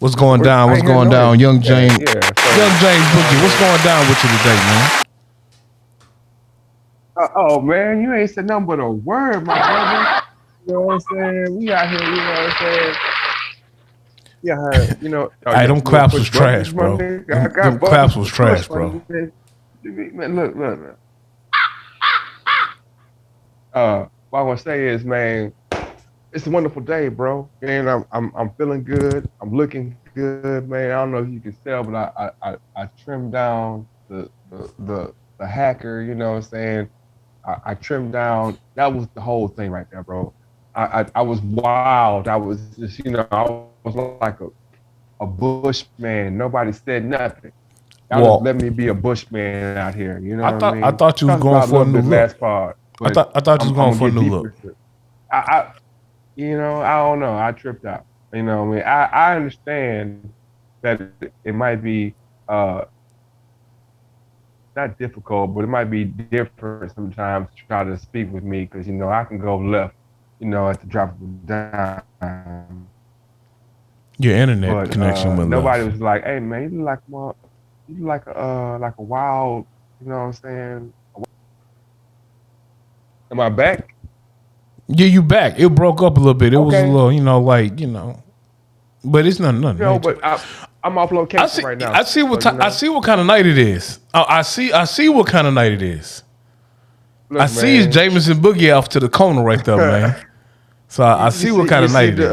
What's going down? What's going down? Young James. Yeah. Young James Boogie, what's going down with you today, man? Oh man, you ain't said nothing but a word, my brother. You know what I'm saying? We out here, you know what I'm saying? Yeah, you know. Hey, them You wanna claps push was trash, buttons, my bro. nigga? I Them got claps buttons was to trash, push, my bro. nigga. Man, look. What I want to say is, man, it's a wonderful day, bro. And I'm feeling good. I'm looking good, man. I don't know if you can tell, but I trimmed down the hacker. You know what I'm saying? I trimmed down. That was the whole thing right there, bro. I was wild. I was just, I was like a bushman. Nobody said nothing. Y'all just Well, let me be a bushman out here. You know I what I thought I mean? thought you was Talked going about a for a little new bit look. last part, I but thought you was I'm going gonna for a get new deeper look. into it. I I don't know. I tripped out. You know what I mean? I understand that it might be not difficult, but it might be different sometimes to try to speak with me because I can go left, at the drop of a dime. Your internet But connection went nobody left. was like, "Hey man, you look like a wild," you know what I'm saying? Am I back? Yeah, you back. It broke up a little bit. It was a Okay. little, but it's nothing major. But I'm off I location see. right now, I see so what. I see what kind of night it is. I see what kind of night it is. I look, see it's man. Jameson Boogie off to the corner right there, man. So I see what kind You of night see it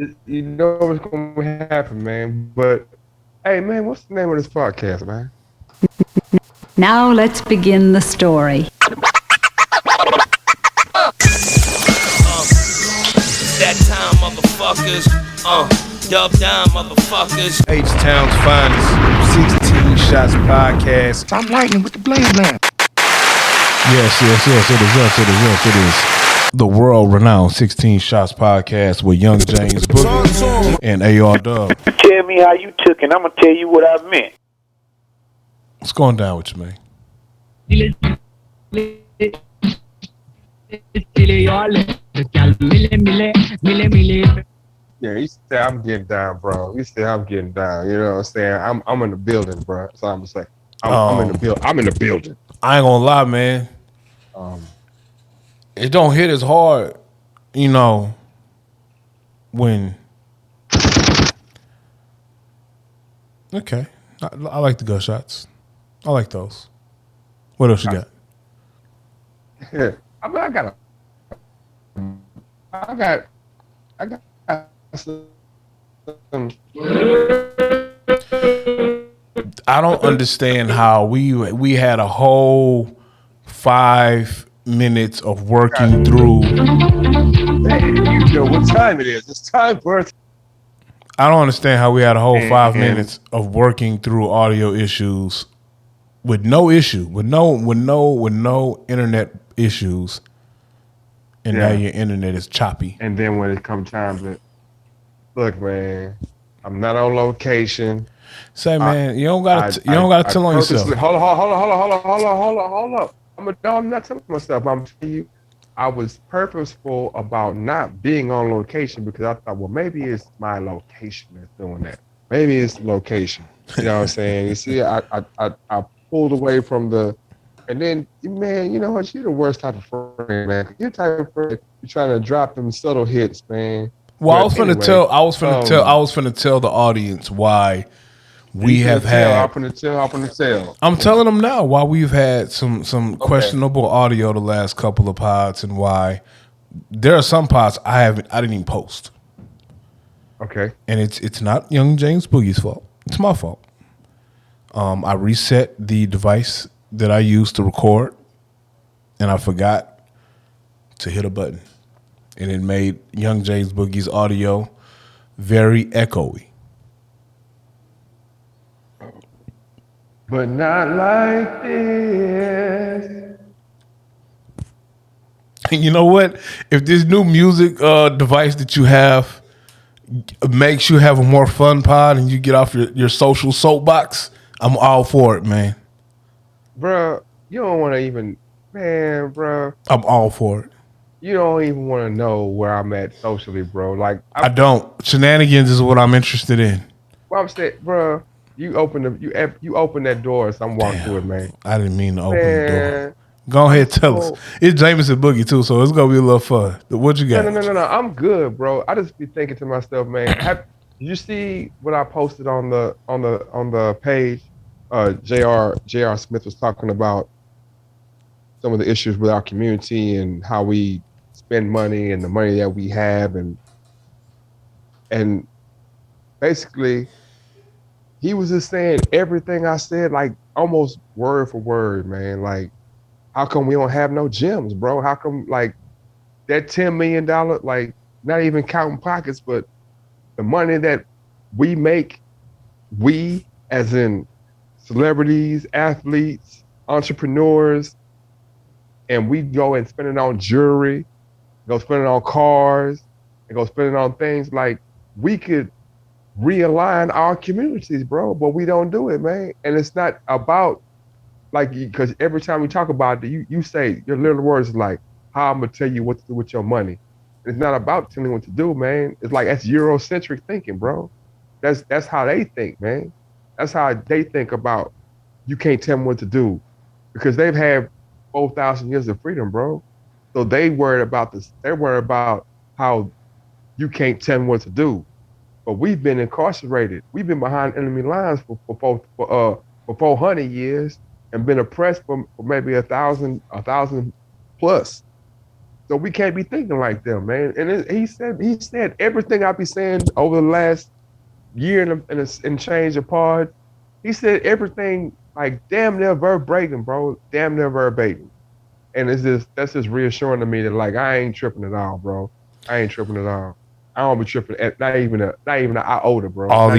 is. you know what's going to happen, man. But hey, man, what's the name of this podcast, man? Now let's begin the story. That time, motherfuckers. Dub down, motherfuckers. H-Town's finest 16 Shots podcast. I'm lightning with the bling bling. Yes, it is. The world-renowned 16 Shots podcast with Young James Boogie and AduBB. Tell me how you took it. I'm going to tell you what I meant. What's going down with you, man? Yeah, he said I'm getting down, bro. He said I'm getting down. You know what I'm saying? I'm in the building, bro. So I'm just like, I'm in the building. I'm in the building. I ain't gonna lie, man. It don't hit as hard, when. Okay, I like the gunshots. I like those. What else you got? Yeah, I mean, I got some. I don't understand how we had a whole 5 minutes of working through. Hey, you know what time it is? It's time for it. I don't understand how we had a whole 5 minutes of working through audio issues with no internet issues, and now your internet is choppy. And then when it comes time to look, man, I'm not on location. Say, man, you don't gotta tell on yourself. Hold on. I'm not telling myself. I'm telling you, I was purposeful about not being on location because I thought, well, maybe it's my location that's doing that. Maybe it's the location. You know what I'm saying? You see, I pulled away from and then, man, you know what? You're the worst type of friend, man. You're the type of friend you're trying to drop them subtle hits, man. Well, I was finna tell the audience why we have had. I'm finna tell. I'm telling them now why we've had some questionable audio the last couple of pods, and why there are some pods I didn't even post. Okay. And it's not Young James Boogie's fault. It's my fault. I reset the device that I used to record, and I forgot to hit a button, and it made Young James Boogie's audio very echoey. But not like this. And you know what? If this new music device that you have makes you have a more fun pod and you get off your social soapbox, I'm all for it, man. Bruh, you don't want to even, man, bruh. I'm all for it. you don't even want to know where I'm at socially, bro. Like I don't. Shenanigans is what I'm interested in. well, I'm saying, bro, you open that door as I'm walking through it, man. I didn't mean to open the door. Man, Go I'm ahead, tell us. so- It's Jameson Boogie too, so it's gonna be a little fun. What you got? No. I'm good, bro. I just be thinking to myself, man. Did you see what I posted on the page? Jr. Smith was talking about some of the issues with our community and how we spend money and the money that we have and basically he was just saying everything I said, like almost word for word, man. Like, how come we don't have no gyms, bro? How come like that $10 million, like not even counting pockets, but the money that we make, we as in celebrities, athletes, entrepreneurs, and we go and spend it on jewelry, go spend it on cars, and go spend it on things like we could realign our communities, bro, but we don't do it, man. And it's not about like, because every time we talk about it, you say your little words like, how I'm gonna tell you what to do with your money. It's not about telling you what to do, man. It's like that's Eurocentric thinking, bro. That's how they think, man. That's how they think about you can't tell them what to do. Because they've had 4,000 years of freedom, bro. So they worried about this, they're worried about how you can't tell them what to do. But we've been incarcerated. We've been behind enemy lines for 400 years and been oppressed for maybe a thousand plus. So we can't be thinking like them, man. And he said everything I be saying over the last year and change apart. He said everything like damn near verbatim, bro. Damn near verbatim. And that's just reassuring to me that like I ain't tripping at all, bro. I ain't tripping at all. I don't be tripping at not even an iota, bro. All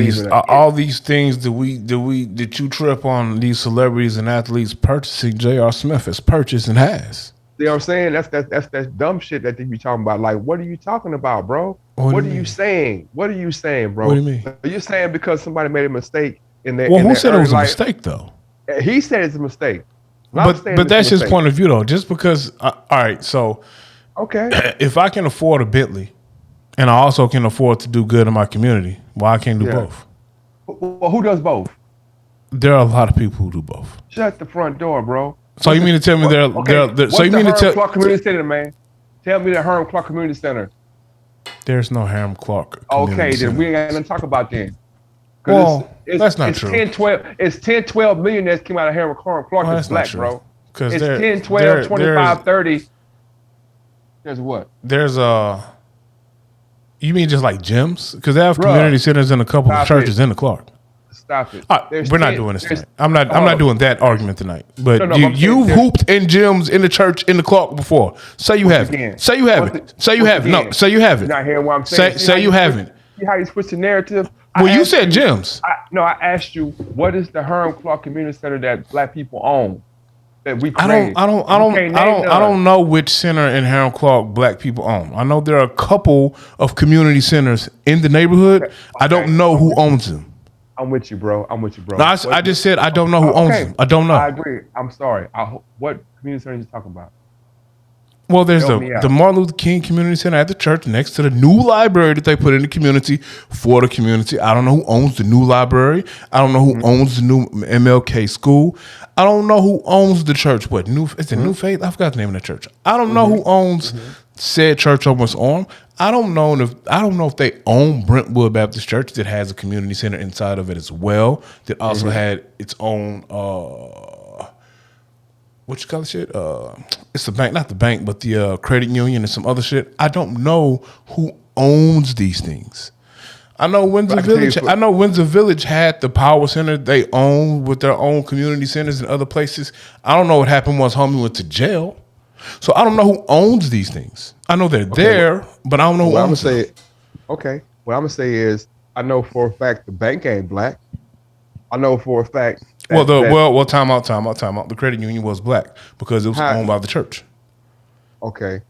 these things that you trip on these celebrities and athletes purchasing. J.R. Smith has purchased and has. You know what I'm saying? That's dumb shit that they be talking about. Like, what are you talking about, bro? What are you saying? What are you saying, bro? What do you mean? Are you saying because somebody made a mistake in their? Well, who said it was a mistake though? He said it's a mistake. But that's his point of view though. Just because, all right, so okay, if I can afford a Bentley, and I also can afford to do good in my community, why I can't do both? Well, who does both? There are a lot of people who do both. Shut the front door, bro. So you mean to tell me so you mean to tell Clark Community Center, man? Tell me the Herm Clark Community Center. There's no Herm Clark. Okay, then we ain't got nothing to talk about then. Well, that's not true. 12 millionaires came out of Herm Clark. Clark is black, bro. It's 10, 12, 25, 30. There's what? There's you mean just like gyms? Because they have community centers in a couple of churches in the Clark. Stop it. We're not doing this tonight. I'm not doing that argument tonight. But you've hooped in gyms in the church in the Clark before. Say you haven't. Say you haven't. Say you haven't. No, say you haven't. You're not hearing what I'm saying. Say you haven't. See how you switch the narrative? Well, you said gyms. I asked you, what is the Herm Clark Community Center that black people own? That we created? I don't know which center in Herm Clark black people own. I know there are a couple of community centers in the neighborhood. Okay. I don't know who owns them. I'm with you, bro. No, I just said I don't know who owns them. I don't know. I agree. I'm sorry. What community center are you talking about? Well, there's the Martin Luther King Community Center at the church next to the new library that they put in the community for the community. I don't know who owns the new library. I don't know who owns the new MLK school. I don't know who owns the church. It's a New Faith? I forgot the name of the church. I don't know who owns said church on West Arm. I don't know if they own Brentwood Baptist Church that has a community center inside of it as well. That also had its own what you call it shit? It's the bank, not the bank, but the credit union and some other shit. I don't know who owns these things. I know Windsor Village. I know Windsor Village had the power center they own with their own community centers and other places. I don't know what happened once homie went to jail. So I don't know who owns these things. I know they're there, but I don't know who owns them. Okay. What I'm gonna say is I know for a fact the bank ain't black. I know for a fact time out. The credit union was black because it was owned by the church. Okay.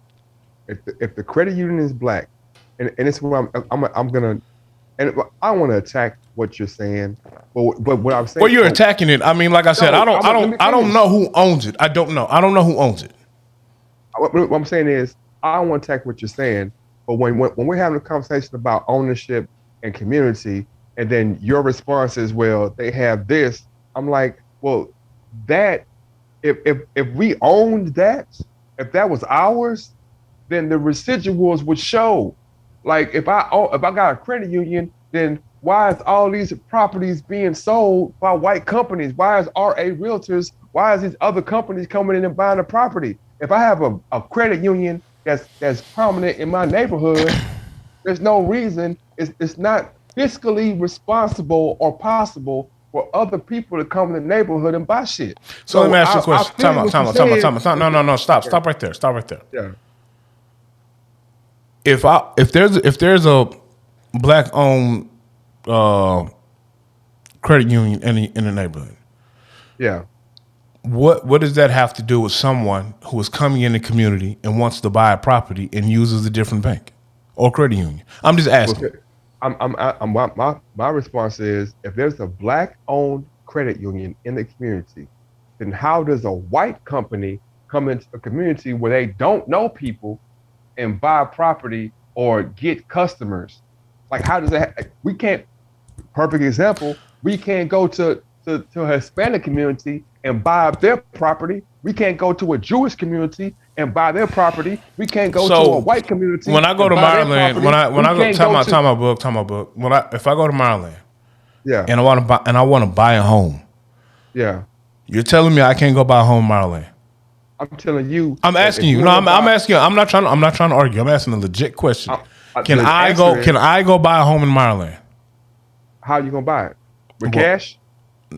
If the credit union is black, and it's what I'm gonna, and I don't want to attack what you're saying, but what I'm saying. Well, you're attacking it. I mean, like I said, I don't know who owns it. I don't know. I don't know who owns it. What I'm saying is, I don't want to take what you're saying, but when we're having a conversation about ownership and community, and then your response is, well, they have this. I'm like, well, that if we owned that, if that was ours, then the residuals would show. Like if I got a credit union, then why is all these properties being sold by white companies? Why is RA Realtors? Why is these other companies coming in and buying the property? If I have a credit union that's prominent in my neighborhood, there's no reason. It's not fiscally responsible or possible for other people to come in the neighborhood and buy shit. So let me ask you a I question. feel Time out, what time you're out, time out, saying. time out. No. Stop right there. Stop right there. Yeah. If there's a black owned credit union in the neighborhood, Yeah. what does that have to do with someone who is coming in the community and wants to buy a property and uses a different bank or credit union? I'm just asking. Okay. My response is, if there's a black owned credit union in the community, then how does a white company come into a community where they don't know people and buy property or get customers? Like, how does that? We can't. Perfect example. We can't go to a Hispanic community and buy up their property. We can't go to a Jewish community and buy their property. We can't go to a white community. When I go and to buy their Maryland, property. when I We go can't time go out, to- time out book, time out book. If I go to Maryland Yeah, and I want to buy a home, yeah. you're telling me I can't go buy a home in Maryland? I'm telling you. I'm that asking if you. No, wanna I'm buy- asking you. I'm not trying to argue. I'm asking a legit question. Can the I answer go? is, Can I go buy a home in Maryland? How you gonna buy it? With Well, cash?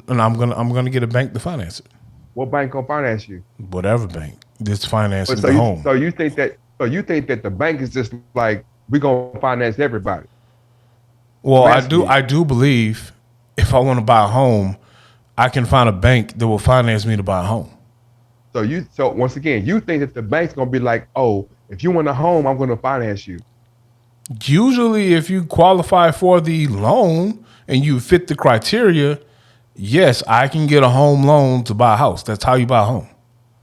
And I'm gonna get a bank to finance it. What bank gonna finance you? Whatever bank that's financing But the home. so you think that the bank is just like, we gonna finance everybody? Well, I'm asking you. I do believe if I want to buy a home, I can find a bank that will finance me to buy a home. So once again, you think that the bank's gonna be like, oh, if you want a home, I'm gonna finance you. Usually, if you qualify for the loan and you fit the criteria, yes, I can get a home loan to buy a house. That's how you buy a home.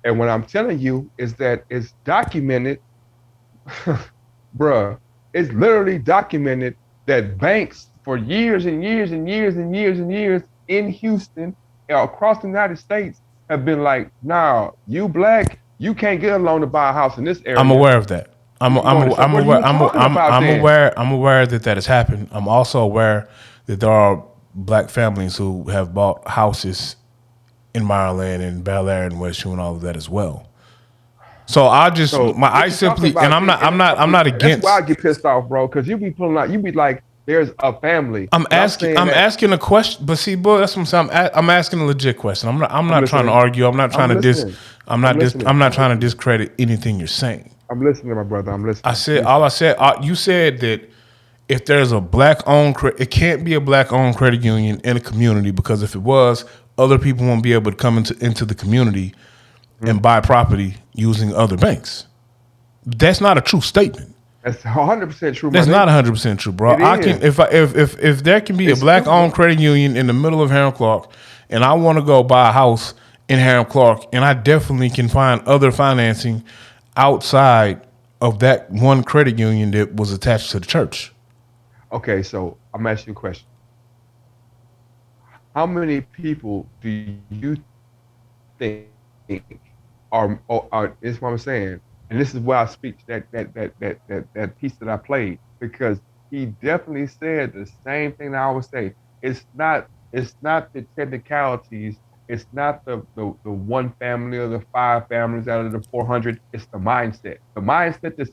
And what I'm telling you is that it's documented, bruh. It's literally documented that banks for years and years and years and years and years in Houston, across the United States, have been like, nah, you black, you can't get a loan to buy a house in this area. I'm aware of that. I'm aware. I'm I'm aware that has happened. I'm also aware that there are black families who have bought houses in Maryland and Bel Air and West Shore and all of that as well. So I just I'm not against. That's why I get pissed off, bro. Because you be pulling out, you be like, there's a family. I'm asking a question, but see, boy, that's what I'm saying. I'm asking a legit question. I'm not trying to argue. I'm not trying to I'm not trying to discredit anything you're saying. I'm listening, my brother. I'm listening. You said that if there's a black owned, it can't be a black owned credit union in a community, because if it was, other people won't be able to come into the community and buy property using other banks. That's not a true statement. That's 100% true. That's not 100% true, bro. If there can be a black owned credit union in the middle of Harold Clark, and I want to go buy a house in Harold Clark, and I definitely can find other financing outside of that one credit union that was attached to the church. Okay, so I'm asking you a question. How many people do you think are this is what I'm saying, and this is why I speak that piece that I played, because he definitely said the same thing that I would say. It's not the technicalities. It's not the one family or the 5 families out of the 400. It's the mindset. The mindset the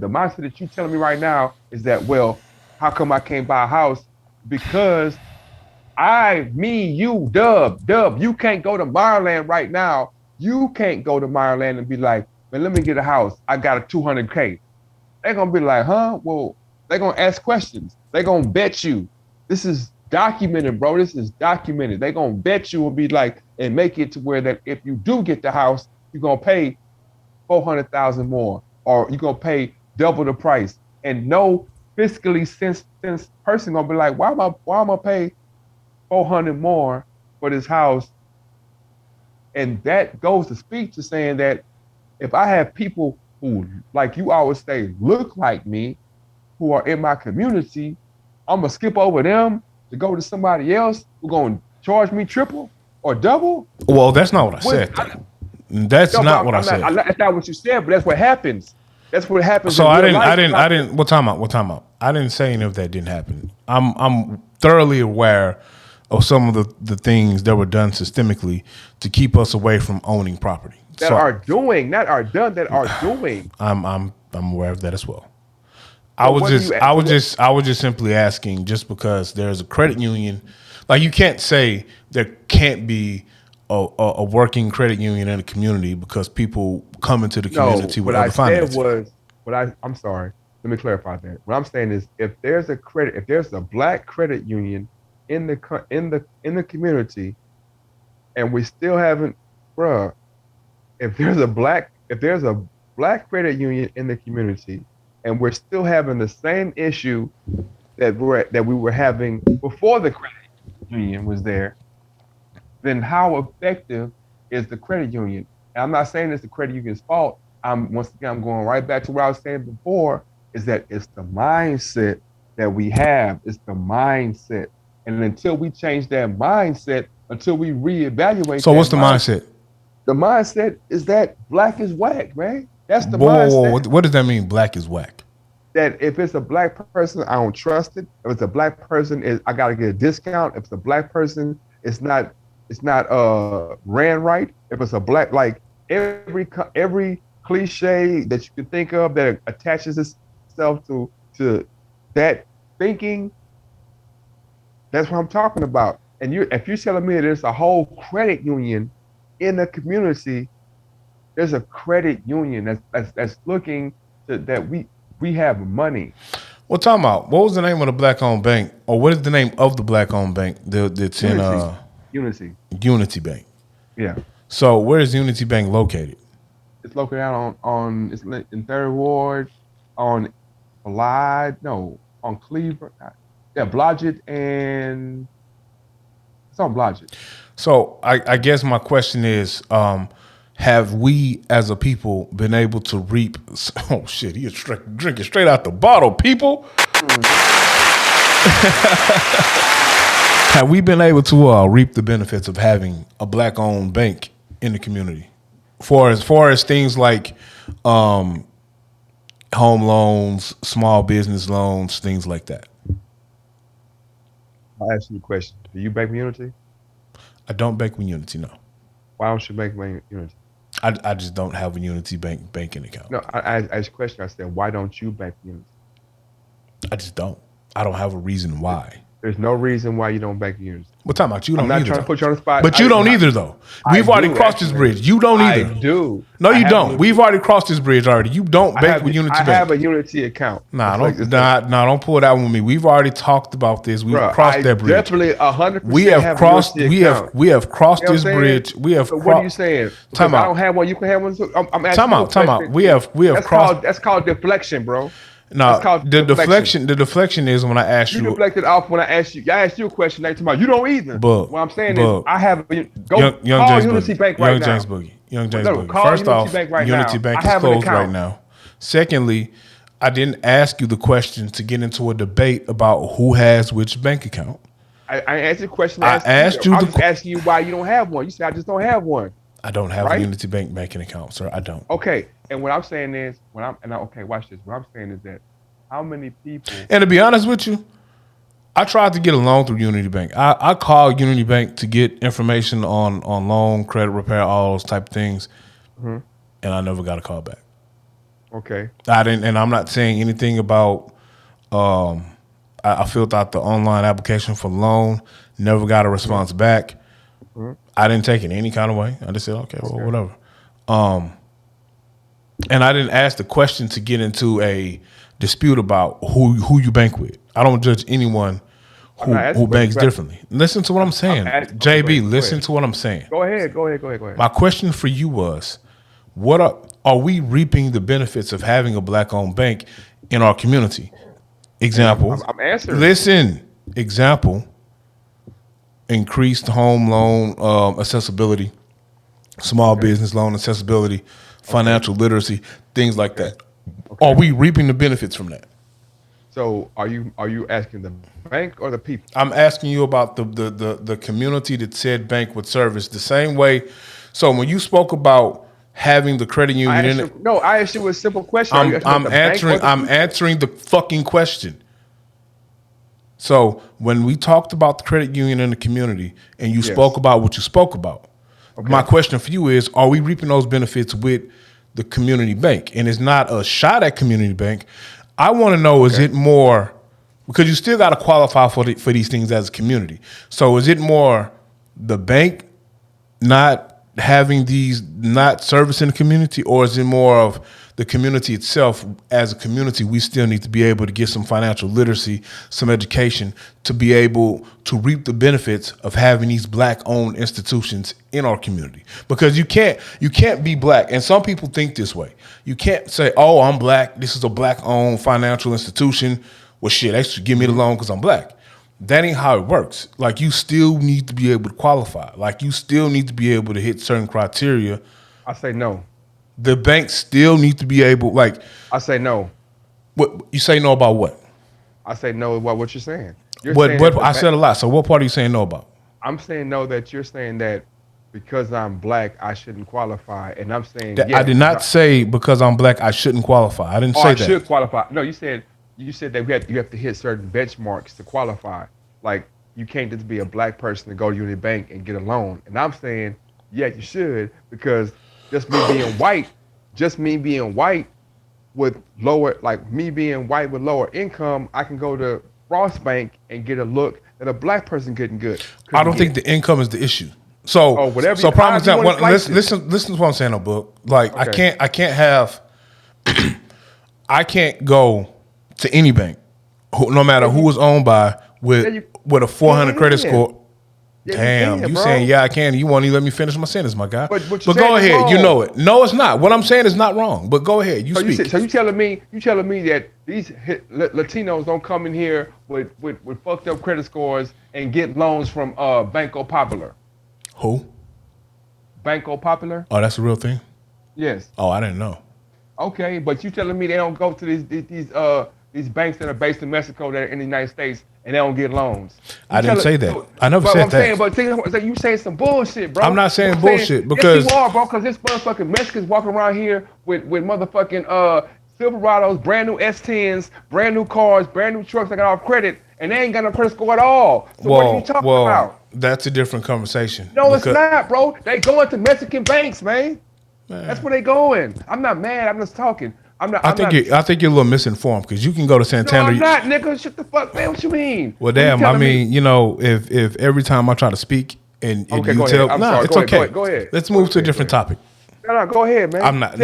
mindset that you telling me right now is that, well, how come I can't buy a house? Because you, Dub, you can't go to Maryland right now. You can't go to Maryland and be like, man, let me get a house. I got a 200K. They're going to be like, huh? Well, they're going to ask questions. They're going to bet you. This is documented, bro. This is documented. They're going to bet you and be like, and make it to where that if you do get the house, you're going to pay $400,000 more, or you're going to pay double the price. And no fiscally sense person going to be like, why am I going to pay $400 more for this house? And that goes to speak to saying that if I have people who, like you always say, look like me, who are in my community, I'm gonna skip over them to go to somebody else who's gonna charge me triple or double? Well, that's not what I What? said, though. That's No, not but what I said. that's not what you said, but that's what happens. That's what happens So in I real life. I didn't. What time out? What time out? I didn't say any of that didn't happen. I'm thoroughly aware of some of the things that were done systemically to keep us away from owning property. That are doing, not are done, that are doing. I'm aware of that as well. So I was just simply asking, just because there's a credit union, like you can't say there can't be a working credit union in a community because people come into the community with other finances. I'm sorry. Let me clarify that. What I'm saying is, if there's a black credit union in the community, and we still haven't, bruh, if there's a black credit union in the community, and we're still having the same issue that we were having before the credit union was there, then how effective is the credit union? And I'm not saying it's the credit union's fault. I'm going right back to what I was saying before, is that it's the mindset that we have. It's the mindset. And until we change that mindset, until we reevaluate. So what's the mindset? The mindset is that black is whack, man. That's the Whoa. mindset. What does that mean? Black is whack. That if it's a black person, I don't trust it. If it's a black person, I gotta get a discount. If it's a black person, it's not ran right. If it's a black, like every cliche that you can think of that attaches itself to that thinking, that's what I'm talking about. And if you're telling me there's a whole credit union in the community, there's a credit union that's looking to that we have money. Well, talking about, what was the name of the black-owned bank, or what is the name of the black-owned bank that's in Unity Bank? Yeah. So where is Unity Bank located? It's located out on it's in 3rd Ward, on Cleveland. Yeah, Blodgett, and it's on Blodgett. So I guess my question is, have we as a people been able to reap? Oh shit, he is drinking straight out the bottle, people. Have we been able to reap the benefits of having a black-owned bank in the community, as far as things like home loans, small business loans, things like that? I'll ask you a question. Do you bank with Unity? I don't bank with Unity, no. Why don't you bank with Unity? I just don't have a Unity banking account. No, I asked a question. I said, why don't you bank with Unity? I just don't. I don't have a reason why. There's no reason why you don't bank with Unity. What time about you don't I'm not either, trying though. to put you on the spot. But you don't either, though. We've already crossed this bridge. You don't either. I do. No, you don't. We've already crossed this bridge already. You don't bank with Unity Bank. I have a Unity account. Don't pull that one with me. We've already talked about this. We've crossed that bridge. Definitely 100%. We have crossed this bridge. We have. So what are you saying? Because I don't have one. You can have one. So I'm asking. Time out. We have crossed. That's called deflection, bro. No, the deflection is when I ask you. You deflected off when I asked you. I asked you a question next time. You don't either. But what I'm saying is, I have call Unity Bank right now. Young James Boogie. First off, Unity Bank is closed right now. Secondly, I didn't ask you the question to get into a debate about who has which bank account. I answered the question. I was asking you why you don't have one. You said I just don't have one. I don't have a Unity Bank banking account, sir. I don't. Okay, and what I'm saying is, watch this. What I'm saying is that how many people? And to be honest with you, I tried to get a loan through Unity Bank. I called Unity Bank to get information on loan, credit repair, all those type of things, and I never got a call back. Okay. I didn't, and I'm not saying anything about. I filled out the online application for loan, never got a response back. I didn't take it any kind of way. I just said, okay, well, whatever. And I didn't ask the question to get into a dispute about who you bank with. I don't judge anyone who banks differently. Listen to what I'm saying. JB, listen to what I'm saying. Go ahead. My question for you was, are we reaping the benefits of having a black-owned bank in our community? Example. I'm answering. Listen. Example. Increased home loan accessibility, small business loan accessibility financial literacy, things like that. Are we reaping the benefits from that? So are you asking the bank or the people? I'm asking you about the community that said bank would service the same way. So when you spoke about having the credit union in it, I asked you a simple question. Are you asking I'm about the bank or the I'm people? answering the fucking question. So when we talked about the credit union in the community and you spoke about what you spoke about, my question for you is, are we reaping those benefits with the community bank? And it's not a shot at community bank. I want to know, is it more, because you still got to qualify for these things as a community. So is it more the bank not having these, not servicing the community, or is it more of the community itself? As a community, we still need to be able to get some financial literacy, some education to be able to reap the benefits of having these black-owned institutions in our community. Because you can't be black, and some people think this way. You can't say, "Oh, I'm black. This is a black-owned financial institution. Well, shit, they should give me the loan because I'm black." That ain't how it works. Like, you still need to be able to qualify. Like, you still need to be able to hit certain criteria. I say no. The bank still need to be able, like. I say no. What you say no about what? I say no about what you're saying. What I said a lot. So what part are you saying no about? I'm saying no that you're saying that because I'm black, I shouldn't qualify. And I'm saying That I did not say because I'm black, I shouldn't qualify. I didn't say that. I should qualify. No, you said that you have to hit certain benchmarks to qualify. Like, you can't just be a black person to go to Unity Bank and get a loan. And I'm saying, yeah, you should, because just me being white with lower, like me being white with lower income, I can go to Frost Bank and get a look that a black person couldn't get. I don't think the income is the issue. So, whatever. So, prime example. Listen to what I'm saying, though, book. Like, okay. I can't have, I can't go to any bank, no matter who is owned by, with a 400 credit score. Damn, you saying yeah I can? You won't even let me finish my sentence, my guy. But go ahead. Wrong. You know it. No, it's not. What I'm saying is not wrong. But go ahead. You speak. So you telling me that these Latinos don't come in here with fucked up credit scores and get loans from Banco Popular? Who? Banco Popular. Oh, that's a real thing. Yes. Oh, I didn't know. Okay, but you telling me they don't go to these banks that are based in Mexico that are in the United States and they don't get loans? I didn't say that. I never said that. But you saying some bullshit, bro. I'm not saying bullshit because yes, you are, bro. Because this motherfucking Mexicans walking around here with motherfucking Silverados, brand new S10s, brand new cars, brand new trucks that got off credit, and they ain't got no credit score at all. So what are you talking about? That's a different conversation. No, it's not, bro. They going to Mexican banks, man. That's where they going. I'm not mad. I'm just talking. I think you're a little misinformed because you can go to Santander. No, I'm not, nigga. Shut the fuck, man. What you mean? Well, damn. I mean, you know, if every time I try to speak and you tell, no, it's okay. Go ahead. Let's move to a different topic. No, go ahead, man. I'm not.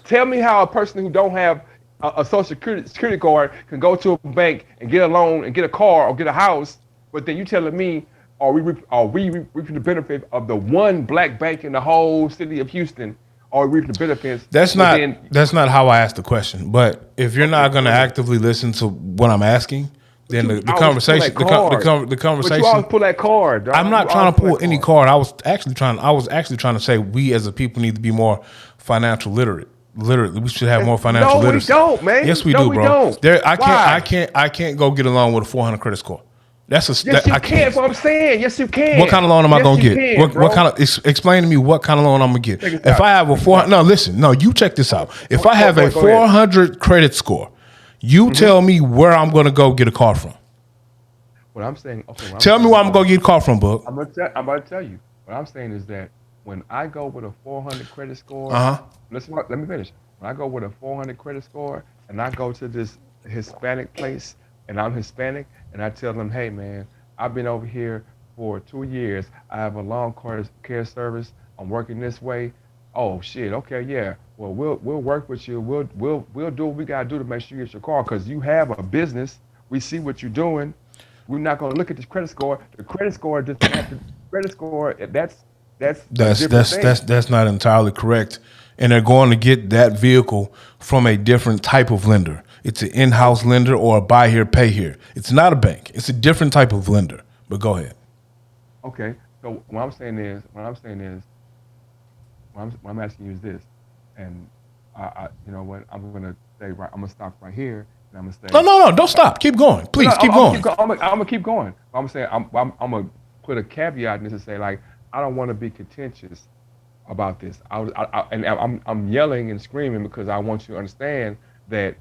Tell me how a person who don't have a social security card can go to a bank and get a loan and get a car or get a house, but then you telling me, are we reaping the benefit of the one black bank in the whole city of Houston? Or reap the benefits. That's not how I asked the question. But if you're not going to actively listen to what I'm asking, then the conversation. But you always pull that card. Dog. I'm not trying to pull any card. I was actually trying to say we as a people need to be more financial literate. Literally, we should have more financial literacy. No, we don't, man. Yes, we do, bro. I can't go get a loan with a 400 credit score. Yes, you can. That's what I'm saying. Yes, you can. What kind of loan am I gonna get? What kind of? Explain to me what kind of loan I'm gonna get. If I have a 400, no, listen, no, you check this out. If I have a 400 credit score, you tell me where I'm gonna go get a car from. What I'm saying. Okay, tell me where I'm gonna get a car from, Book. I'm about to tell you. What I'm saying is that when I go with a 400 credit score, let me finish. When I go with a 400 credit score and I go to this Hispanic place and I'm Hispanic. And I tell them, hey, man, I've been over here for 2 years. I have a long care service. I'm working this way. Oh, shit. Okay, yeah. Well, we'll work with you. We'll do what we got to do to make sure you get your car because you have a business. We see what you're doing. We're not going to look at this credit score. The credit score just that's not entirely correct. And they're going to get that vehicle from a different type of lender. It's an in-house lender or a buy here, pay here. It's not a bank. It's a different type of lender. But go ahead. Okay. So what I'm asking you is this: And you know what? I'm gonna stay right. I'm gonna stop right here, and I'm gonna No, say, no, no. Don't stop. Keep going. no, Please keep I'm gonna keep going. going. I'm gonna keep going. I'm saying I'm gonna put a caveat in this and say like I don't want to be contentious about this. And I'm yelling and screaming because I want you to understand that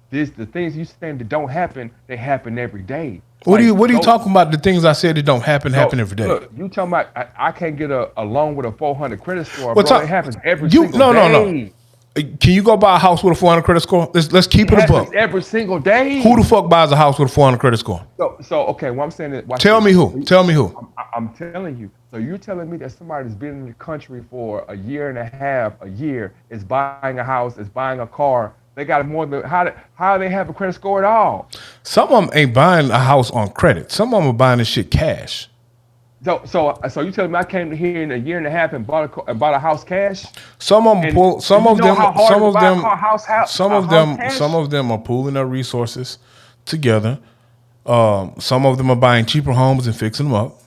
the things you saying that don't happen, they happen every day. Like What are you go talking about? The things I said that don't happen go every day. look. You talking about I can't get a loan with a 400 credit score, What's bro? It up? happens every You single no no no. day. Can you go buy a house with a 400 credit score? Let's It keep it a happens buck. every single Who the day. fuck buys a house with a 400 credit score? So okay, what I'm saying is, watch Tell this. me who. Tell me who. I'm telling you. So you're telling me that somebody's been in the country for a year and a half, a year, is buying a house, is buying a car. They got more than how do they have a credit score at all? Some of them ain't buying a house on credit. Some of them are buying this shit cash. So you telling me I came here in a year and a half and bought a house cash? Some of them And pull. do Some you of know them. how hard Some it is to of buy a them. car Some a of house them. Some cash? of them are pooling their resources together. Some of them are buying cheaper homes and fixing them up.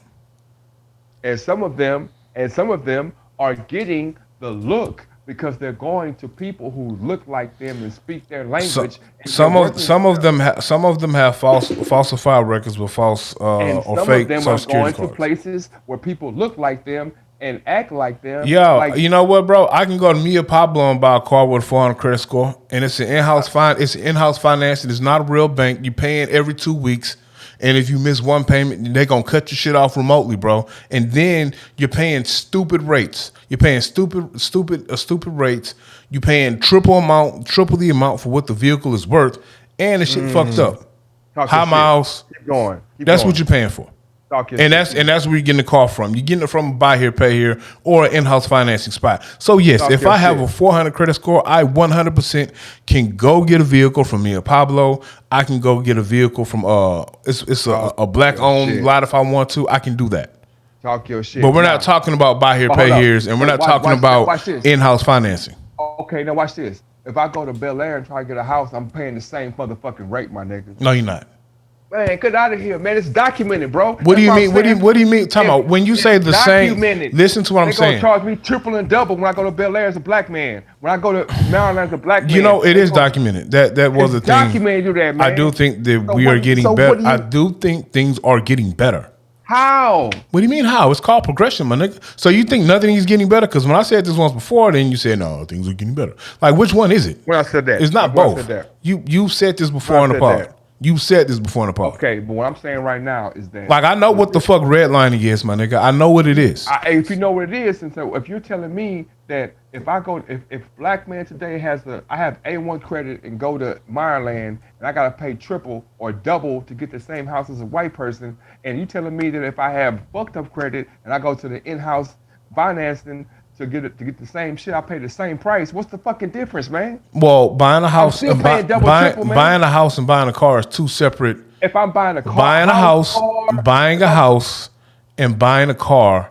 And some of them are getting the look because they're going to people who look like them and speak their So, language, and they're working with them. some of them have falsified records with false And or some of fake them social are security going to cards. places where people look like them and act like them. Yeah, Like you know what, bro? I can go to Mia Pablo and buy a car with a 400 credit score, and it's an in-house It's an in-house financing. It's not a real bank. You're paying every 2 weeks, and if you miss one payment, they're gonna cut your shit off remotely, bro. And then you're paying stupid rates. You're paying stupid rates. You're paying triple the amount for what the vehicle is worth, and the shit fucked up. talk your High shit. miles. Keep going. Keep That's what going. you're paying for. Talk your And shit. that's where you're getting the car from. You're getting it from a buy here, pay here, or an in-house financing spot. So yes, Talk if your I have shit. a 400 credit score, I 100% can go get a vehicle from Mia Pablo. I can go get a vehicle from it's Talk a black your owned shit. lot if I want to. I can do that. Talk your shit. But we're not Now, talking about buy here, but pay hold up. here's, and we're Wait, not talking about watch this. in-house financing. Okay, now watch this. If I go to Bel Air and try to get a house, I'm paying the same motherfucking rate, my nigga. No, you're not. Man, get out of here, man. It's documented, bro. What do That's you what I'm mean? saying. What do you mean? Talking If about when you say it's the same? documented, Listen to what I'm they gonna saying. charge me triple and double when I go to Bel Air as a black man. When I go to Maryland as a black You man, know, it they is gonna- documented. That was it's a thing. documented. Do that, I man. do think that So we are what? getting So better. what do I you? do think things are getting better. How? What do you mean how? It's called progression, my nigga. So you think nothing is getting better? Because when I said this once before, then you said no, things are getting better. Like which one is it? When I said that, It's not when I said both. that, You said this when before I in the said pod. that. You said this before in the pod. Okay, but what I'm saying right now is that Like I know what the fuck redlining is, my nigga. I know what it is. if you know what it is, and so if you're telling me that if black man today I have A1 credit and go to Maryland and I gotta pay triple or double to get the same house as a white person, and you telling me that if I have fucked up credit and I go to the in-house financing to get the same shit, I pay the same price. What's the fucking difference, man? Well, buying a house still and paying double, triple, man. buying a house and buying a car is two separate. If I'm buying a car, Buying a house, car, buying if a I'm- house, and buying a car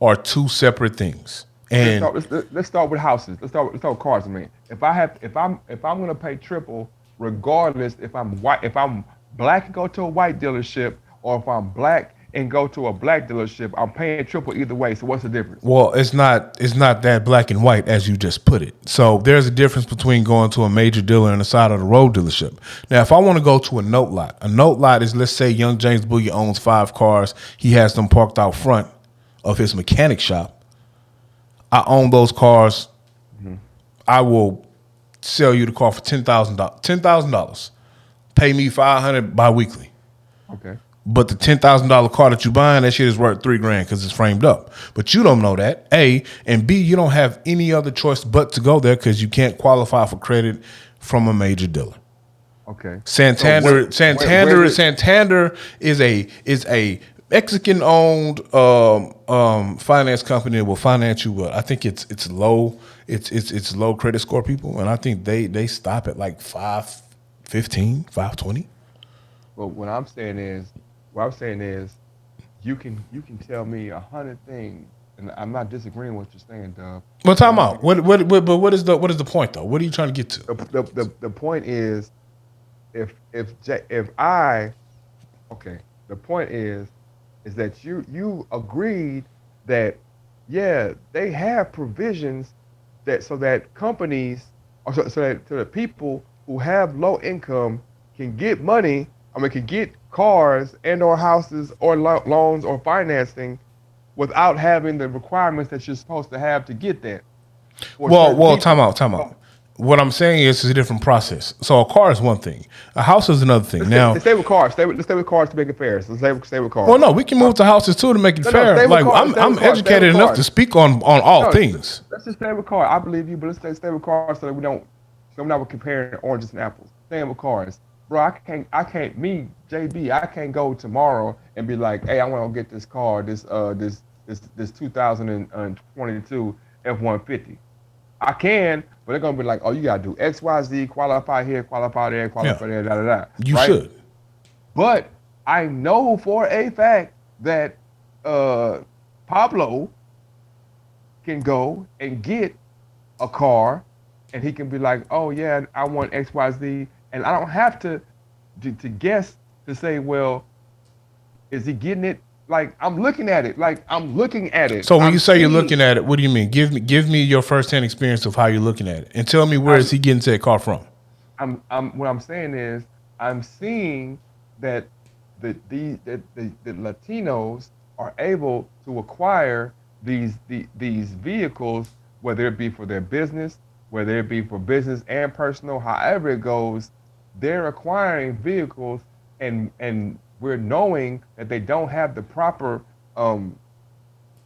are two separate things. And let's start with houses. Let's start with cars. I mean, if I'm gonna pay triple, regardless if I'm white, if I'm black and go to a white dealership, or if I'm black and go to a black dealership, I'm paying triple either way. So what's the difference? well, it's not that black and white as you just put it. So there's a difference between going to a major dealer and a side of the road dealership. Now, if I want to go to a note lot is, let's say Young James Boogie owns 5 cars. He has them parked out front of his mechanic shop. I own those cars. I will sell you the car for $10,000. $10,000. Pay me $500 biweekly. Okay. But the $10,000 car that you buying, that shit is worth $3,000 because it's framed up. But you don't know that, A, and B, you don't have any other choice but to go there because you can't qualify for credit from a major dealer. Okay. Santander where Santander is a Mexican owned finance company that will finance you. I think it's low credit score people, and I think they stop at like 515, 520. Well, what I'm saying is, you can tell me 100 things, and I'm not disagreeing with what you're saying, Dub. Well, time out. What is the point though? What are you trying to get to? The point is, if I, okay, the point is that you agreed that, yeah, they have provisions that companies, or so that people who have low income can get money. I mean, can get cars and or houses or loans or financing without having the requirements that you're supposed to have to get that. For certain Well, people. time out. What I'm saying is it's a different process. So a car is one thing. A house is another thing. Now, Let's stay with cars. Let's stay with cars to make it fair. So stay with cars. well, no, we can move to houses too to make it No, fair. stay with Like cars, stay I'm with cars, stay educated with enough cars. to speak on all No, things. let's just stay with cars. I believe you, but let's stay with cars so that so we're not comparing oranges and apples. Staying with cars, bro. Me, JB, I can't go tomorrow and be like, hey, I want to get this car, this 2022 F-150. I can, but they're gonna be like, oh, you gotta do X, Y, Z, qualify here, qualify there, qualify there, da da da. You right? should. But I know for a fact that Pablo can go and get a car, and he can be like, oh yeah, I want X, Y, Z, and I don't have to guess to say, well, is he getting it? Like I'm looking at it. So when I'm you say you're seeing- looking at it, what do you mean? Give me your firsthand experience of how you're looking at it, and tell me where is he getting to that car from? What I'm saying is I'm seeing that the Latinos are able to acquire these vehicles, whether it be for their business, whether it be for business and personal, however it goes, they're acquiring vehicles and we're knowing that they don't have the proper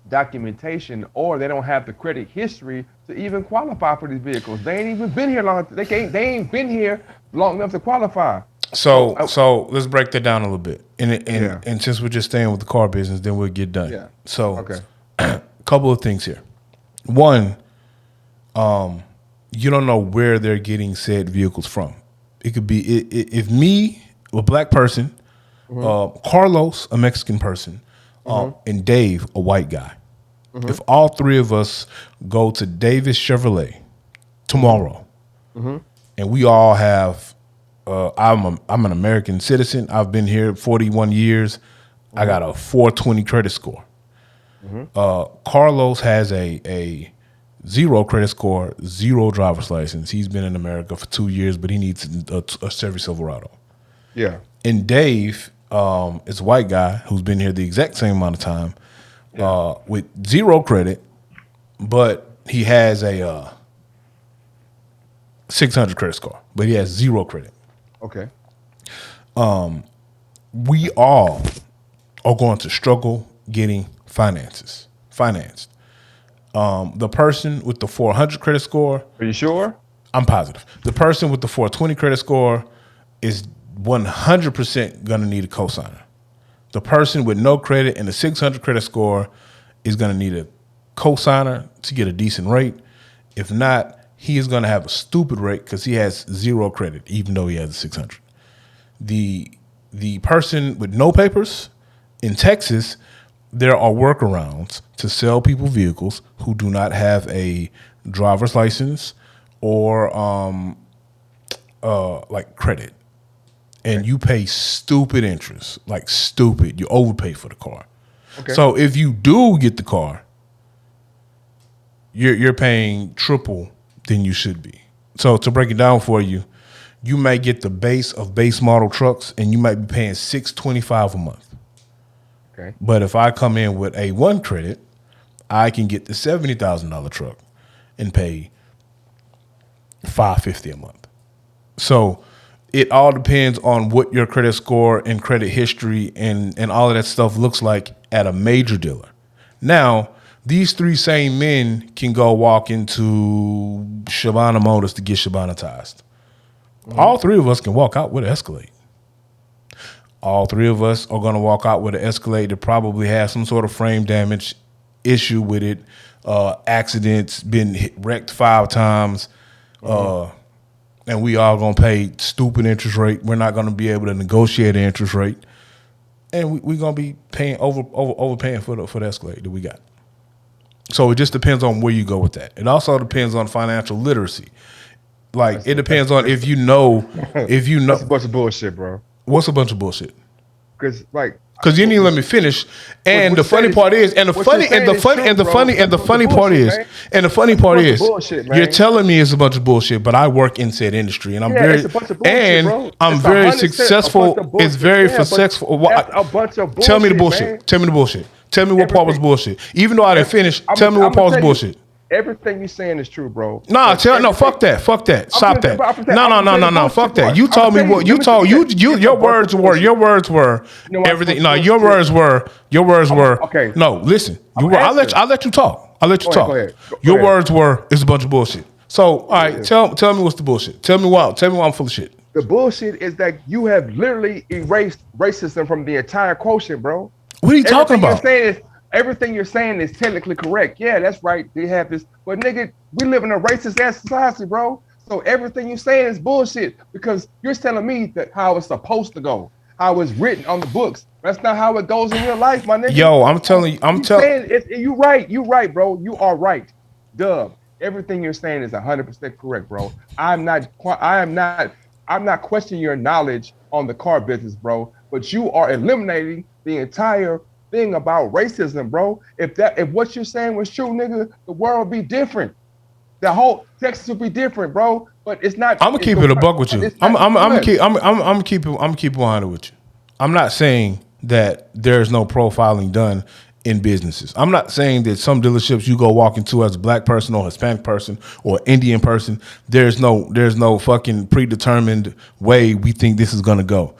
documentation, or they don't have the credit history to even qualify for these vehicles. They ain't even been here long. They ain't been here long enough to qualify. So let's break that down a little bit. And since we're just staying with the car business, then we'll get done. Yeah. So Okay. a couple of things here. One, you don't know where they're getting said vehicles from. It could be if me, a black person, Carlos, a Mexican person, and Dave, a white guy. If all three of us go to Davis Chevrolet tomorrow, and we all have, I'm an American citizen. I've been here 41 years. I got a 420 credit score. Carlos has a 0 credit score, 0 driver's license. He's been in America for 2 years, but he needs a Chevy Silverado. Yeah. And Dave is a white guy who's been here the exact same amount of time with 0 credit, but he has a 600 credit score, but he has 0 credit. Okay. We all are going to struggle getting financed. The person with the 400 credit score, Are you sure? I'm positive. The person with the 420 credit score is 100% going to need a cosigner. The person with no credit and a 600 credit score is going to need a cosigner to get a decent rate. If not, he is going to have a stupid rate because he has 0 credit, even though he has a 600. The person with no papers in Texas, there are workarounds to sell people vehicles who do not have a driver's license or like credit. And you pay stupid interest, like stupid. You overpay for the car. Okay. So if you do get the car, you're paying triple than you should be. So to break it down for you, you might get the base of base model trucks, and you might be paying $625 a month. Okay. But if I come in with A1 credit, I can get the $70,000 truck and pay $550 a month. So it all depends on what your credit score and credit history and all of that stuff looks like at a major dealer. Now, these three same men can go walk into Shabana Motors to get Shabanatized. All three of us can walk out with an Escalade. All three of us are going to walk out with an Escalade that probably has some sort of frame damage issue with it, accidents, been wrecked 5 times, and we all going to pay stupid interest rate. We're not going to be able to negotiate an interest rate, and we're going to be paying overpaying for the Escalade that we got. So it just depends on where you go with that. It also depends on financial literacy. Like it depends on if you know. That's a bunch of bullshit, bro. What's a bunch of bullshit? Because like Because you didn't even let me finish. And the funny part is, and the funny part is, you're telling me it's a bunch of bullshit, but I work in said industry, and I'm it's a bunch of bullshit, bro. I'm It's very 100% successful. It's very successful. That's a bunch of bullshit. Tell me the bullshit. Man. Tell me the bullshit. Tell me what part was bullshit. Even though I didn't finish, tell me what part was bullshit. Everything you're saying is true, bro. Fuck that. Fuck that. Stop that. No. Fuck that. You told me what your words were everything. No, your words were. Okay. No, listen. I'll let you talk. Go ahead. Your words were, it's a bunch of bullshit. So, all right, tell me what's the bullshit. Tell me why I'm full of shit. The bullshit is that you have literally erased racism from the entire quotient, bro. What are you talking about? Everything you're saying is technically correct. Yeah, that's right. They have this, but nigga, we live in a racist ass society, bro. So everything you're saying is bullshit because you're telling me that how it's supposed to go, how it's written on the books. That's not how it goes in real life, my nigga. Yo, I'm telling you, you right, bro. You are right. Dub. Everything you're saying is 100% correct, bro. I'm not questioning your knowledge on the car business, bro. But you are eliminating the entire thing about racism, bro. If what you're saying was true, nigga, the world would be different. The whole Texas would be different, bro. But it's not. I'm gonna keep it a buck with you. I'm gonna keep it 100 with you. I'm not saying that there's no profiling done in businesses. I'm not saying that some dealerships you go walk into as a black person or Hispanic person or Indian person, there's no fucking predetermined way we think this is gonna go.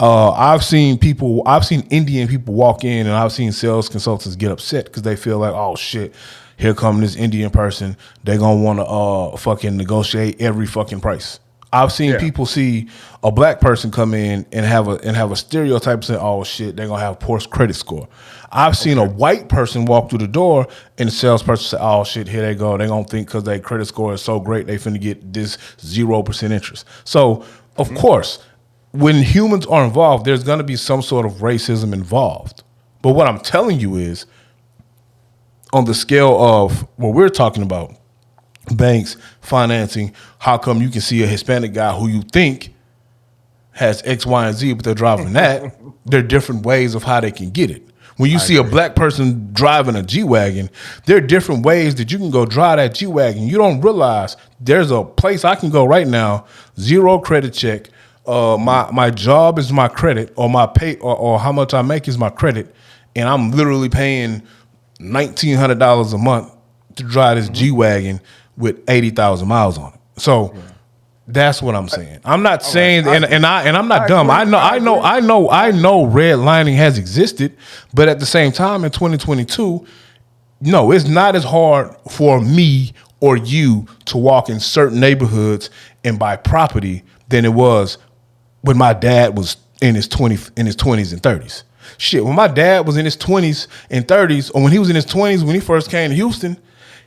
I've seen Indian people walk in, and I've seen sales consultants get upset because they feel like, oh shit, here come this Indian person. They're gonna want to fucking negotiate every fucking price. I've seen people see a black person come in and have a stereotype saying, oh shit, they're gonna have a poor credit score. I've seen a white person walk through the door and the salesperson say, oh shit, here they go. They're gonna think because their credit score is so great, they finna get this 0% interest. So of course, when humans are involved, there's going to be some sort of racism involved. But what I'm telling you is, on the scale of what we're talking about, banks, financing, how come you can see a Hispanic guy who you think has X, Y, and Z, but they're driving that? There are different ways of how they can get it. When you see a black person driving a G-Wagon, there are different ways that you can go drive that G-Wagon. You don't realize there's a place I can go right now, zero credit check, my job is my credit, or my pay, or how much I make is my credit, and I'm literally paying $1,900 a month to drive this G-Wagon with 80,000 miles on it. So that's what I'm saying. I'm not saying, and I'm not dumb. I know redlining has existed, but at the same time, in 2022, no, it's not as hard for me or you to walk in certain neighborhoods and buy property than it was when my dad was in his 20s and 30s. Shit, when my dad was in his 20s and 30s, or when he was in his 20s when he first came to Houston,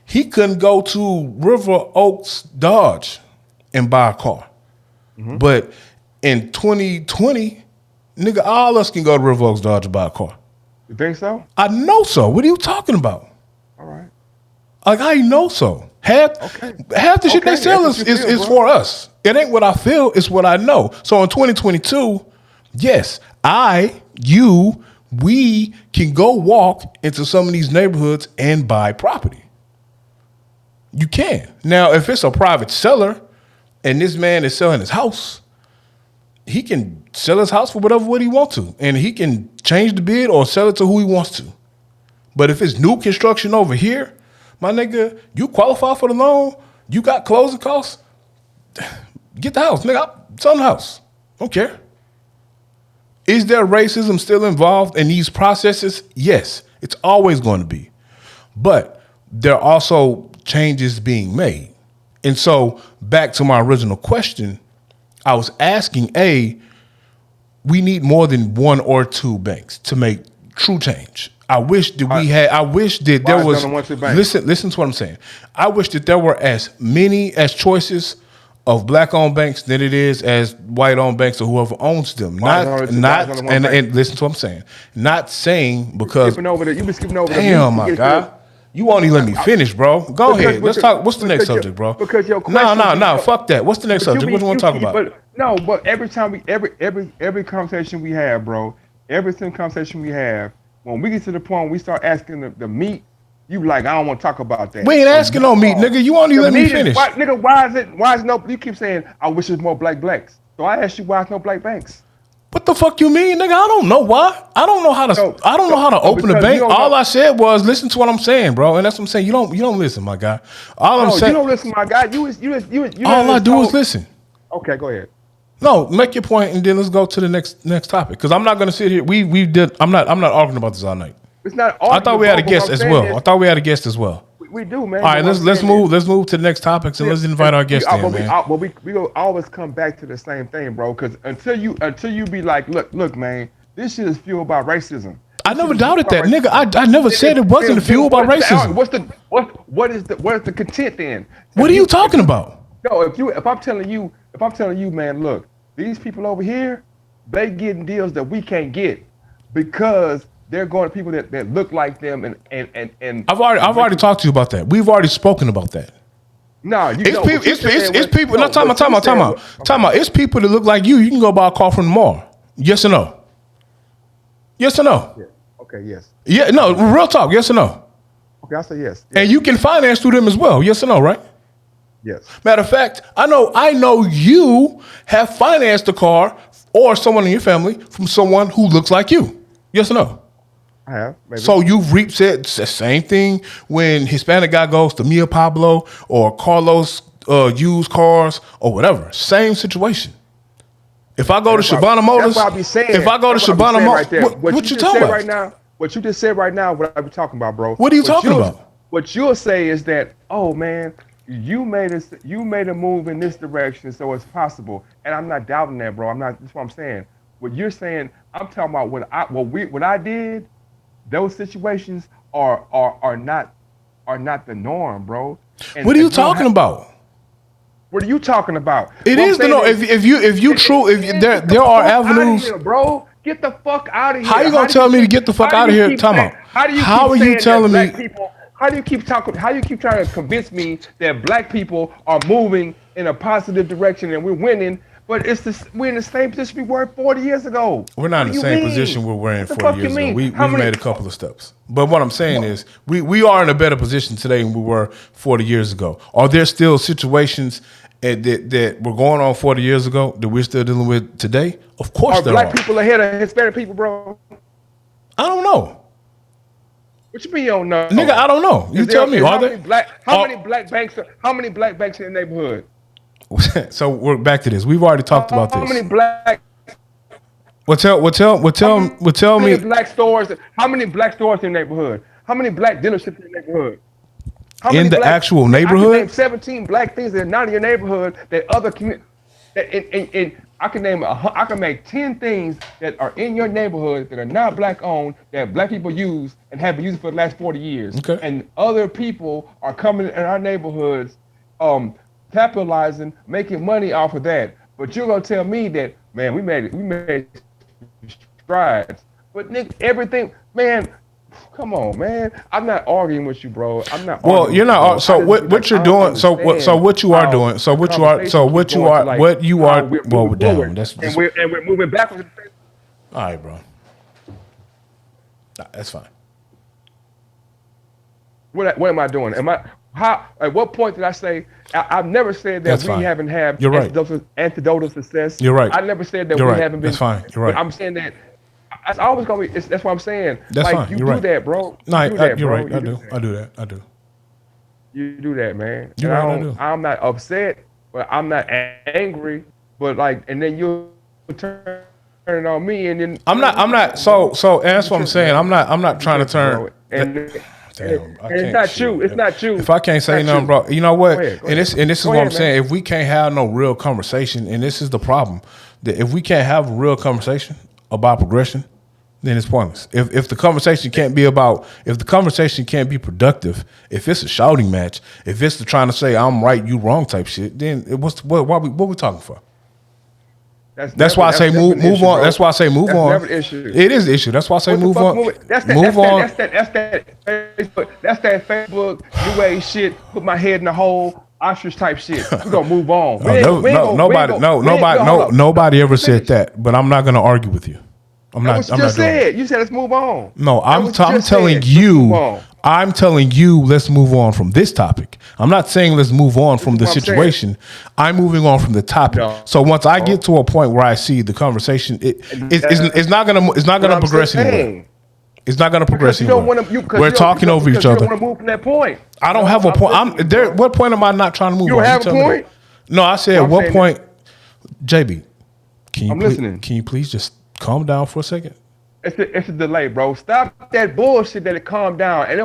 he couldn't go to River Oaks Dodge and buy a car. Mm-hmm. But in 2020, nigga, all us can go to River Oaks Dodge and buy a car. You think so? I know so. What are you talking about? All right. Like, I know so. Half the shit they sell is for us. It ain't what I feel, it's what I know. So in 2022, yes, we can go walk into some of these neighborhoods and buy property. You can. Now, if it's a private seller and this man is selling his house, he can sell his house for what he wants to. And he can change the bid or sell it to who he wants to. But if it's new construction over here, my nigga, you qualify for the loan, you got closing costs, get the house, nigga. Sell the house. Don't care. Is there racism still involved in these processes? Yes, it's always going to be. But there are also changes being made. And so back to my original question, I was asking, we need more than one or two banks to make true change. I wish that there was, listen to what I'm saying. I wish that there were as many as choices of black-owned banks than it is as white-owned banks or whoever owns them. And listen to what I'm saying. Not saying because you've been skipping over. Damn, my God. You won't even let me finish, bro. Go ahead. Let's talk. What's the next subject, bro? Because your question. No. Fuck that. What's the next subject? What do you want to talk about? But every time every conversation we have, bro, every single conversation we have, when we get to the point we start asking the meat, you like, I don't want to talk about that. We ain't asking no meat, nigga. You won't even let me finish. Nigga, why is no, you keep saying, I wish there's more blacks. So I asked you, why is no black banks? What the fuck you mean, nigga? I don't know why. I don't know how to open the bank. All I said was listen to what I'm saying, bro. And that's what I'm saying. You don't listen, my guy. I'm saying, you don't listen, my guy. You all I do is listen. Okay, go ahead. No, make your point and then let's go to the next topic. Because I'm not gonna sit here. I'm not arguing about this all night. It's not. I thought we had a guest as well. We do, man. All right, let's move to the next topics and let's invite our guest in, man. We will always come back to the same thing, bro. Because until you be like, look, man, this shit is fueled by racism. I never doubted that, nigga. I never said it wasn't fueled by racism. What is the content then? What are you talking about? No, if I'm telling you, man, look, these people over here, they getting deals that we can't get because they're going to people that look like them and I've already talked to you about that. We've already spoken about that. No, it's people. No, time out. It's people that look like you. You can go buy a car from tomorrow. Yes or no? Yes or no? Yeah. Okay. Yes. Yeah. No. Real talk. Yes or no? Okay. I say yes. And you can finance through them as well. Yes or no? Right? Yes. Matter of fact, I know you have financed a car or someone in your family from someone who looks like you. Yes or no? I have. Maybe. So you've reaped the same thing when Hispanic guy goes to Mia Pablo or Carlos used cars or whatever. Same situation. If I go to Shabana Motors, if I go to Shabana Motors, what you talking about right now? What you just said right now, what I be talking about, bro? What are you talking about? What you'll say is that, oh man, you made a move in this direction, so it's possible. And I'm not doubting that, bro. That's what I'm saying. What you're saying, I'm talking about what I did. Those situations are not the norm, bro. And what are you talking about? What are you talking about? It is the norm. There are avenues, here, bro. Get the fuck out of here. How you gonna tell me to get the fuck out of here? Time out. How are you telling me? How do you keep trying to convince me that black people are moving in a positive direction and we're winning? But we're in the same position we were 40 years ago. We're not in the same position we were in 40 years ago. We've made a couple of steps. But what I'm saying is we are in a better position today than we were 40 years ago. Are there still situations that were going on 40 years ago that we're still dealing with today? Of course there are. Black people ahead of Hispanic people, bro? I don't know. What you mean you don't know? Nigga, I don't know. You tell me. How many black banks in the neighborhood? So we're back to this. We've already talked about this. How many black? Tell me. Black stores. How many black stores in the neighborhood? How many black dealerships in the neighborhood? In the actual neighborhood? I can name 17 black things that are not in your neighborhood that other communities. And I can make 10 things that are in your neighborhood that are not black owned that black people use and have been using for the last 40 years. Okay. And other people are coming in our neighborhoods, capitalizing, making money off of that. But you're gonna tell me that, man, we made strides. But Nick, everything, man, come on, man. I'm not arguing with you, bro. I'm not. Well, you're not. So what you're doing? So what you are doing? So what you are? So what you are? What you are? Well, we're down. And we're moving backwards. All right, bro. That's fine. What am I doing? At what point did I say? I've never said that we haven't had anecdotal success. You're right. I never said that we haven't been. That's fine. You're right. I'm saying that it's always gonna be. That's what I'm saying. That's fine. You do that, bro. No, you're right. I do that. I do. You do that, man. You're right. I do. I'm not upset, but I'm not angry. But and then you'll turn it on me, and then I'm not. So that's what I'm saying. I'm not trying to turn. Damn, it's not you. It's not you. If I can't say nothing, bro, you know what? Go ahead. And this is what I'm saying. If we can't have no real conversation, and this is the problem, that if we can't have a real conversation about progression, then it's pointless. If the conversation can't be productive, if it's a shouting match, if it's trying to say I'm right, you wrong type shit, then what we talking for? That's why I say move on. Bro. That's why I say move on. Never issue. It is the issue. That's why I say move on. Move on. That's that Facebook new age shit. Put my head in the hole. Ostrich type shit. We're gonna move on. Nobody ever said that. But I'm not gonna argue with you. I'm That's not. what you I'm just not doing it. said. You said let's move on. No, That's I'm what you just telling said. Let's move you. on. I'm telling you. Let's move on from this topic. I'm not saying let's move on from the what I'm situation. I'm moving on from the topic. No. So once I get to a point where I see the conversation, it's not gonna progress anywhere. It's not gonna progress Because you don't anywhere. want to. We're talking over each You other. don't want to move from that point. I don't have a point. I'm there. What point am I not trying to move You on? don't have a tell me point? that. No, I said No, I'm what saying point. JB, can you I'm please, listening. Can you please just calm down for a second? It's a delay, bro. Stop that bullshit. That it calm down. And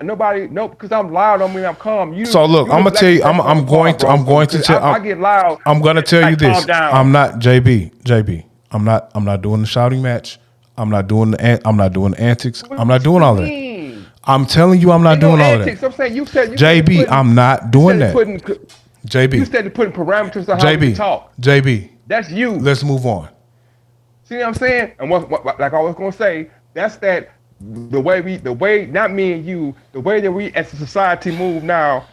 nobody, no, because I'm loud. I mean, I'm calm. You. So look, you I'm gonna tell you. I'm going to. I'm going to Because tell. I get loud. I'm gonna tell you like, this. calm down. I'm not JB. I'm not doing the shouting match. I'm not doing the antics. I'm not doing all that. I'm telling you, I'm not doing all antics. that. I'm saying you said JB, I'm not doing that. JB, You said putting parameters on how we talk. JB, That's you. let's move on. See what I'm saying? And what like I was gonna say, that's the way, not me and you, the way that we as a society move now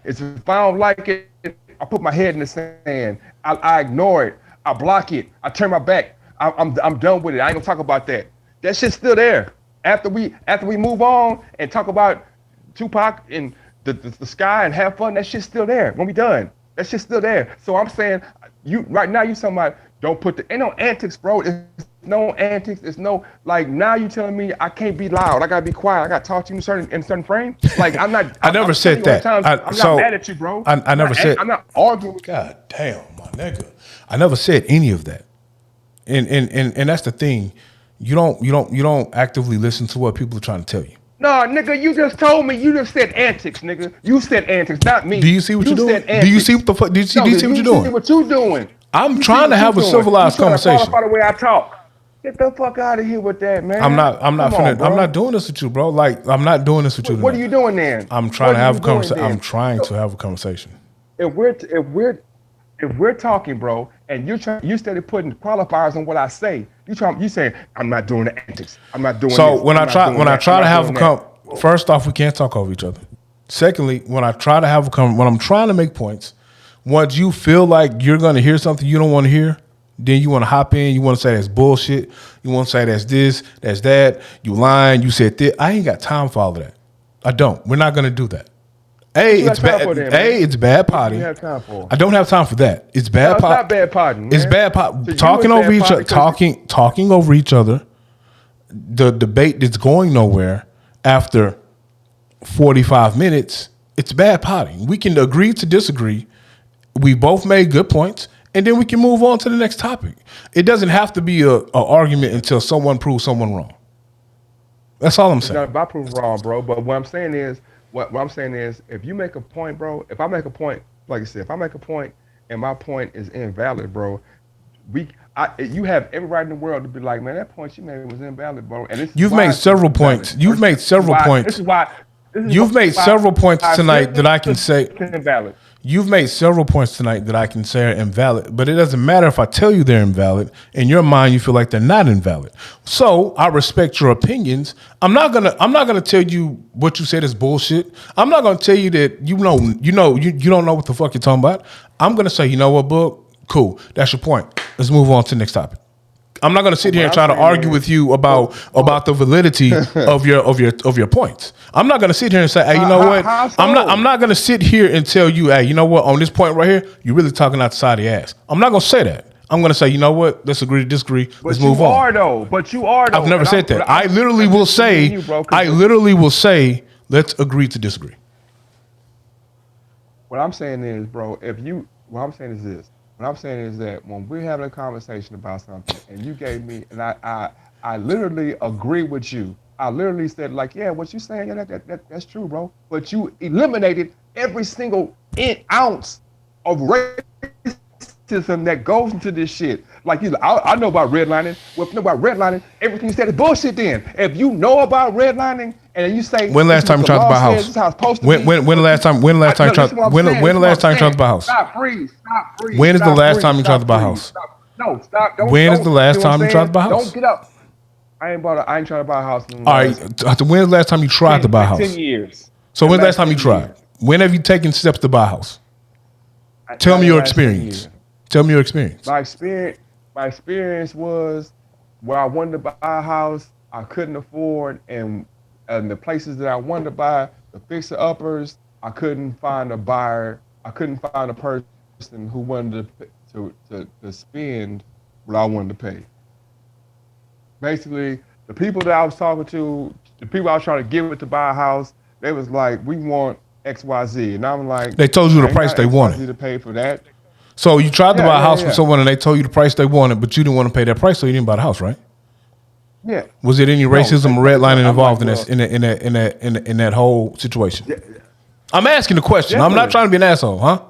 is if I don't like it, I put my head in the sand. I ignore it. I block it. I turn my back. I'm done with it. I ain't gonna talk about that. That shit's still there. After we move on and talk about Tupac and the sky and have fun, that shit's still there. When we done, that shit's still there. So I'm saying, you right now you talking about don't put ain't no antics, bro. It's no antics. It's no like now you telling me I can't be loud. I gotta be quiet. I gotta talk to you in certain frame. Like I'm not. I never said that. I'm not mad at you, bro. I never said. I'm not arguing with you. God damn, my nigga. I never said any of that. And that's the thing. You don't actively listen to what people are trying to tell you. No, nigga, you just told me. You just said antics, nigga. You said antics, not me. Do you see what you're doing? Said Do you see what the fuck? Do you see what you're doing? See what you doing? I'm trying to have a civilized conversation. By the way I talk. Get the fuck out of here with that, man. I'm not doing this with you, bro. Like I'm not doing this with you. What are you doing then? I'm trying to have a conversation. I'm trying to have a conversation. If we're talking, bro, and you started putting qualifiers on what I say, you saying I'm not doing the antics. I'm not doing. So this, when I try to have a first off, we can't talk over each other. Secondly, when I try to have when I'm trying to make points, once you feel like you're going to hear something you don't want to hear, then you want to hop in. You want to say that's bullshit. You want to say that's this, that's that. You lying. You said this. I ain't got time for all of that. I don't. We're not going to do that. It's bad. It's bad potting. I don't have time for that. It's bad It's potting. not bad potting. It's bad pot. Talking over each other. Talking over each other. The debate that's going nowhere after 45 minutes. It's bad potting. We can agree to disagree. We both made good points, and then we can move on to the next topic. It doesn't have to be a argument until someone proves someone wrong. That's all I'm saying. It's not about proving wrong, bro. But what I'm saying is, if you make a point, bro, if I make a point, like I said, if I make a point and my point is invalid, bro, you have every right in the world to be like, man, that point you made was invalid, bro. And you've made several points. You've made several points. This is why. You've made several points tonight that I can say invalid. You've made several points tonight that I can say are invalid, but it doesn't matter if I tell you they're invalid. In your mind, you feel like they're not invalid. So I respect your opinions. I'm not gonna tell you what you said is bullshit. I'm not gonna tell you that you don't know what the fuck you're talking about. I'm gonna say, you know what, Book? Cool. That's your point. Let's move on to the next topic. I'm not going to sit here and try to argue with you about the validity of your points. I'm not going to sit here and say, hey, you know what? I'm not going to sit here and tell you, hey, you know what? On this point right here, you're really talking out the side of your ass. I'm not going to say that. I'm going to say, you know what? Let's agree to disagree. Let's move on. But you are though. I've never said that. I literally will say, let's agree to disagree. What I'm saying is, bro, what I'm saying is this. What I'm saying is that when we're having a conversation about something and you gave me, and I literally agree with you. I literally said like, yeah, what you saying, yeah, that's true, bro. But you eliminated every single ounce of racism that goes into this shit. Like, I know about redlining. Well, if you know about redlining, everything you said is bullshit then. If you know about redlining and you say, when last time you tried to buy a house? When the last time you tried to buy a house? Stop, freeze. When is the last time you tried to buy a house? No, stop. When is the last time you tried to buy a house? Don't get up. I ain't trying to buy a house. All right. When's the last time you tried to buy a house? 10 years. So when's the last time you tried? When have you taken steps to buy a house? Tell me your experience. Tell me your experience. My experience was where I wanted to buy a house, I couldn't afford, and the places that I wanted to buy, the fixer uppers, I couldn't find a buyer. I couldn't find a person who wanted to spend what I wanted to pay. Basically, the people that I was talking to, the people I was trying to get with to buy a house, they was like, "We want XYZ," and I'm like, They told you "I the ain't price got they XYZ wanted. to pay for that." So you tried to Yeah, buy a yeah, house from yeah, someone and they told you the price they wanted, but you didn't want to pay that price, so you didn't buy the house, right? yeah. Was it any No, racism or redlining I'm like, involved in well, this in that whole situation? yeah, I'm asking the question. I'm not definitely. trying to be an asshole, huh?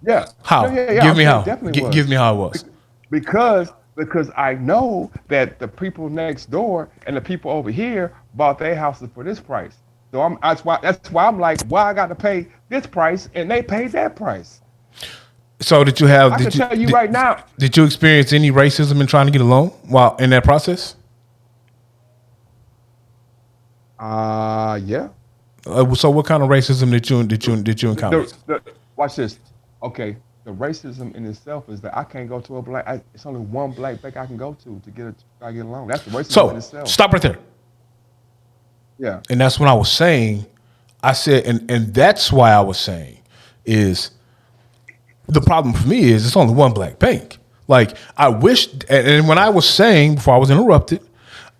Yeah. No, How? yeah, yeah. Give I'm me saying it how. definitely Give was. me how it was. Because I know that the people next door and the people over here bought their houses for this price. So that's why I'm like, why I got to pay this price and they paid that price. So I can tell you right now. did you experience any racism in trying to get a loan while in that process? Yeah. So what kind of racism did you encounter? Watch this. Okay, the racism in itself is that I can't go to a black. It's only one black bank I can go to get a loan. That's the racism in So itself. stop right there. Yeah. And that's when I was saying, I said, and that's why I was saying is the problem for me is it's only one black bank. Like I wish, and when I was saying before I was interrupted,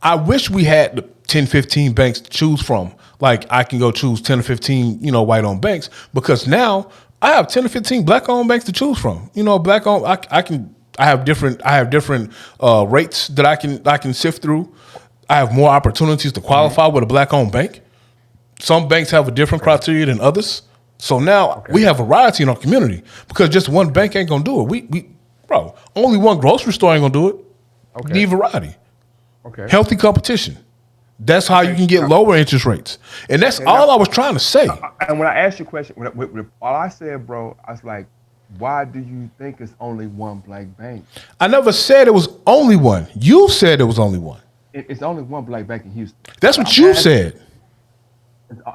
I wish we had the 10, 15 banks to choose from. Like I can go choose 10 or 15, white owned banks because now I have 10 or 15 black owned banks to choose from. Black owned, I have different rates that I can sift through. I have more opportunities to qualify with a black owned bank. Some banks have a different criteria than others. So now we have variety in our community because just one bank ain't gonna do it. Bro, only one grocery store ain't gonna do it. You need variety. Okay. Healthy competition. That's how you can get lower interest rates. And that's all I was trying to say. And when I asked you a question, all I said, bro, I was like, why do you think it's only one black bank? I never said it was only one. You said it was only one. It's only one black bank in Houston. That's what you said.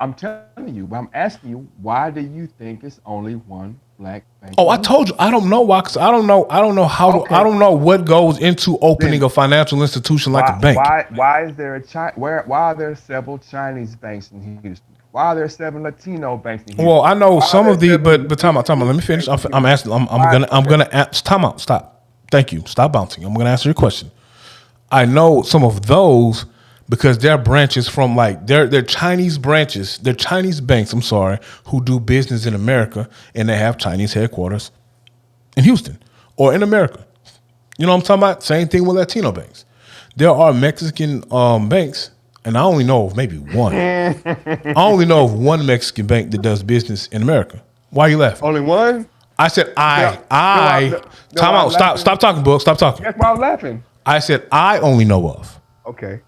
I'm telling you, but I'm asking you, why do you think it's only one black bank? Oh, I told you I don't know why. Cause I don't know how. I don't know what goes into opening a financial institution like a bank. Why is there why are there several Chinese banks in Houston? Why are there 7 Latino banks in Houston? Well, I know Why some are of there the, 7 but time out. Let me finish. I'm asking. I'm gonna ask. Time out. Stop. Thank you. Stop bouncing. I'm gonna answer your question. I know some of those because they're branches from they're Chinese branches. They're Chinese banks. I'm sorry, who do business in America and they have Chinese headquarters in Houston or in America. You know what I'm talking about? Same thing with Latino banks. There are Mexican banks, and I only know of maybe one. I only know of one Mexican bank that does business in America. Why are you laughing? Only one? I said time I'm out. Stop talking, Book. Stop talking. That's why I'm laughing. I said I only know of. Okay.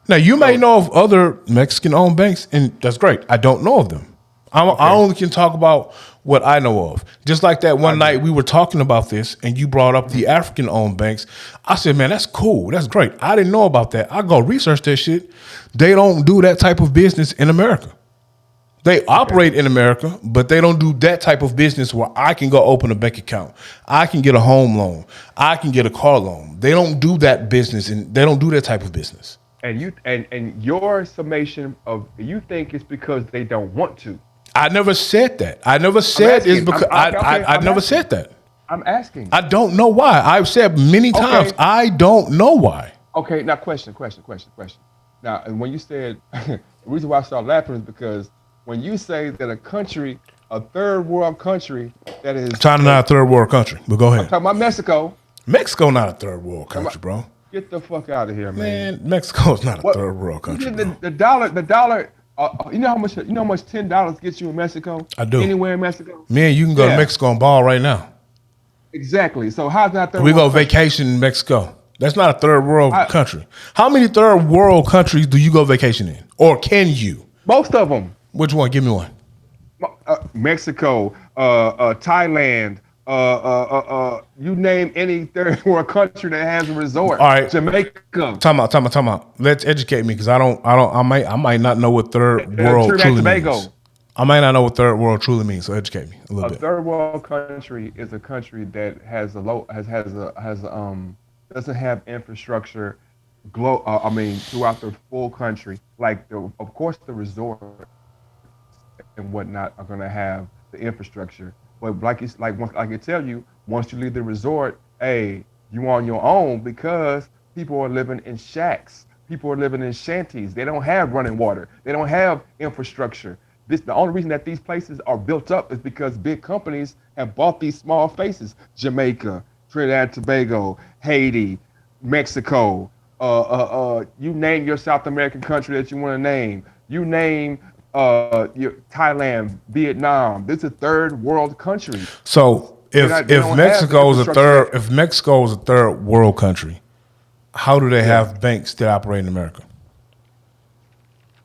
Now you may know of other Mexican-owned banks, and that's great. I don't know of them. I only can talk about what I know of. Just like that one night we were talking about this, and you brought up the African-owned banks. I said, man, that's cool. That's great. I didn't know about that. I go research that shit. They don't do that type of business in America. They operate in America, but they don't do that type of business where I can go open a bank account. I can get a home loan. I can get a car loan. They don't do that business, and they don't do that type of business. And your summation of you think it's because they don't want to. I never said that. I never said it's because I never said that. I'm asking. I don't know why. I've said many times I don't know why. Okay, now question. Now, and when you said the reason why I started laughing is because when you say that a third world country that is China not a third world country, but go ahead. I'm talking about Mexico. Mexico not a third world country, bro. Get the fuck out of here, man. Man, Mexico is not a third world country. The dollar. You know how much $10 gets you in Mexico? I do. Anywhere in Mexico? Man, you can go to Mexico and ball right now. Exactly. So how's that third We world go vacation in Mexico. That's not a third world country. How many third world countries do you go vacation in? Or can you? Most of them. Which one? Give me one. Mexico, Thailand, you name any third world country that has a resort. All right. Jamaica. Time out. Let's educate me because I might not know what third world truly means. I might not know what third world truly means, so educate me a little bit. A third world country is a country that has doesn't have infrastructure throughout the full country. Like, of course, the resort and whatnot are going to have the infrastructure. But like it's like once, like I tell you, once you leave the resort, hey, you on your own because people are living in shacks. People are living in shanties. They don't have running water. They don't have infrastructure. The only reason that these places are built up is because big companies have bought these small places. Jamaica, Trinidad and Tobago, Haiti, Mexico, you name your South American country that you want to name. You name your Thailand, Vietnam. This is a third world country. So if don't have the Mexico is a infrastructure if Mexico is a third world country, how do they Yeah. have banks that operate in America?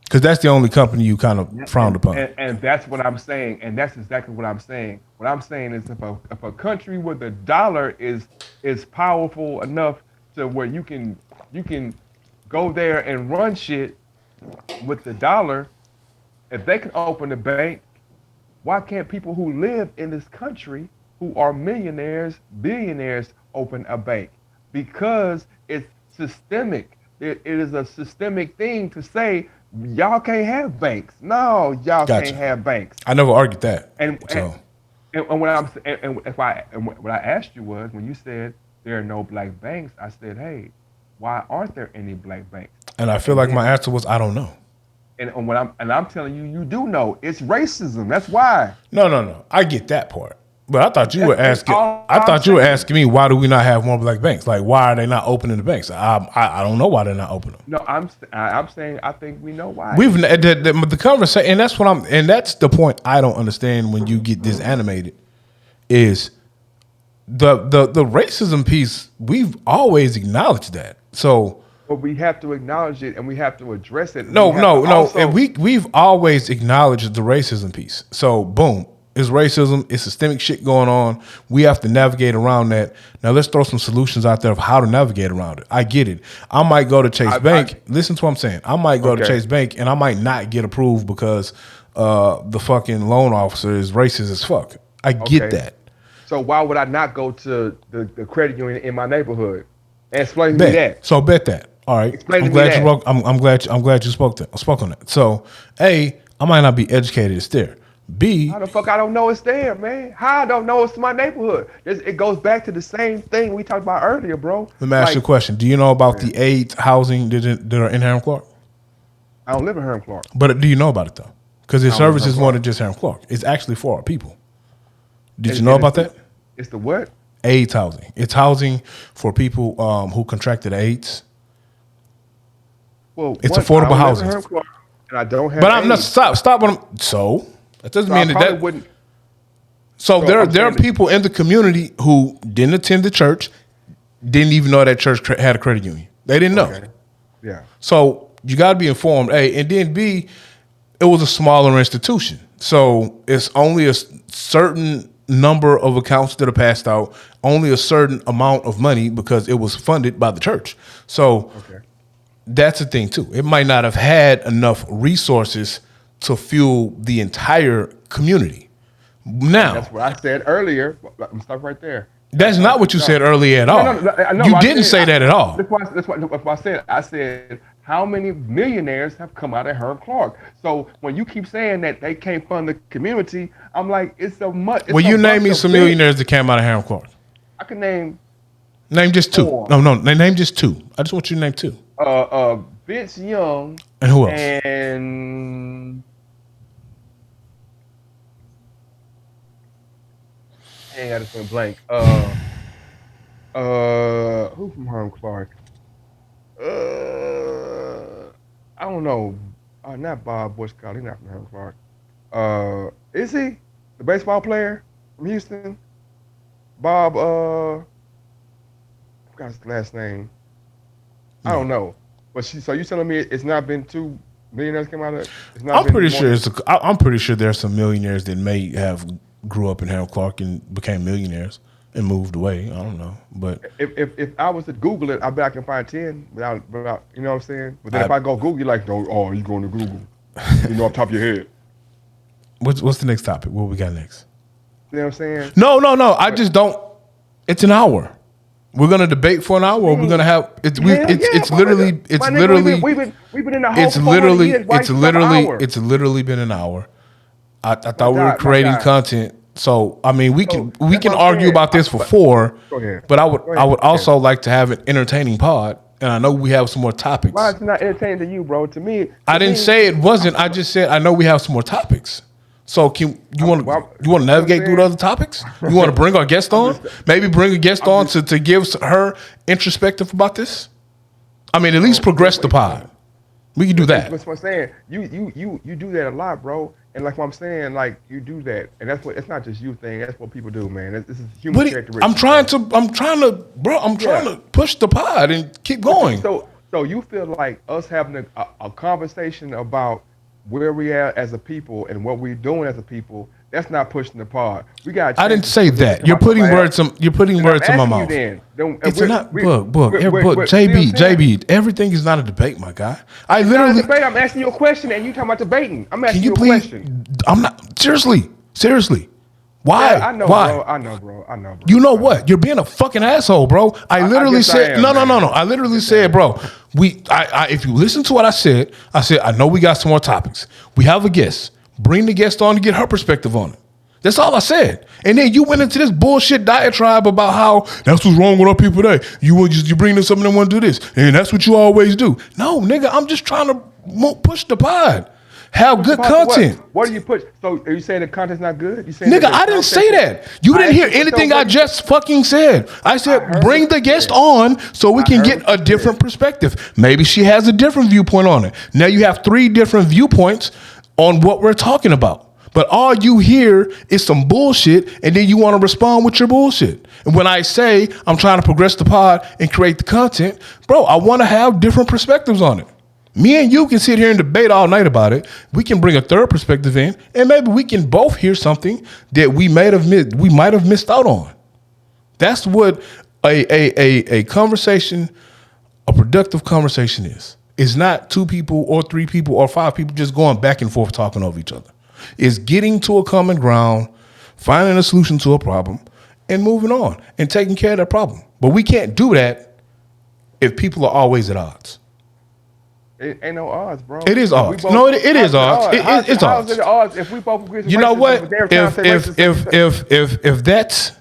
Because that's the only company you kind of frowned upon. And that's what I'm saying. And that's exactly what I'm saying. What I'm saying is if a country where the dollar is powerful enough to where you can go there and run shit with the dollar, if they can open a bank, why can't people who live in this country who are millionaires, billionaires open a bank? Because it's systemic. It is a systemic thing to say y'all can't have banks. No, y'all Gotcha. can't have banks. I never argued that. And So and when I'm and if I and what I asked you was when you said there are no black banks, I said, hey, why aren't there any black banks? and I feel like my answer was I don't know. And I'm telling you, you do know it's racism. That's why. No. I get that part. But I thought you were That's asking. all I thought I'm you were saying. asking me why do we not have more black banks? Like why are they not opening the banks? I don't know why they're not opening them. No, I'm saying I think we know why. We've the conversation, and that's what and that's the point I don't understand when you get this animated, is the racism piece. We've always acknowledged that. So But we have to acknowledge it and we have to address it. no, We have to also- and we've always acknowledged the racism piece. So boom, it's racism. It's systemic shit going on. We have to navigate around that. Now let's throw some solutions out there of how to navigate around it. I get it. I might go to Chase Bank. Listen to what I'm saying. I might go to Okay. Chase Bank and I might not get approved because the fucking loan officer is racist as fuck. I get Okay. that. So why would I not go to the credit union in my neighborhood and explain to me Bet. that? So bet that. All right. Explain I'm to me glad that. you broke. I'm glad you spoke on that. So A, I might not be educated. It's there. B, How the fuck I don't know it's there, man? How I don't know it's my neighborhood? It goes back to the same thing we talked about earlier, bro. let me ask you a question. Do you know about the AIDS housing that are in Harum Clark? I don't live in Herm Clark. But do you know about it though? Because the I don't know service is about more it. than just Harum Clark. It's actually for our people. Did you And- know and about it's that? It's the what? AIDS housing. It's housing for people who contracted AIDS. Well, It's one, affordable I don't live housing. in Herm Clark, and I don't have. But I'm not AIDS, stop. What I'm so that doesn't so I mean probably that. wouldn't. So So there I'm are saying that- people in the community who didn't attend the church, didn't even know that church had a credit union. They didn't know. Okay. Yeah. So you got to be informed. A, and then B, it was a smaller institution, so it's only a certain number of accounts that are passed out, only a certain amount of money because it was funded by the church. So Okay. that's the thing too. It might not have had enough resources to fuel the entire community. Now, That's what I said earlier. I'm stop right there. that's not what you said earlier at all. No, You I didn't said- say that at all. That's what I said. I said, how many millionaires have come out of Herb Clark? So when you keep saying that they can't fund the community, I'm like, it's so much. Well, you name me some millionaires that came out of Harum Clark. I can name Name just two. Four. No, name just two. I just want you to name two. Vince Young And who else? and dang, I just went blank. Who from Herm Clark? I don't know. Not Bob Bush Scott. He's not from Herm Clark. Is he the baseball player from Houston? Bob. I forgot his last name. I don't know. But so you telling me it's not been 2 millionaires come out of it? It's not I'm been pretty more- sure I'm pretty sure there's some millionaires that may have grew up in Harum Clark and became millionaires and moved away. I don't know, but If I was to Google it, I bet I can find 10 without you know what I'm saying? But then if I go Google, you're like, oh, you going to Google. You know off the top of your head. what's the next topic? What we got next? You know what I'm saying? No. I just don't. It's an hour. We're gonna debate for an hour, or we're gonna have it's My literally nigga, it's literally we've been in the hole it's for 400 literally years. Why it's you talking literally hour? it's literally been an hour. I thought we were God, my creating God. content, so I mean we can that's what I'm argue saying. about this for 4. Go ahead. But I would Go ahead. also like to have an entertaining pod, and I know we have some more topics. Why is it not entertaining to you, bro? To me, I didn't say it wasn't. I just said I know we have some more topics. So can you want to navigate through the other topics? You want to bring our guest on? Maybe bring a guest on to give her introspective about this. I mean, at least progress the pod. We can do that. That's what I'm saying. You do that a lot, bro. And like what I'm saying, like you do that, and that's what it's not just you thing. That's what people do, man. This is human characteristic. I'm trying to push the pod and keep going. So you feel like us having a conversation about where we are as a people and what we're doing as a people, that's not pushing the pod. We got. I didn't say that. You're putting words in my mouth. It's not book. JB. Everything is not a debate, my guy. I literally not a debate. I'm asking you a question, and you talking about debating. I'm asking you a question. I'm not seriously. Why? Yeah, I know, Why? bro. I know, bro. You know what? You're being a fucking asshole, bro. I literally said no. I literally said, bro. If you listen to what I said I know we got some more topics. We have a guest. Bring the guest on to get her perspective on it. That's all I said. And then you went into this bullshit diatribe about how that's what's wrong with our people today. You bring this up and they want to do this, and that's what you always do. No, nigga, I'm just trying to push the pod. Have good content. What do you put? So are you saying the content's not good? You saying nigga, I didn't say that. You didn't hear anything I just fucking said. I said bring the guest on so we can get a different perspective. Maybe she has a different viewpoint on it. Now you have 3 different viewpoints on what we're talking about. But all you hear is some bullshit, and then you want to respond with your bullshit. And when I say I'm trying to progress the pod and create the content, bro, I want to have different perspectives on it. Me and you can sit here and debate all night about it. We can bring a third perspective in, and maybe we can both hear something that we might have missed out on. That's what a conversation, a productive conversation is. It's not 2 people or 3 people or 5 people just going back and forth talking over each other. It's getting to a common ground, finding a solution to a problem, and moving on and taking care of that problem. But we can't do that if people are always at odds. It ain't no odds, bro. It is odds. No, it is odds. It's odds. How's it odds if we both agree? You know what? If that's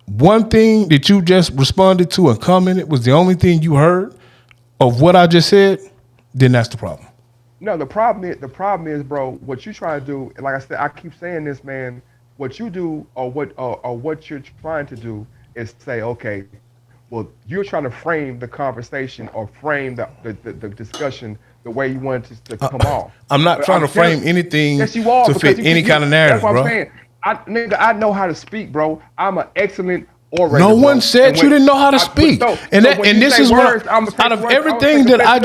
one thing that you just responded to and commented was the only thing you heard of what I just said, then that's the problem. No, the problem is, bro, what you try to do, like I said, I keep saying this, man, what you do or what you're trying to do is say, okay, well, you're trying to frame the conversation or frame the discussion the way you want it to come off. I'm not trying to frame anything to fit any kind of narrative, bro. That's what I'm saying. I know how to speak, bro. I'm an excellent orator. No one said you didn't know how to speak. And this is what out of everything that I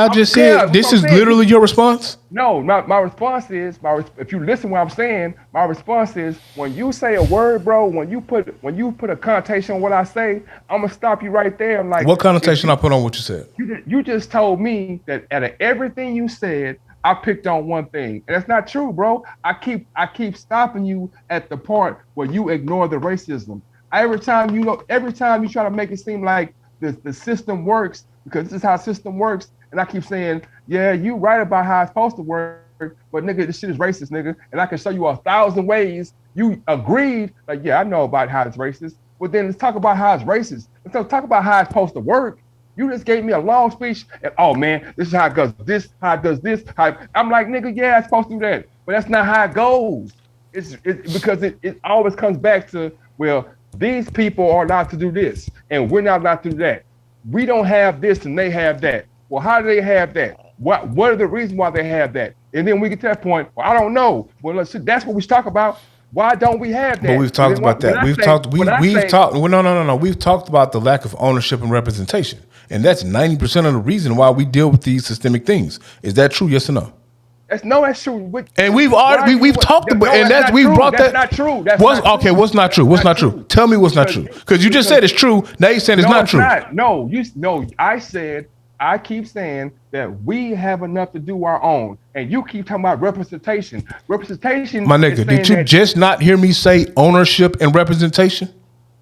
just said, this is literally your response? No, my response is if you listen to what I'm saying, my response is when you say a word, bro, when you put a connotation on what I say, I'm gonna stop you right there. I'm like, what connotation I put on what you said? You just told me that out of everything you said, I picked on one thing, and that's not true, bro. I keep stopping you at the part where you ignore the racism. Every time you try to make it seem like the system works because this is how the system works, and I keep saying, yeah, you right about how it's supposed to work, but nigga, this shit is racist, nigga, and I can show you 1,000 ways you agreed, like, yeah, I know about how it's racist, but then let's talk about how it's racist. Let's talk about how it's supposed to work. You just gave me a long speech, and oh man, this is how it goes. This how it does this. I'm like, nigga, yeah, it's supposed to do that, but that's not how it goes. It's because it always comes back to, well, these people are allowed to do this, and we're not allowed to do that. We don't have this, and they have that. Well, how do they have that? What are the reasons why they have that? And then we get to that point. Well, I don't know. Well, that's what we talk about. Why don't we have that? But we've talked about that. We've talked about the lack of ownership and representation. And that's 90% of the reason why we deal with these systemic things. Is that true? Yes or no? That's true. And we've talked about, and that's we've brought that. That's not true. Okay, what's not true? What's not true? Tell me what's not true. Because you just said it's true. Now you're saying it's not true. I keep saying that we have enough to do our own, and you keep talking about representation. Representation. My nigga, did you just not hear me say ownership and representation?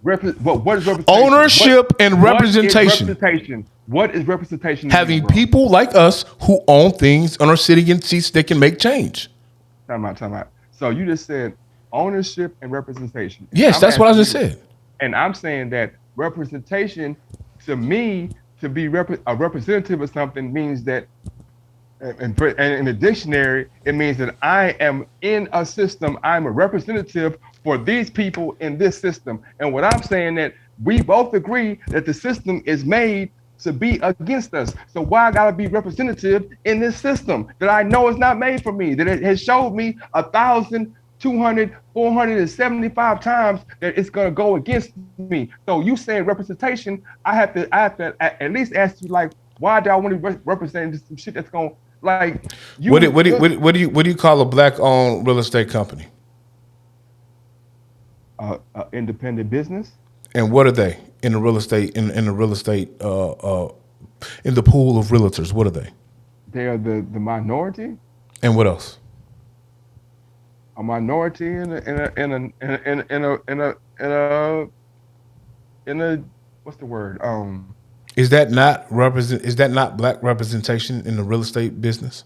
what is representation? Ownership and representation. What is representation? Having people like us who own things and are sitting in seats that can make change. Time out. So you just said ownership and representation. Yes, that's what I just said. And I'm saying that representation, to me, to be a representative of something means that, and in the dictionary, it means that I am in a system. I'm a representative for these people in this system. And what I'm saying that we both agree that the system is made to be against us. So why I gotta be representative in this system that I know is not made for me, that it has showed me 475 times that it's gonna go against me. So you saying representation, I have to at least ask you, like, why do I want to represent some shit that's gonna, like, you? What do you call a black-owned real estate company? Independent business. And what are they in the real estate in the pool of realtors? What are they? They are the minority. And what else? A minority in a what's the word? Is that not black representation in the real estate business?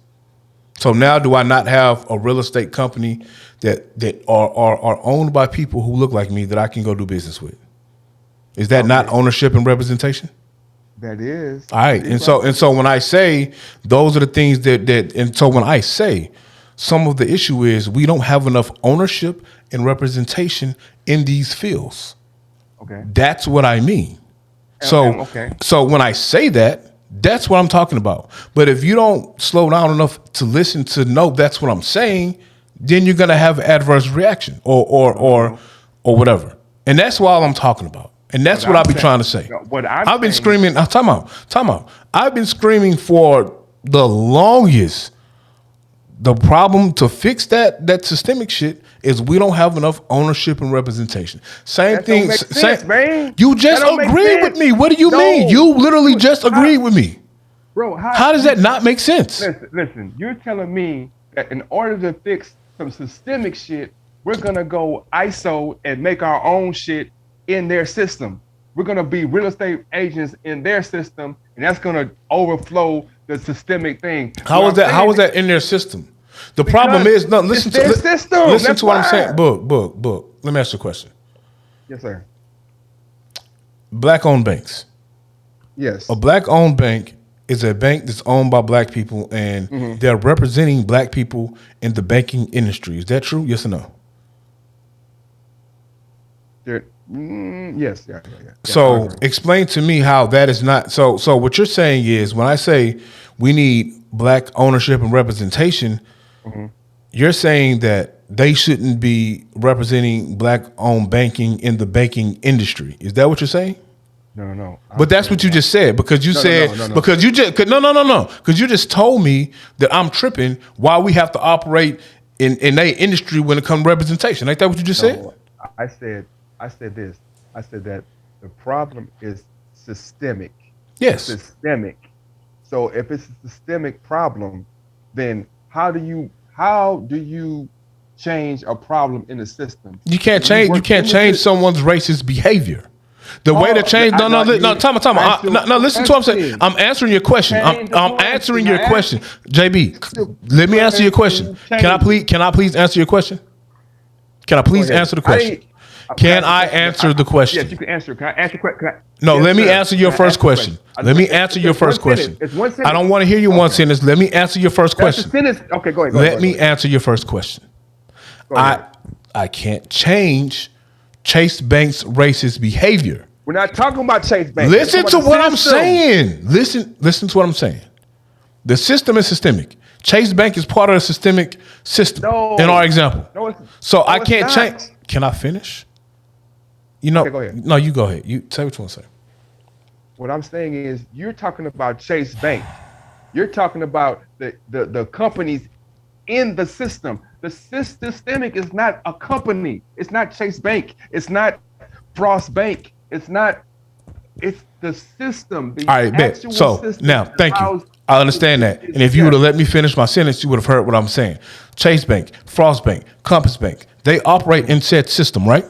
So now do I not have a real estate company that are owned by people who look like me that I can go do business with? Is that not ownership and representation? That is. All right. And so when I say those are the things so when I say some of the issue is we don't have enough ownership and representation in these fields. Okay. That's what I mean. So when I say that, that's what I'm talking about. But if you don't slow down enough to listen to know that's what I'm saying, then you're gonna have adverse reaction or whatever. And that's what I'm talking about. And that's what I'll be trying to say. I've been screaming. Time out. I've been screaming for the longest. The problem to fix that systemic shit is we don't have enough ownership and representation. Same thing. Man. You just agreed with me. What do you mean? You literally just agreed with me. Bro, how does that not make sense? Listen, you're telling me that in order to fix some systemic shit, we're gonna go ISO and make our own shit in their system. We're gonna be real estate agents in their system, and that's gonna overflow the systemic thing. How is that in their system? The problem is, no, listen to what I'm saying. Book. Let me ask you a question. Yes, sir. Black-owned banks. Yes. A black-owned bank is a bank that's owned by black people, and they're representing black people in the banking industry. Is that true? Yes or no? Yes. Yeah. So explain to me how that is not. So what you're saying is when I say we need black ownership and representation, you're saying that they shouldn't be representing black-owned banking in the banking industry. Is that what you're saying? No. But that's what you just said because you because you just told me that I'm tripping why we have to operate in a industry when it comes to representation. Ain't that what you just said? I said this. I said that the problem is systemic. Yes. Systemic. So if it's a systemic problem, then how do you change a problem in the system? You can't change someone's racist behavior. The way to change time out. No, listen to what I'm saying. I'm answering your question. I'm answering your question. JB, let me answer your question. Can I please answer your question? Can I please answer the question? Can I answer the question? Yes, you can answer. Can I answer the question? No, let me answer your first question. Let me answer your first question. I don't want to hear you one sentence. Let me answer your first question. Okay, go ahead. Let me answer your first question. I can't change Chase Bank's racist behavior. We're not talking about Chase Bank. Listen to what I'm saying. Listen to what I'm saying. The system is systemic. Chase Bank is part of the systemic system in our example. So I can't change. Can I finish? Okay, go ahead. No, you go ahead. You say what you want to say. What I'm saying is you're talking about Chase Bank. You're talking about the companies in the system. The systemic is not a company. It's not Chase Bank. It's not Frost Bank. It's the system. All right, bet. So now, thank you. I understand that. And if you would have let me finish my sentence, you would have heard what I'm saying. Chase Bank, Frost Bank, Compass Bank, they operate in said system, right?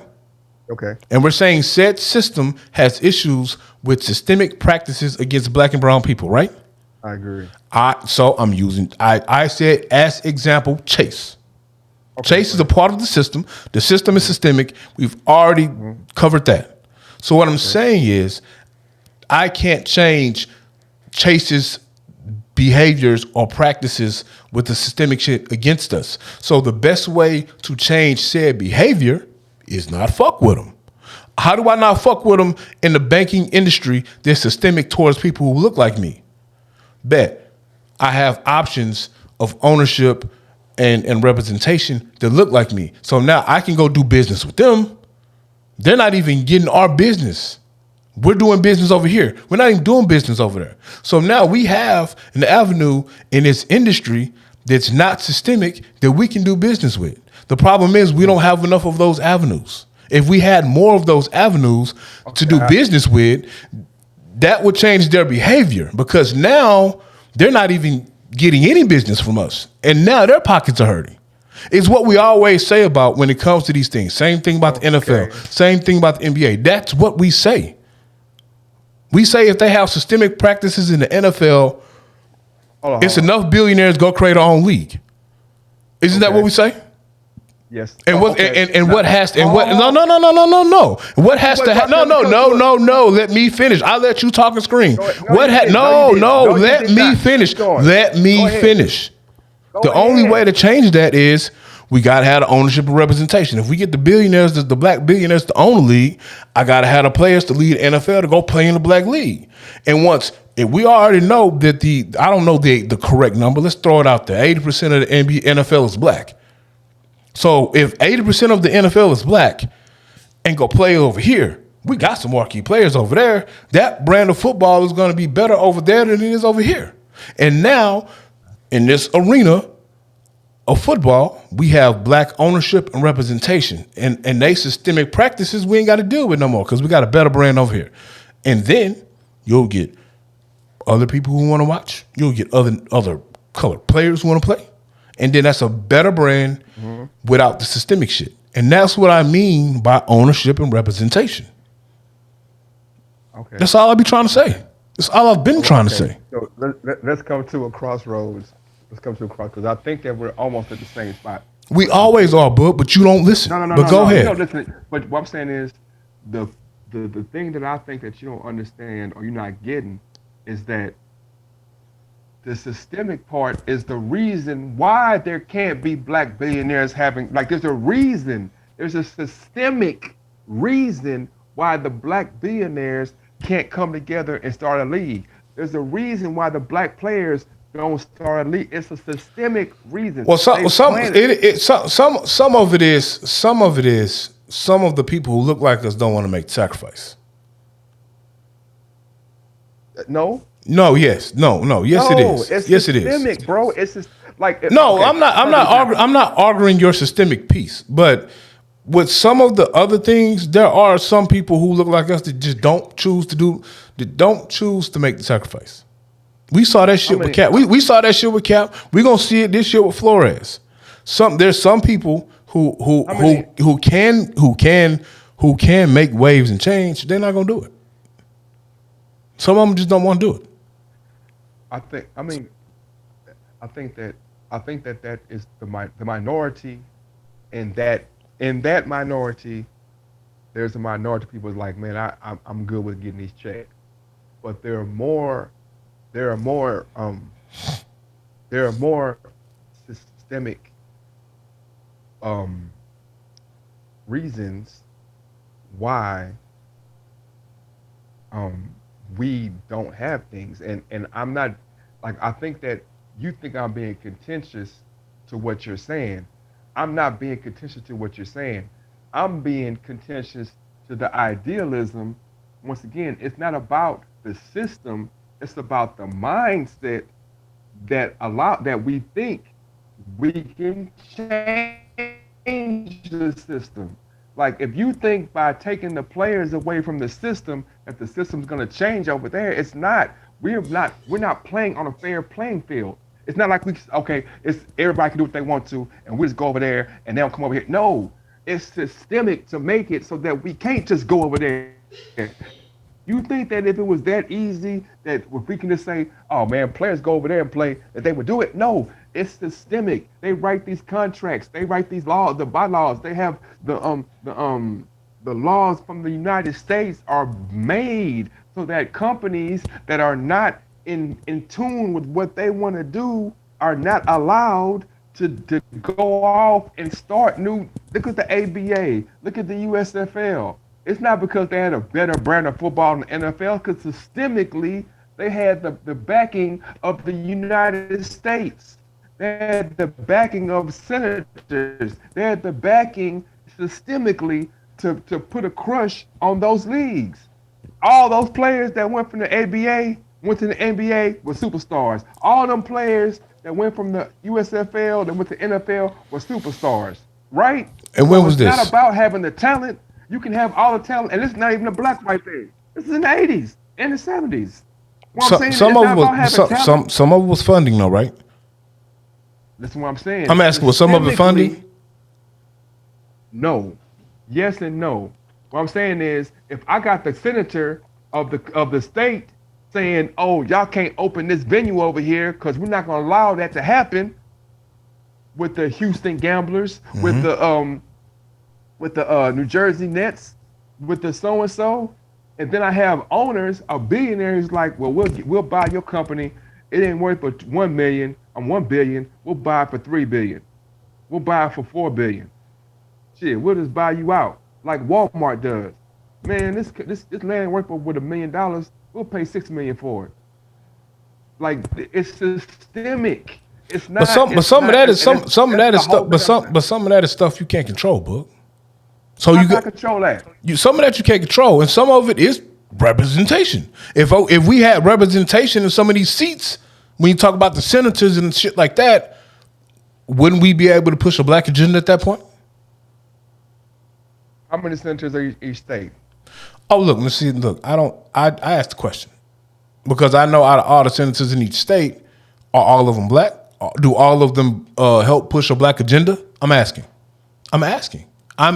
Okay. And we're saying said system has issues with systemic practices against black and brown people, right? I agree. I said as example, Chase. Okay, Chase is a part of the system. The system is systemic. We've already covered that. So what I'm saying is I can't change Chase's behaviors or practices with the systemic shit against us. So the best way to change said behavior is not fuck with them. How do I not fuck with them in the banking industry that's systemic towards people who look like me? Bet I have options of ownership and representation that look like me. So now I can go do business with them. They're not even getting our business. We're doing business over here. We're not even doing business over there. So now we have an avenue in this industry that's not systemic that we can do business with. The problem is we don't have enough of those avenues. If we had more of those avenues to do business with, that would change their behavior, because now they're not even getting any business from us. And now their pockets are hurting. It's what we always say about when it comes to these things. Same thing about the NFL. Same thing about the NBA. That's what we say. We say if they have systemic practices in the NFL, it's enough billionaires go create our own league. Isn't that what we say? Yes. And what what has to no. What has to happen? No. Let me finish. I'll let you talk and scream. Let me finish. Let me finish. The only way to change that is we gotta have the ownership and representation. If we get the billionaires, the black billionaires to own the league, I gotta have the players to lead NFL to go play in the black league. And if we already know that I don't know the correct number, let's throw it out there. 80% of the NFL is black. So if 80% of the NFL is black and go play over here, we got some marquee players over there. That brand of football is going to be better over there than it is over here. And now in this arena of football, we have black ownership and representation. And they systemic practices we ain't got to deal with no more because we got a better brand over here. And then you'll get other people who want to watch. You'll get other colored players who want to play. And then that's a better brand without the systemic shit. And that's what I mean by ownership and representation. Okay. That's all I be trying to say. That's all I've been trying to say. So let's come to a crossroads. Because I think that we're almost at the same spot. We always are, but you don't listen. No. But go ahead. You don't listen. But what I'm saying is the thing that I think that you don't understand or you're not getting is that the systemic part is the reason why there can't be black billionaires there's a systemic reason why the black billionaires can't come together and start a league. There's a reason why the black players don't start a league. It's a systemic reason. Well, some of it is some of the people who look like us don't want to make the sacrifice. No. No, yes. No, yes it is. It's yes systemic, it is. Bro. It's just like no, okay. I'm not arguing your systemic piece, but with some of the other things, there are some people who look like us that just don't choose to make the sacrifice. We saw that shit with Cap. We saw that shit with Cap. We're gonna see it this year with Flores. There's some people who can make waves and change. They're not gonna do it. Some of them just don't want to do it. I think that is the minority, and that in that minority, there's a minority of people like, man, I'm good with getting these checks, but there are more systemic reasons why we don't have things, and I'm not I think that you think I'm being contentious to what you're saying. I'm not being contentious to what you're saying. I'm being contentious to the idealism. Once again, it's not about the system, it's about the mindset that we think we can change the system. Like, if you think by taking the players away from the system that the system's going to change over there, it's not. We're not playing on a fair playing field. It's not like it's everybody can do what they want to, and we just go over there and they don't come over here. No, it's systemic to make it so that we can't just go over there. You think that if it was that easy, that if we can just say, oh man, players go over there and play, that they would do it? No, it's systemic. They write these contracts, they write these laws, the bylaws. They have the laws from the United States are made so that companies that are not in tune with what they want to do are not allowed to go off and start new. Look at the ABA, look at the USFL. It's not because they had a better brand of football in the NFL, because systemically they had the backing of the United States. They had the backing of senators. They had the backing systemically to put a crush on those leagues. All those players that went from the ABA went to the NBA were superstars. All them players that went from the USFL that went to NFL were superstars, right? And when was this? It's not about having the talent. You can have all the talent, and it's not even a black white thing. This is in the 80s and the 70s. Some of it was funding, though, right? That's what I'm saying. I'm asking, was some of it funding? No. Yes and no. What I'm saying is, if I got the senator of the state saying, "Oh, y'all can't open this venue over here because we're not going to allow that to happen," with the Houston Gamblers, with the New Jersey Nets, with the so and so, and then I have owners, a billionaire who's like, "Well, we'll buy your company. It ain't worth but $1 million or $1 billion. We'll buy it for $3 billion. We'll buy it for $4 billion. Shit, we'll just buy you out like Walmart does. Man, this land worth with $1 million. We'll pay $6 million for it. Like, it's systemic. It's not. But some of that is stuff you can't control, Book. So you can't control that. Some of that you can't control, and some of it is representation. If we had representation in some of these seats, when you talk about the senators and shit like that, wouldn't we be able to push a black agenda at that point? How many senators are each state? Oh, look, let's see. Look, I asked the question because I know out of all the senators in each state, are all of them black? Do all of them help push a black agenda? I'm asking. I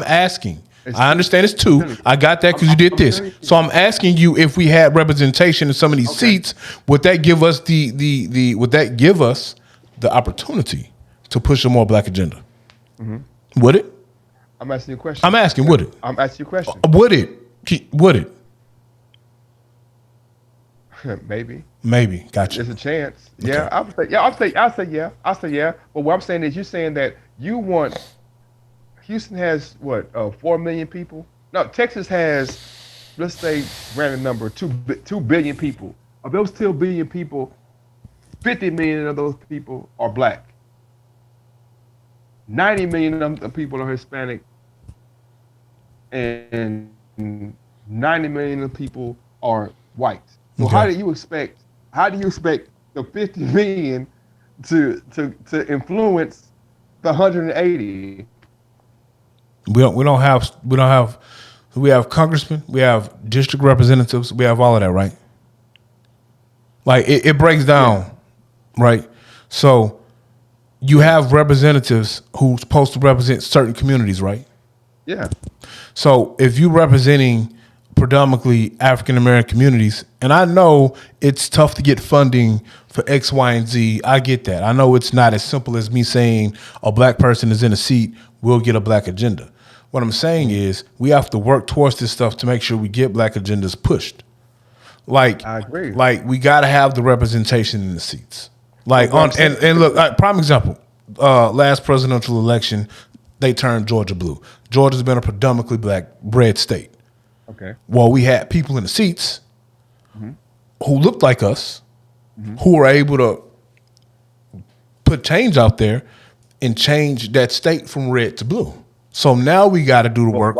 understand it's two. I got that because you did this. So I'm asking you, if we had representation in some of these seats, would that give us would that give us the opportunity to push a more black agenda? Mm-hmm. Would it? I'm asking you a question. I'm asking, would it? I'm asking you a question. Would it? Would it? Maybe. Maybe. Gotcha. There's a chance. Okay. Yeah, I'll say yeah. But what I'm saying is, you're saying that you want. Houston has what? 4 million people. No, Texas has, let's say, random number, 2 billion people. Of those 2 billion people, 50 million of those people are black. 90 million of the people are Hispanic, and 90 million of the people are white. So Okay. how do you expect the 50 million to influence the 180? We have congressmen, we have district representatives, we have all of that, right? Like it breaks down, right? So you have representatives who's supposed to represent certain communities, right? Yeah. So if you're representing predominantly African American communities, and I know it's tough to get funding for X, Y, and Z. I get that. I know it's not as simple as me saying a black person is in a seat, we'll get a black agenda. What I'm saying is we have to work towards this stuff to make sure we get black agendas pushed. Like, I agree. Like we got to have the representation in the seats. Like and look, prime example, last presidential election, they turned Georgia blue. Georgia's been a predominantly black red state. Okay. Well, we had people in the seats who looked like us, who were able to put change out there and change that state from red to blue. So now we got to do the work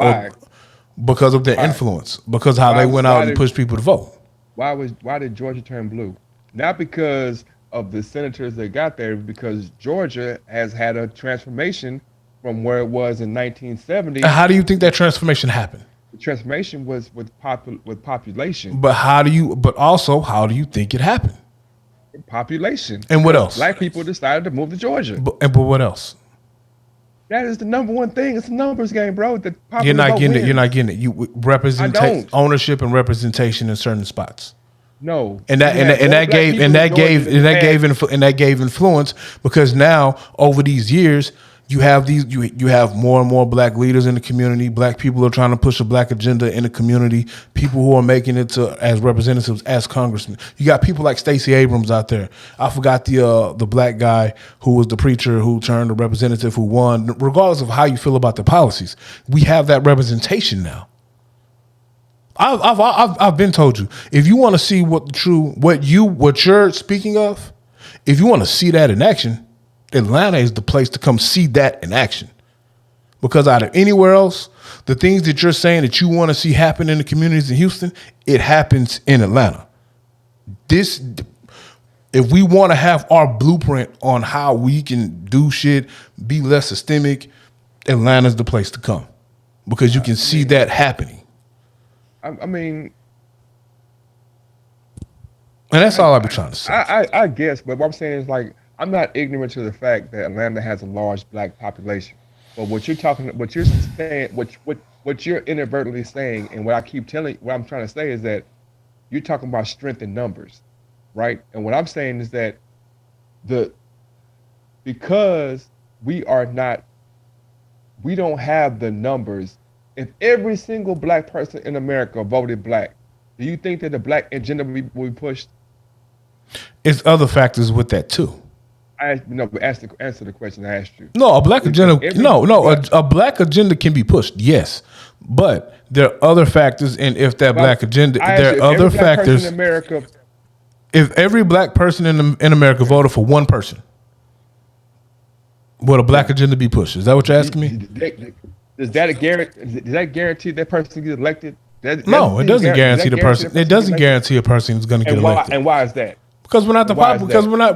because of their influence, because how they went out and pushed people to vote. Why did Georgia turn blue? Not because of the senators that got there, because Georgia has had a transformation from where it was in 1970. How do you think that transformation happened? The transformation was with population. But how do you think it happened? Population. And what else? Black people decided to move to Georgia. But what else? That is the number one thing. It's a numbers game, bro. The popular You're not vote getting it. wins. You're not getting it. You I don't. ownership and representation in certain spots. No. And You that have more black people in Georgia than you had- gave influence because now over these years you have you have more and more black leaders in the community. Black people are trying to push a black agenda in the community. People who are making it to as representatives, as congressmen. You got people like Stacey Abrams out there. I forgot the black guy who was the preacher who turned a representative who won. Regardless of how you feel about the policies, we have that representation now. I've been told you, if you want to see what you're speaking of, if you want to see that in action, Atlanta is the place to come see that in action. Because out of anywhere else, the things that you're saying that you want to see happen in the communities in Houston, it happens in Atlanta. If we want to have our blueprint on how we can do shit, be less systemic, Atlanta's the place to come. Because you can see that happening. I mean, And that's all I be trying to say. I guess, but what I'm saying is like I'm not ignorant to the fact that Atlanta has a large black population. But what you're saying, what you're inadvertently saying, and what I'm trying to say is that you're talking about strength in numbers, right? And what I'm saying is that because we don't have the numbers. If every single black person in America voted black, do you think that the black agenda will be pushed? It's other factors with that too. Answer the question I asked you. No, a black agenda. A black agenda can be pushed. Yes, but there are other factors, and if that black agenda, there are other factors. In America, if every black person in America voted for one person, would a black agenda be pushed? Is that what you're asking me? Does that guarantee that person gets elected? No, it doesn't guarantee the person. It doesn't guarantee a person is going to get elected. And why is that? Because we're not the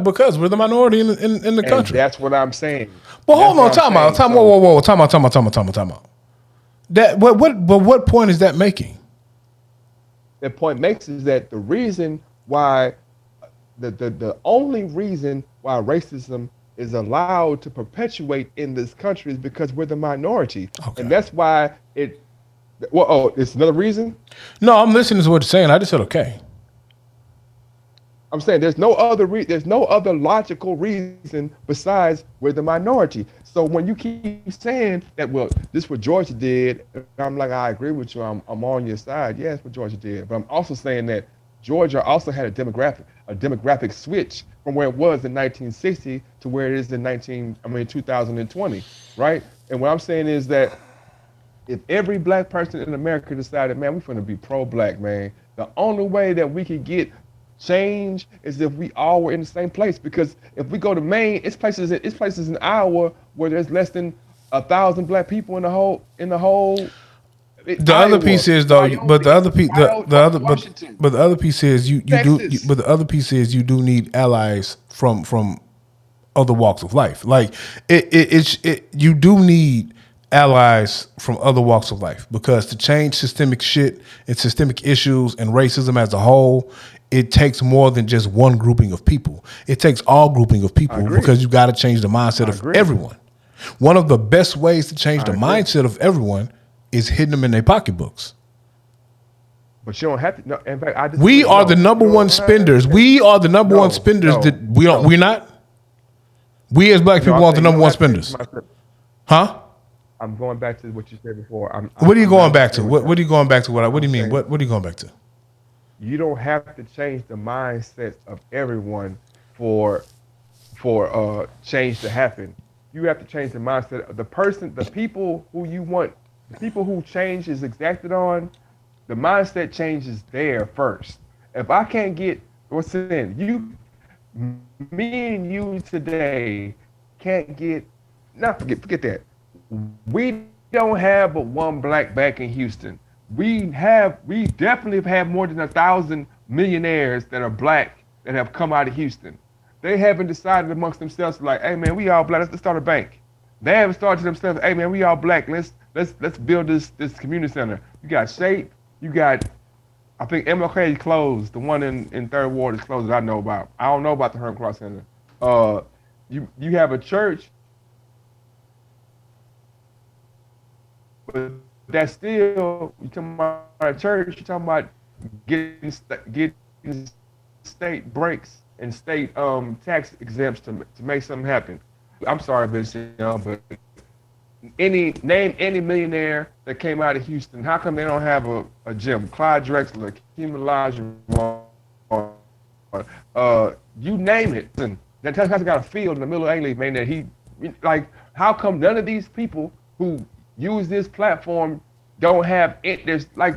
because we're the minority in the country. That's what I'm saying. Well, hold on, time out. Time out. That what point is that making? The point makes is that the reason why the only reason why racism is allowed to perpetuate in this country is because we're the minority. Okay. And that's why it's another reason? No, I'm listening to what you're saying. I just said okay. I'm saying there's no other logical reason besides we're the minority. So when you keep saying that, well, this is what Georgia did, I'm like, I agree with you. I'm on your side. Yeah, it's what Georgia did. But I'm also saying that Georgia also had a demographic switch from where it was in 1960 to where it is in 2020, right? And what I'm saying is that if every black person in America decided, man, we're going to be pro-black, man, the only way that we could get change is if we all were in the same place. Because if we go to Maine, it's places in Iowa where there's less than 1,000 black people in the whole. The other piece is though, but the other piece is you do need allies from other walks of life. Like you do need allies from other walks of life, because to change systemic shit and systemic issues and racism as a whole, it takes more than just one grouping of people. It takes all grouping of people, because you got to change the mindset of everyone. One of the best ways to change the mindset of everyone is hitting them in their pocketbooks. But you don't have to. No, in fact, we are the number one spenders. We are the number one spenders. We're not. We as black people are the number one spenders. Huh? I'm going back to what you said before. What are you going back to? What are you going back to? What do you mean? What are you going back to? You don't have to change the mindset of everyone for change to happen. You have to change the mindset of the people who you want. The people who change is exacted on, the mindset change is there first. If I can't get, forget that. We don't have but one black back in Houston. We definitely have had more than 1,000 millionaires that are black that have come out of Houston. They haven't decided amongst themselves like, hey man, we all black, let's start a bank. They haven't started to themselves, hey man, we all black, let's build this community center. You got Shape, you got, I think MLK closed, the one in Third Ward is closed that I know about. I don't know about the Herm Cross Center. You have a church. But that's still, you talking about a church, you're talking about getting state breaks and state tax exempts to make something happen. I'm sorry, Vincent, but name any millionaire that came out of Houston. How come they don't have a gym? Clyde Drexler, Hakeem Olajuwon, you name it. And that has got a field in the middle of A-League, man, that he, like, how come none of these people who use this platform don't have it? There's like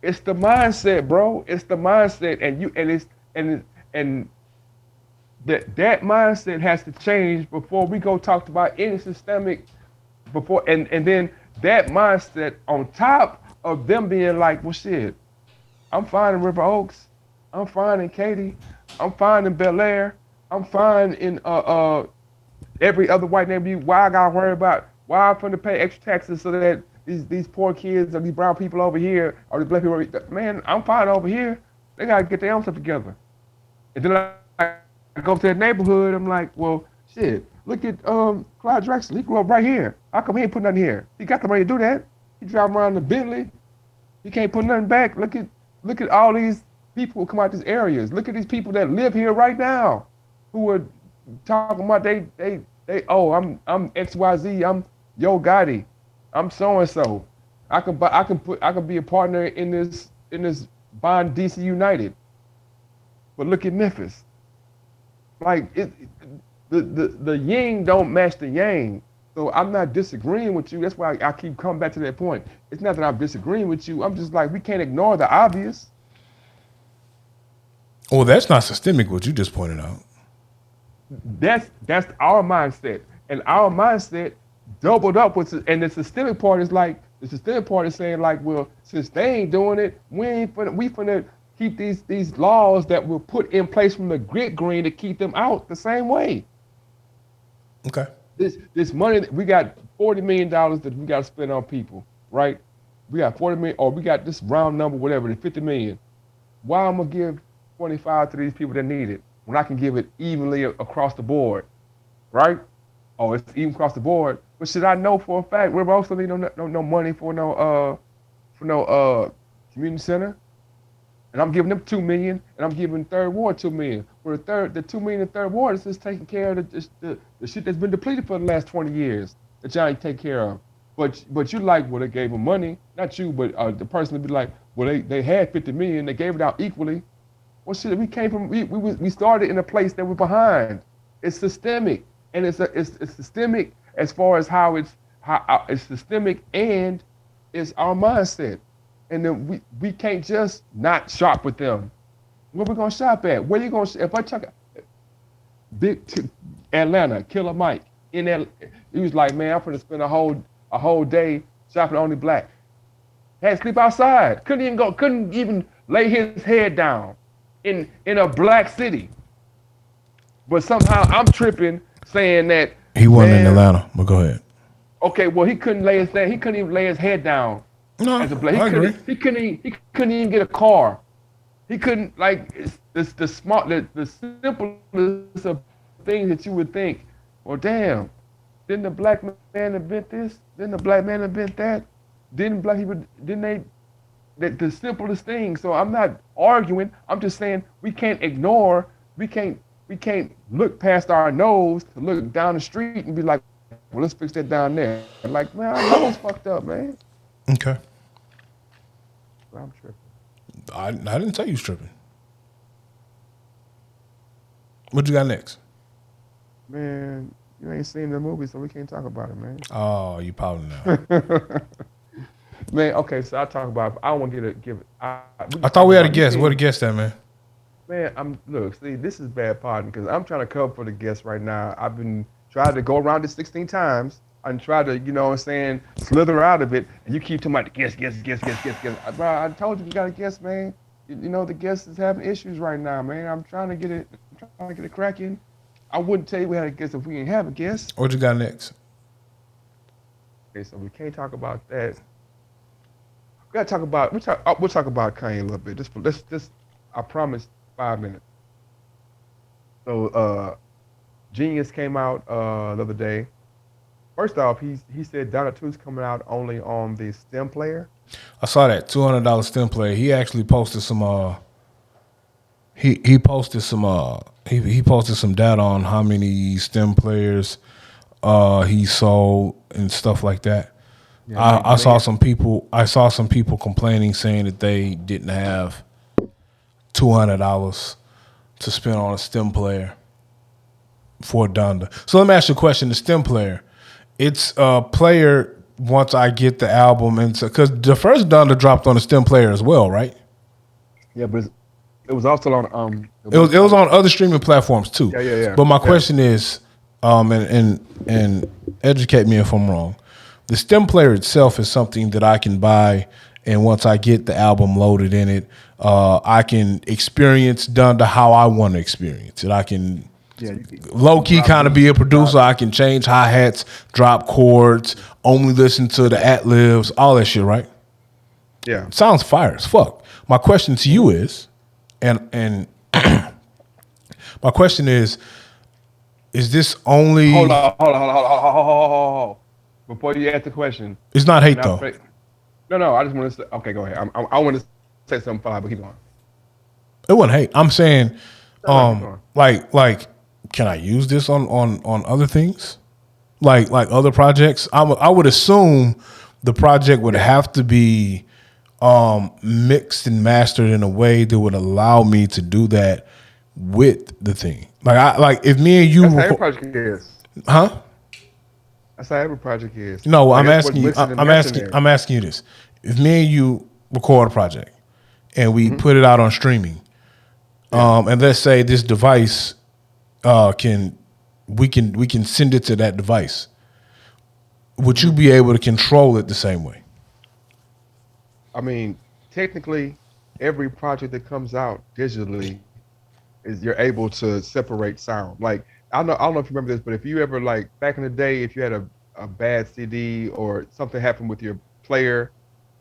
it's the mindset, bro. It's the mindset, and that mindset has to change before we go talk about any systemic and then that mindset on top of them being like, well, shit, I'm fine in River Oaks, I'm fine in Katy, I'm fine in Bel Air, I'm fine in every other white neighborhood. Why I gotta worry about why I'm going to pay extra taxes so that these poor kids or these brown people over here or the black people over here, man, I'm fine over here. They gotta get their own stuff together. And then I go to that neighborhood, I'm like, well, shit, look at Clyde Drexler. He grew up right here. How come he ain't put nothing here? He got the money to do that. He drive around the Bentley. He can't put nothing back. Look at all these people who come out these areas. Look at these people that live here right now who are talking about I'm XYZ, I'm Yo Gotti, I'm so and so. I can be a partner in this bond DC United. But look at Memphis. Like the yin don't match the yang. So I'm not disagreeing with you. That's why I keep coming back to that point. It's not that I'm disagreeing with you. I'm just like, we can't ignore the obvious. Well, that's not systemic, what you just pointed out. That's our mindset. And our mindset doubled up with, and the systemic part is saying like, well, since they ain't doing it, we finna keep these laws that were put in place from the grit green to keep them out the same way. Okay. This money, we got $40 million that we got to spend on people, right? We got 40 million, or we got this round number, whatever, the 50 million. Why I'm gonna give 25 to these people that need it when I can give it evenly across the board, right? Oh, it's even across the board. But should I know for a fact River Oaks don't need no money for no community center? And I'm giving them $2 million, and I'm giving Third Ward $2 million. Where the $2 million in Third Ward is just taking care of the shit that's been depleted for the last 20 years that y'all ain't take care of. But you like, well, they gave them money, not you, but the person would be like, well, they had 50 million, they gave it out equally. Well, shit, we started in a place that we're behind. It's systemic, and it's systemic as far as how it's systemic, and it's our mindset. And then we can't just not shop with them. Where we gonna shop at? Where you gonna? If I check Atlanta, Killer Mike in that, he was like, man, I'm gonna spend a whole day shopping only black. Had to sleep outside. Couldn't even lay his head down in a black city. But somehow I'm tripping saying that he wasn't in Atlanta. But go ahead. Okay, well he couldn't even lay his head down. No, as a black. I agree. He couldn't even get a car. He couldn't, like, it's the simplest of things that you would think, well, damn, didn't the black man invent this? Didn't the black man invent that? Didn't they, the simplest things. So I'm not arguing. I'm just saying we can't look past our nose to look down the street and be like, well, let's fix that down there. And like, man, our nose fucked up, man. Okay. I'm tripping. I didn't tell you was tripping. What you got next? Man, you ain't seen the movie, so we can't talk about it, man. Oh, you probably know. Man, okay, so I'll talk about it. I don't want to give it. I thought we had a guest. What a guest that, man? Man, look, see, this is bad parting because I'm trying to cover for the guest right now. I've been trying to go around it 16 times. And try to, you know what I'm saying, slither out of it, and you keep talking about the guest. Bro, I told you got a guest, man. You know the guest is having issues right now, man. I'm trying to get it cracking. I wouldn't tell you we had a guest if we didn't have a guest. What you got next? Okay, so we can't talk about that. We gotta talk about we'll talk about Kanye a little bit. Just I promise 5 minutes. So Genius came out the other day. First off, he said Donna 2's coming out only on the stem player. I saw that $200 stem player. He actually posted some. He posted some. He posted some data on how many stem players he sold and stuff like that. Yeah, I saw some people. I saw some people complaining, saying that they didn't have $200 to spend on a stem player for Donda. So let me ask you a question: the stem player, it's a player. Once I get the album, and because the first Donda dropped on a stem player as well, right? Yeah, but it was also on It was on other streaming platforms too. Yeah. But my question is, and educate me if I'm wrong. The stem player itself is something that I can buy, and once I get the album loaded in it, I can experience Donda how I want to experience it. I can low key kind of be a producer. I can change hi-hats, drop chords, only listen to the ad-libs, all that shit, right? Yeah. Sounds fire as fuck. My question to you is, and my question is this only... Hold on. Before you ask the question. It's not hate, though. No, I just want to say... Okay, go ahead. I want to say something, but keep going. It wasn't hate. I'm saying, like, can I use this on other things? Like other projects? I would assume the project would have to be mixed and mastered in a way that would allow me to do that with the thing. Like if me and you... That's how every project is. Huh? That's how every project is. No, like I'm asking you. I'm asking you this: if me and you record a project and we put it out on streaming, and let's say this device we can send it to that device, would you be able to control it the same way? I mean, technically, every project that comes out digitally is you're able to separate sound. Like I don't know if you remember this, but if you ever like back in the day, if you had a bad CD or something happened with your player,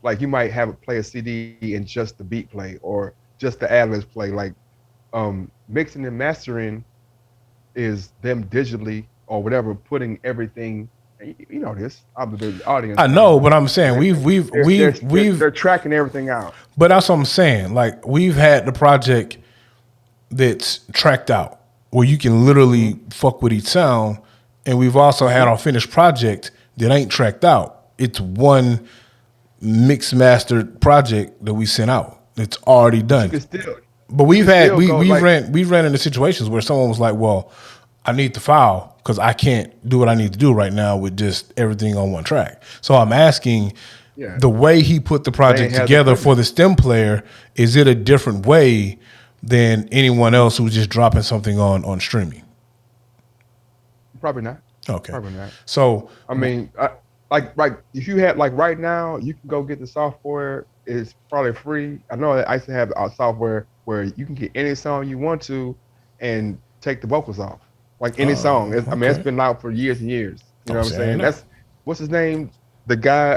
like you might have play a CD and just the beat play or just the ad-libs play. Like mixing and mastering is them digitally or whatever, putting everything. You know this. I'm the audience. I know, but I'm saying we've they're tracking everything out. But that's what I'm saying. Like we've had the project that's tracked out, where you can literally fuck with each sound, and we've also had our finished project that ain't tracked out. It's one mixed mastered project that we sent out. It's already done. But we've ran into situations where someone was like, "Well, I need the file because I can't do what I need to do right now with just everything on one track." So I'm asking, the way he put the project together for the stem player, is it a different way than anyone else who's just dropping something on streaming? Probably not. Okay. Probably not. So I mean, if you had like right now, you can go get the software. It's probably free. I know I used to have a software where you can get any song you want to and take the vocals off. Like any song. I mean, it's been out for years and years. You know what I'm saying? That's what's his name? The guy.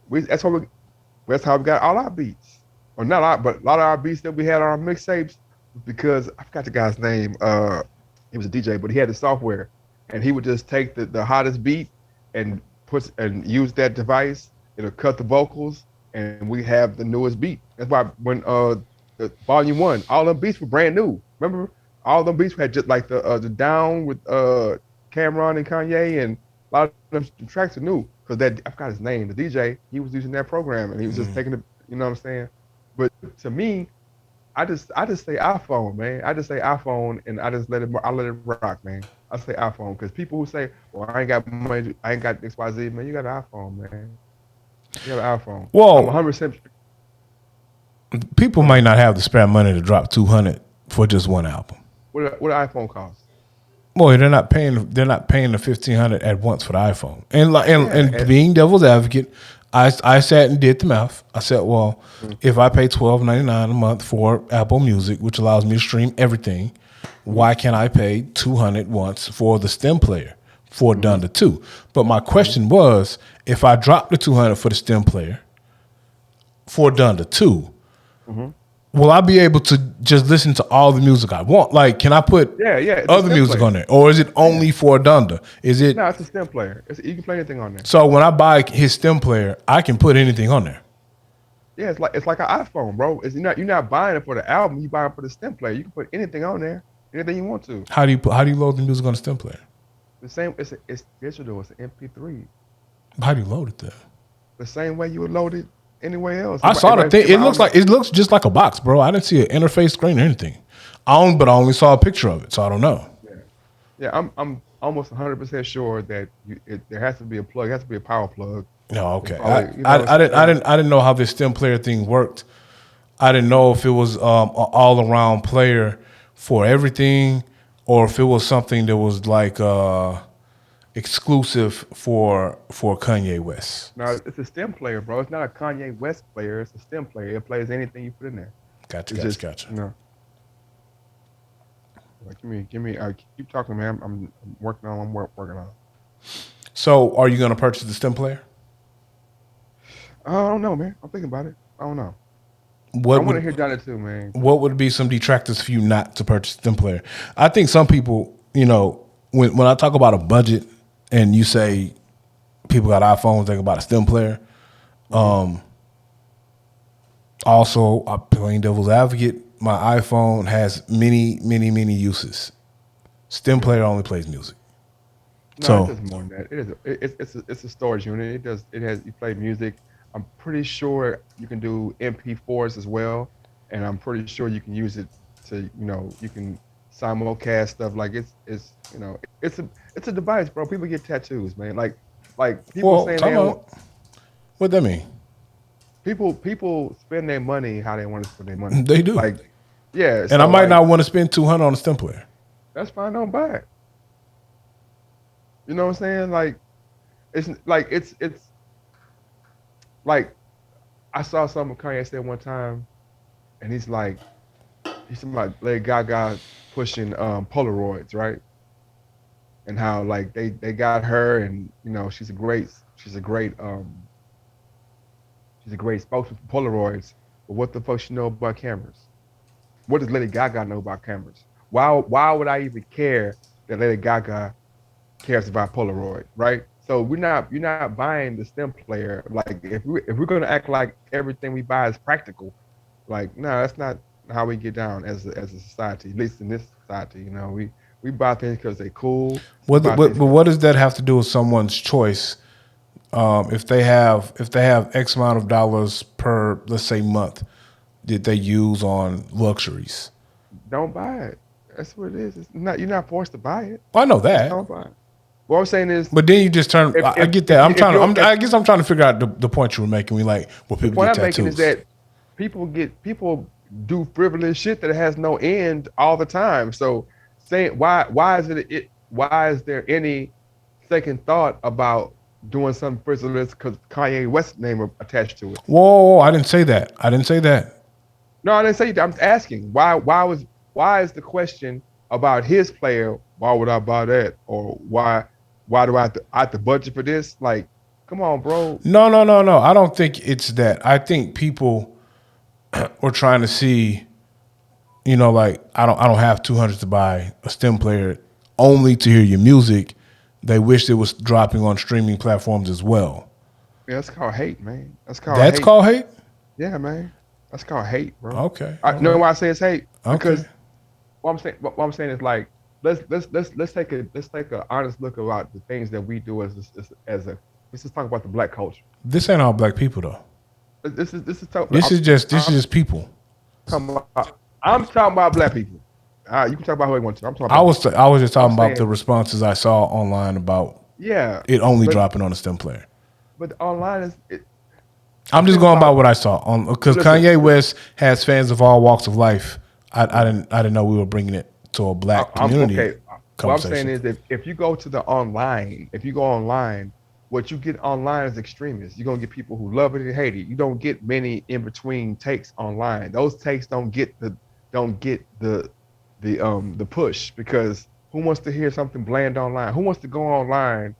That's how we got all our beats, or not all, but a lot of our beats that we had on our mixtapes, because I forgot the guy's name. He was a DJ, but he had the software, and he would just take the hottest beat and use that device. It'll cut the vocals, and we have the newest beat. That's why when the Volume 1, all them beats were brand new. Remember? All them beats had just like the Down with Cameron and Kanye, and a lot of them tracks are new because I forgot his name. The DJ, he was using that program, and he was just taking it. You know what I'm saying? But to me, I just say iPhone, man. I just say iPhone, and I let it rock, man. I say iPhone because people who say, "Well, I ain't got money, I ain't got XYZ," man, you got an iPhone, man. You got an iPhone. Well, I'm 100%. People might not have the spare money to drop $200 for just one album. What iPhone costs? Boy, they're not paying the $1,500 at once for the iPhone. And being devil's advocate, I sat and did the math. I said, well, if I pay $12.99 a month for Apple Music, which allows me to stream everything, why can't I pay $200 once for the stem player for Donda 2? But my question was, if I drop the $200 for the stem player for Donda 2, will I be able to just listen to all the music I want? Like, can I put Yeah, it's a other stem music player. on there, or is it only for Donda? Is it No, it's a stem player. You can play anything on there. so when I buy his stem player, I can put anything on there? Yeah, it's like an iPhone, bro. You're not buying it for the album. You buying it for the stem player. You can put anything on there, anything you want to. How do you load the music on the stem player? The same. It's digital. It's an MP3. How do you load it there? The same way you would load it anywhere else. I saw the thing. It looks just like a box, bro. I didn't see an interface screen or anything. But I only saw a picture of it, so I don't know. Yeah. I'm almost 100% sure that there has to be a plug. It has to be a power plug. No, okay. Probably, I didn't know how this stem player thing worked. I didn't know if it was an all around player for everything, or if it was something that was like exclusive for Kanye West. No, it's a stem player, bro. It's not a Kanye West player. It's a stem player. It plays anything you put in there. Gotcha. You know. Like, give me. Keep talking, man. I'm working on. Working on. So, are you going to purchase the stem player? I don't know, man. I'm thinking about it. I don't know. I What want to hear Johnny too, man. What would be some detractors for you not to purchase the stem player? I think some people, when I talk about a budget and you say people got iPhones, think about a stem player. Also, I'm playing devil's advocate. My iPhone has many uses. Stem player only plays music. No, So it does more than that. It's a storage unit. You play music. I'm pretty sure you can do MP4s as well, and I'm pretty sure you can use it to you can simulcast stuff. Like it's a device, bro. People get tattoos, man. Like people saying they don't, what that mean? people spend their money how they want to spend their money. They do. Like, yeah. And I might not want to spend $200 on a stem player. That's fine. Don't buy it. You know what I'm saying? Like, it's like I saw something Kanye said one time, and he's talking about Lady Gaga pushing Polaroids, right? And how like they got her, and she's a great spokesman for Polaroids. But what the fuck she know about cameras? What does Lady Gaga know about cameras? Why would I even care that Lady Gaga cares about Polaroid, right? So you're not buying the stem player. Like if we're gonna act like everything we buy is practical, like no, that's not how we get down as a society. At least in this society, we buy things because they're cool. But what does that have to do with someone's choice? If they have X amount of dollars per, let's say, month that they use on luxuries, don't buy it. That's what it is. You're not forced to buy it. I know that. Don't buy it. What I'm saying is, but then you just turn. I get that. I guess I'm trying to figure out the point you were making. People get tattoos. What I'm making is that people do frivolous shit that has no end all the time. So saying why is there any second thought about doing something frivolous because Kanye West's name attached to it? Whoa, I didn't say that. No, I didn't say that. I'm asking why is the question about his player? Why would I buy that? Or why do I have to budget for this? Like, come on, bro. No. I don't think it's that. I think people are trying to see, like I don't have $200 to buy a stem player only to hear your music. They wish it was dropping on streaming platforms as well. Yeah, that's called hate, man. That's called hate. Yeah, man. That's called hate, bro. Okay. You know why I say it's hate? Okay. Because what I'm saying is like let's take a honest look about the things that we do let's just talk about the black culture. This ain't all black people though. This is just people. I'm talking about black people. You can talk about who you want to. I'm talking. I was just talking about the responses I saw online about it only dropping on a stem player. But online is. I'm just going by what I saw because Kanye West has fans of all walks of life. I didn't know we were bringing it to a black community. Okay. What I'm saying is that if you go online, what you get online is extremists. You're gonna get people who love it and hate it. You don't get many in between takes online. Those takes don't get the push, because who wants to hear something bland online? Who wants to go online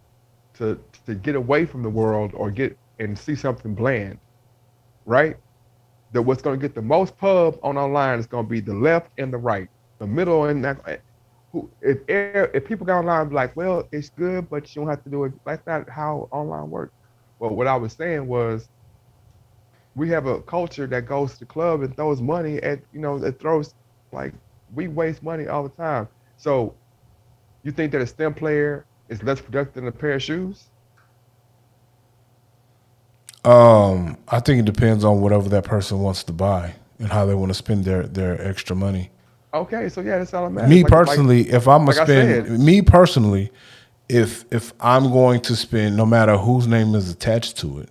to get away from the world or get and see something bland, right? that what's going to get the most pub on online is going to be the left and the right, the middle and that. If people got online, be like, well, it's good, but you don't have to do it. That's not how online works. Well, what I was saying was, we have a culture that goes to the club and throws money at, it throws like we waste money all the time. So you think that a STEM player is less productive than a pair of shoes? I think it depends on whatever that person wants to buy and how they want to spend their extra money. Okay, so yeah, that's all I'm asking. Me personally, if I'm gonna like spend, me personally, if I'm going to spend, no matter whose name is attached to it,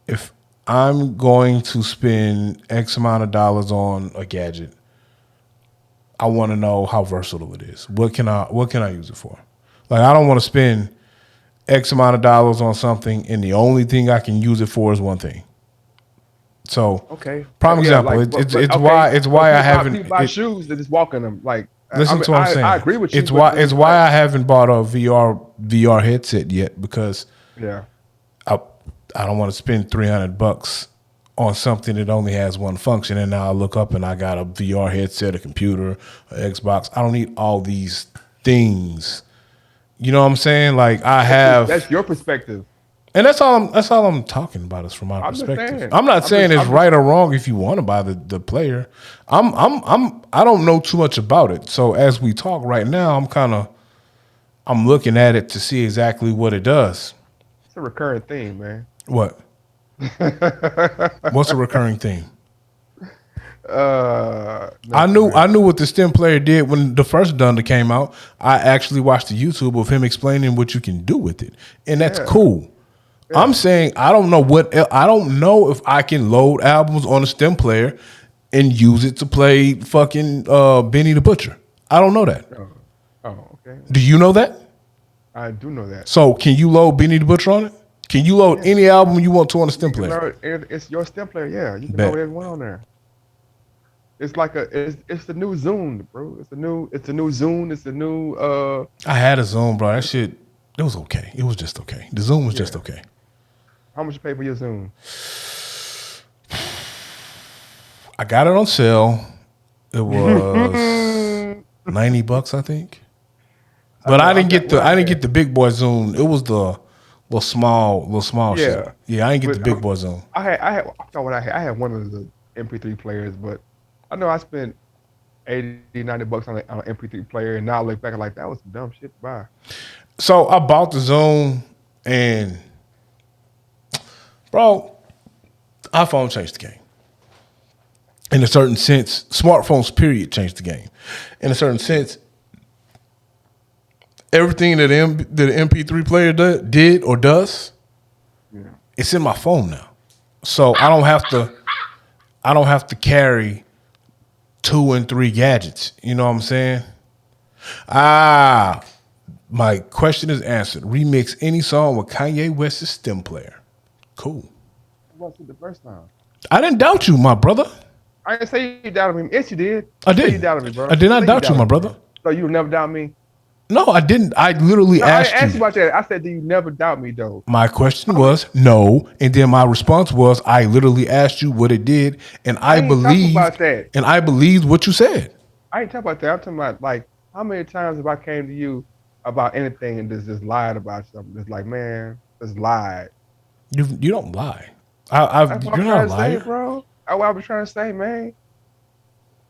if I'm going to spend X amount of dollars on a gadget, I want to know how versatile it is. What can I use it for? Like, I don't want to spend X amount of dollars on something and the only thing I can use it for is one thing. So, okay, prime example. It's why I haven't. People buy shoes that just walk in them. Like, listen to what I'm saying. I agree with you. It's why I haven't bought a VR headset yet, because I don't want to spend $300 on something that only has one function, and now I look up and I got a VR headset, a computer, an Xbox. I don't need all these things. You know what I'm saying? Like, I have. That's your perspective. And that's all I'm talking about is from my perspective. I'm not saying it's right or wrong if you want to buy the player. I don't know too much about it. So as we talk right now, I'm looking at it to see exactly what it does. It's a recurring theme, man. What? What's a recurring theme? I knew what the STEM player did when the first Dunder came out. I actually watched the YouTube of him explaining what you can do with it, and that's cool. Yeah. I'm saying I don't know if I can load albums on a STEM player and use it to play fucking Benny the Butcher. I don't know that. Oh, okay. Do you know that? I do know that. So can you load Benny the Butcher on it? Can you load any album you want to on a STEM player? It's your STEM player, yeah. You can load everyone on there. It's like it's the new Zune, bro. It's a new Zune. It's a new. I had a Zune, bro. That shit, it was okay. It was just okay. The Zune was just okay. How much you pay for your Zune? I got it on sale. It was $90, I think. But I didn't get the big boy Zune. It was the little small shit. Yeah, I didn't get the big boy Zune. I had one of the MP3 players, but I know I spent $80-$90 on an MP3 player, and now I look back and like, that was some dumb shit to buy. So I bought the Zune, and bro, iPhone changed the game. In a certain sense, smartphones period changed the game. In a certain sense, everything that the MP3 player did or does, it's in my phone now. So I don't have to carry 2 and 3 gadgets. You know what I'm saying? My question is answered. Remix any song with Kanye West's STEM player. Cool. What was it the first time? I didn't doubt you, my brother. I didn't say you doubted me. Yes, you did. I did. You doubted me, bro. I did not doubt you, my brother. So you never doubt me? No, I didn't. I literally asked you. I asked you about that. I said, do you never doubt me, though? My question was no, and then my response was I literally asked you what it did, and I believed about that. And I believed what you said. I ain't talking about that. I'm talking about, like, how many times have I came to you about anything and just lied about something? It's like, man, just lied. You don't lie. You're not a liar, bro. That's what I was trying to say, man.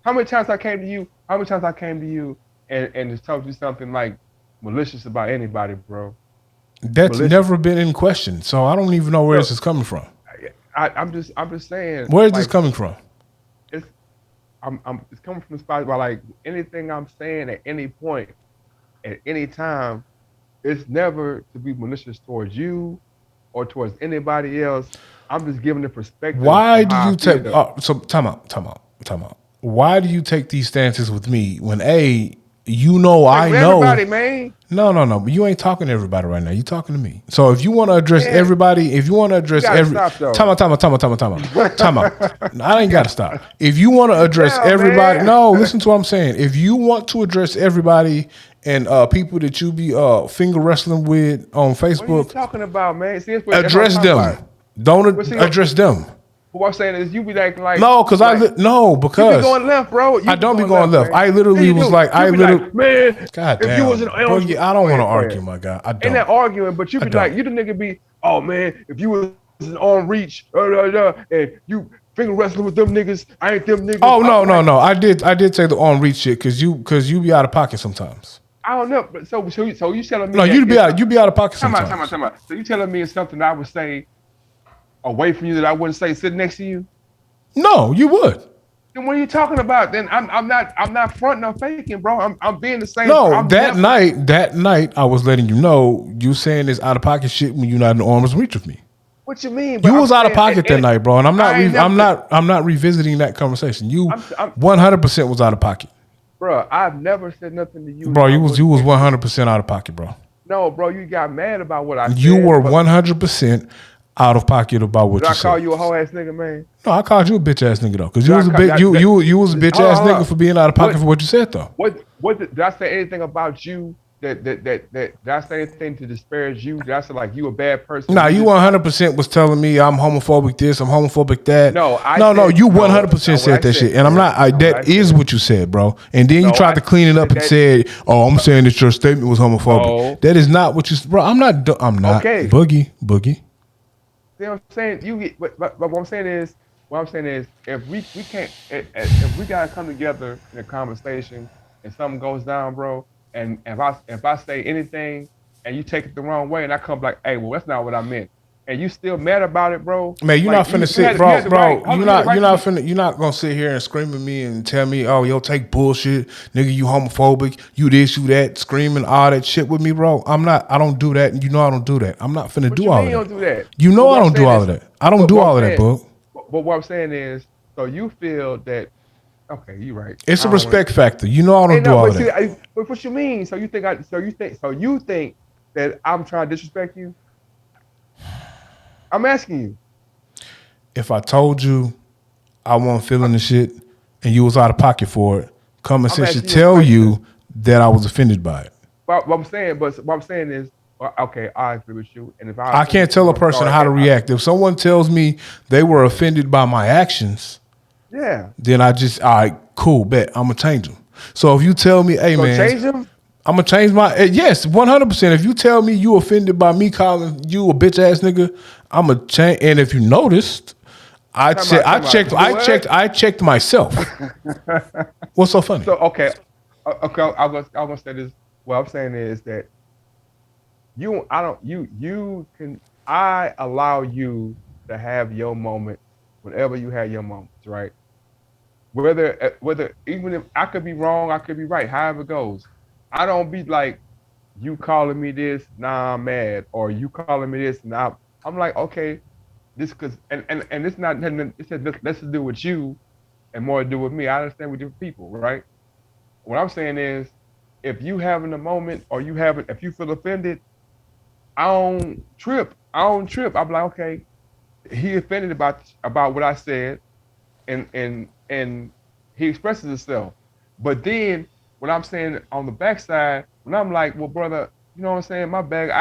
How many times I came to you? And just told you something like malicious about anybody, bro? That's never been in question. So I don't even know where this is coming from. I'm just saying. Where is this coming from? It's coming from the spot where, like, anything I'm saying at any point, at any time, it's never to be malicious towards you or towards anybody else. I'm just giving the perspective. Why do you take? So time out. Why do you take these stances with me when you know I know everybody, man? No. But you ain't talking to everybody right now. You talking to me. So if you want to address everybody, if you want to address time out. I ain't got to stop. If you want to address everybody, no. Listen to what I'm saying. If you want to address everybody and people that you be finger wrestling with on Facebook, what are you talking about, man? Address them. Don't address them. What I'm saying is, you be acting like No, because you be because going left, bro. I don't be going left. Man. I literally You was do. like, You be like, man, God if damn, you was an Boogie, I don't want to argue, my guy. I Ain't don't. that arguing? But you I be like, don't. you the nigga be, oh man, if you was an arm reach, and you finger wrestling with them niggas, I ain't them niggas. Oh no, I'm like, no. I did say the on reach shit because you be out of pocket sometimes. I don't know. But so you telling me No, that you be out of pocket Time out, sometimes. time out. So you telling me it's something I would say away from you that I wouldn't say sitting next to you? No, you would. Then what are you talking about? Then I'm not fronting or faking, bro. I'm being the same. No, that night I was letting you know you saying this out of pocket shit when you're not in arm's reach with me. What you mean? You was out of pocket that night, bro, and I'm not revisiting that conversation. You 100% was out of pocket, bro. I've never said nothing to you, bro. You was 100% out of pocket, bro. No, bro, you got mad about what I said. You were 100% out of pocket about what you said. Did I call you a hoe ass nigga, man? No, I called you a bitch ass nigga though, because you was a bitch ass nigga for being out of pocket for what you said though. What did I say anything about you? That did I say anything to disparage you? Did I say like you a bad person? Nah, you 100% was telling me I'm homophobic this, I'm homophobic that. No, you 100% said that shit, and I'm not. That is what you said, bro. And then you tried to clean it up and said, "Oh, I'm saying that your statement was homophobic." That is not what you, bro. I'm not. Okay. Boogie. See what I'm saying? But what I'm saying is, if we can't, if we gotta come together in a conversation and something goes down, bro. And if I say anything and you take it the wrong way, and I come like, hey, well, that's not what I meant, and you still mad about it, bro. Man, you're not finna sit, bro. You're not gonna sit here and scream at me and tell me, oh, yo, take bullshit, nigga, you homophobic, you this, you that, screaming all that shit with me, bro. I don't do that, and you know I don't do that. I'm not finna do all of that. Don't do that. You know I don't do all of that. I don't do all of that, bro. But what I'm saying is, so you feel that. Okay, you're right. It's a respect factor. You know I don't do all of that. But what you mean? So you think that I'm trying to disrespect you? I'm asking you. If I told you I wasn't feeling the shit and you was out of pocket for it, common sense should tell you that I was offended by it. What I'm saying is, okay, I agree with you. And if I can't tell a person how to react. If someone tells me they were offended by my actions, yeah, then I just, all right, cool, bet I'm gonna change them. So if you tell me, hey man, change them? I'm gonna change my yes, 100%. If you tell me you offended by me calling you a bitch ass nigga, I'm gonna change. And if you noticed, I checked myself. What's so funny? So okay, I'm gonna say this. What I'm saying is that I allow you to have your moment whenever you have your moments, right? Whether even if I could be wrong, I could be right, however it goes. I don't be like, you calling me this, nah, I'm mad, or you calling me this, nah. I'm like, okay, this cause and it's not nothing, it said less to do with you and more to do with me. I understand with different people, right? What I'm saying is, if you having a moment or if you feel offended, I don't trip. I'm like, okay, he offended about what I said, and he expresses himself. But then when I'm saying on the backside, when I'm like, well, brother, you know what I'm saying? My bad.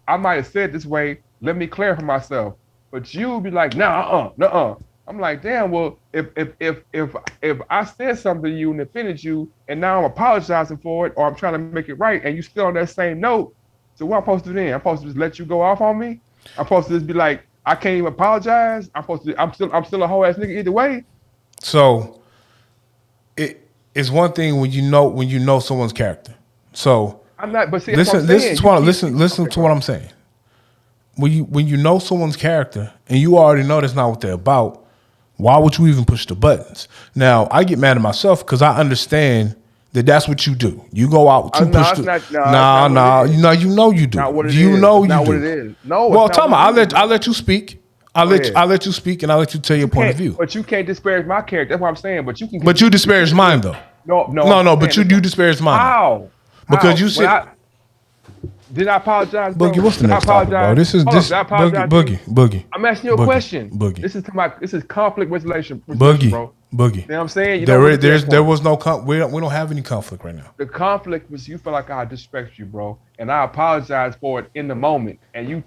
I might have said this way. Let me clarify myself. But you be like, nah, nuh-uh. I'm like, damn. Well, if I said something to you and offended you, and now I'm apologizing for it, or I'm trying to make it right, and you still on that same note, so what I'm supposed to do then? I'm supposed to just let you go off on me? I'm supposed to just be like, I can't even apologize. I'm still a whole ass nigga either way. So it's one thing when you know someone's character. So I'm not. But see, listen to what I'm saying. When you know someone's character and you already know that's not what they're about, why would you even push the buttons? Now I get mad at myself because I understand that's what you do. You go out to push the. You know you do. Not what it you is. know you not do. What it is. No. Well, Tom, I'll let you speak. I'll let you speak and I'll let you tell your point of view. But you can't disparage my character. That's what I'm saying. But you can. But you disparage mine though. No. But you do disparage mine. How? Because you said. Did I apologize, bro? Boogie, what's the next topic, bro? This Boogie. I'm asking you a question. Boogie. This is conflict resolution, Boogie, bro. Boogie. You know what I'm saying? There was no we don't have any conflict right now. The conflict was you feel like I disrespect you, bro, and I apologize for it in the moment, and you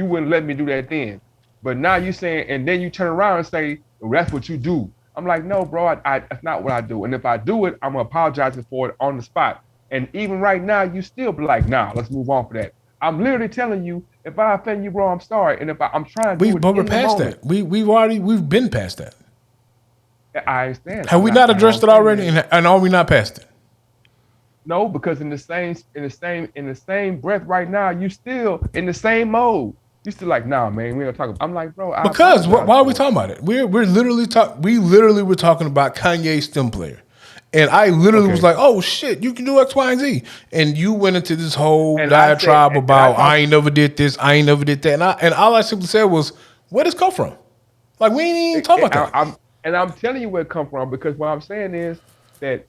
wouldn't let me do that then. But now you saying, and then you turn around and say, well, that's what you do. I'm like, no, bro, that's not what I do. And if I do it, I'm apologizing for it on the spot. And even right now, you still be like, nah, let's move on for that. I'm literally telling you, if I offend you, bro, I'm sorry. And if I'm trying to do it But we're in the past moment, that. We've been past that. I understand. Have we not addressed it already? And are we not past it? No, because in the same breath right now, you still in the same mode. You still like, nah, man, we don't talk. I'm like, bro, Because why are we talking about it? We literally were talking about Kanye's stem player. And I literally was like, oh shit, you can do X, Y, and Z. And you went into this whole diatribe about I ain't never did this, I ain't never did that. And all I simply said was, where does it come from? Like we ain't even talking about that. I'm telling you where it come from, because what I'm saying is that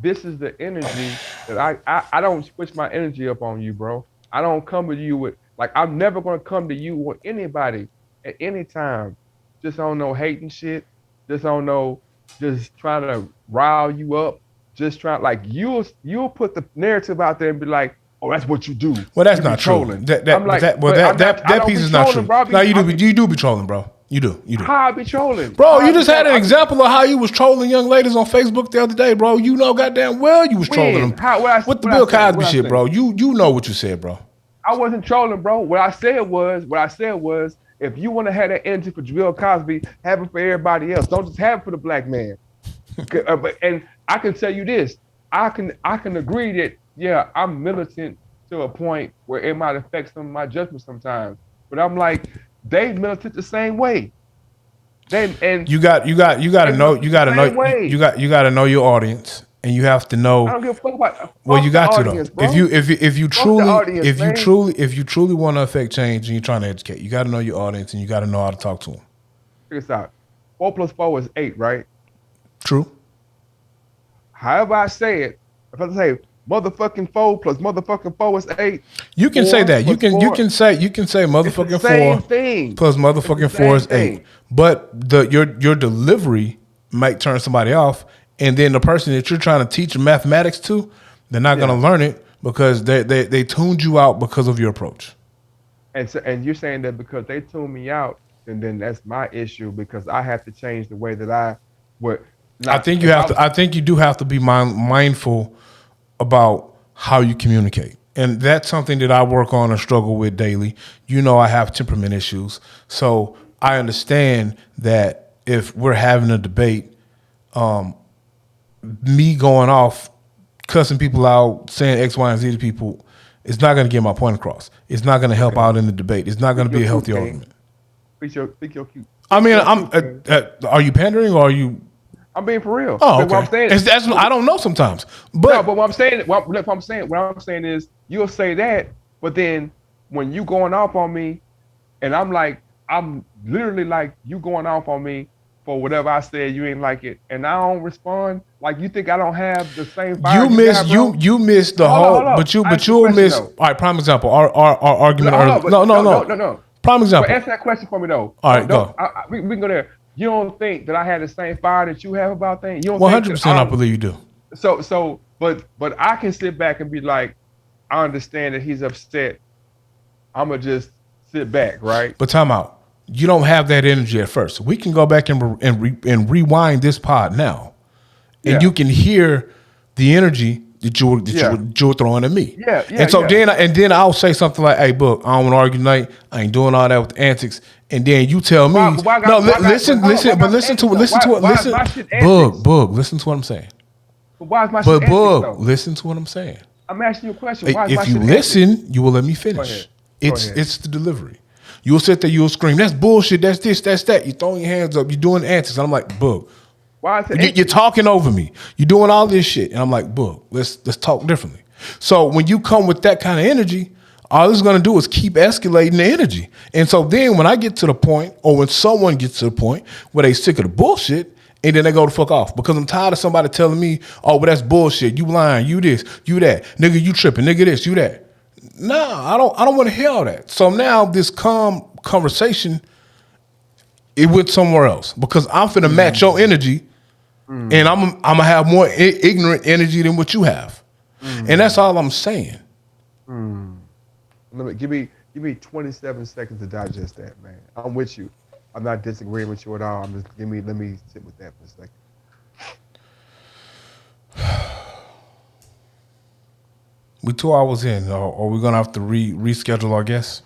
this is the energy that I don't switch my energy up on you, bro. I don't come to you with, like, I'm never gonna come to you or anybody at any time just on no hating shit, just on no, just trying to rile you up, just trying, like, you'll put the narrative out there and be like, oh, that's what you do. Well, that's You not be true. trolling. That piece is not true. Bro, No, you do be trolling, bro. You do. How I be trolling? Bro, you just had an example of how you was trolling young ladies on Facebook the other day, bro. You know goddamn well you was trolling them. With the Bill Cosby shit, bro. You know what you said, bro. I wasn't trolling, bro. What I said was, if you want to have that energy for Bill Cosby, have it for everybody else. Don't just have it for the black man. And I can tell you this, I can agree that, yeah, I'm militant to a point where it might affect some of my judgment sometimes. But I'm like, they militant the same way. You got to know your audience, and you have to know. I don't give a fuck about. Well, you got to though. Bro. If you truly want to affect change, and you're trying to educate, you got to know your audience, and you got to know how to talk to them. Check this out. 4 + 4 is 8, right? True. However I say it, if I say motherfucking 4 + motherfucking 4 is 8. You can say that. You can say motherfucking 4 plus motherfucking 4 is 8. But your delivery might turn somebody off, and then the person that you're trying to teach mathematics to, they're not going to learn it because they tuned you out because of your approach. And you're saying that because they tuned me out, and then that's my issue because I have to change the way that I would. I think you do have to be mindful about how you communicate. And that's something that I work on and struggle with daily. You know, I have temperament issues. So I understand that if we're having a debate, me going off, cussing people out, saying X, Y, and Z to people, it's not going to get my point across. It's not going to help out in the debate. It's not going to be a healthy argument. Think you're cute. I mean, are you pandering or are you... I'm being for real. Oh, okay. What I'm saying, I don't know sometimes. But what I'm saying is, you'll say that, but then when you going off on me, and I'm literally like, you going off on me for whatever I said, you ain't like it, and I don't respond. Like, you think I don't have the same fire? You missed the whole. But you'll miss. All right, prime example. Our argument. No. Prime example. But answer that question for me though. All right, go. We can go there. You don't think that I had the same fire that you have about things? You don't 100%. I believe you do. But I can sit back and be like, I understand that he's upset. I'm gonna just sit back, right? But time out. You don't have that energy at first. We can go back and rewind this pod now, and you can hear the energy that you were throwing at me. Then I'll say something like, "Hey, Book, I don't want to argue tonight. I ain't doing all that with the antics." And then you tell me, listen to what I'm saying. But why is my shit Boog, listen to what I'm saying. I'm asking you a question. Why is my if you shit listen, you will let me finish. It's the delivery. You'll sit there, you'll scream, "That's bullshit, that's this, that's that." You're throwing your hands up, you're doing antics. And I'm like, Boog, why is it you're talking over me. You're doing all this shit. And I'm like, Boog, let's talk differently. So when you come with that kind of energy, all it's going to do is keep escalating the energy. And so then when I get to the point, or when someone gets to the point where they sick of the bullshit, and then they go the fuck off because I'm tired of somebody telling me, "Oh, but that's bullshit. You lying. You this. You that. Nigga, you tripping. Nigga, this. You that." No, I don't want to hear all that. So now this calm conversation, it went somewhere else because I'm finna match your energy, and I'm gonna have more ignorant energy than what you have, and that's all I'm saying. Give me Give me 27 seconds to digest that, man. I'm with you. I'm not disagreeing with you at all. I'm just let me sit with that for a second. We 2 hours in. Are we gonna have to reschedule our guests?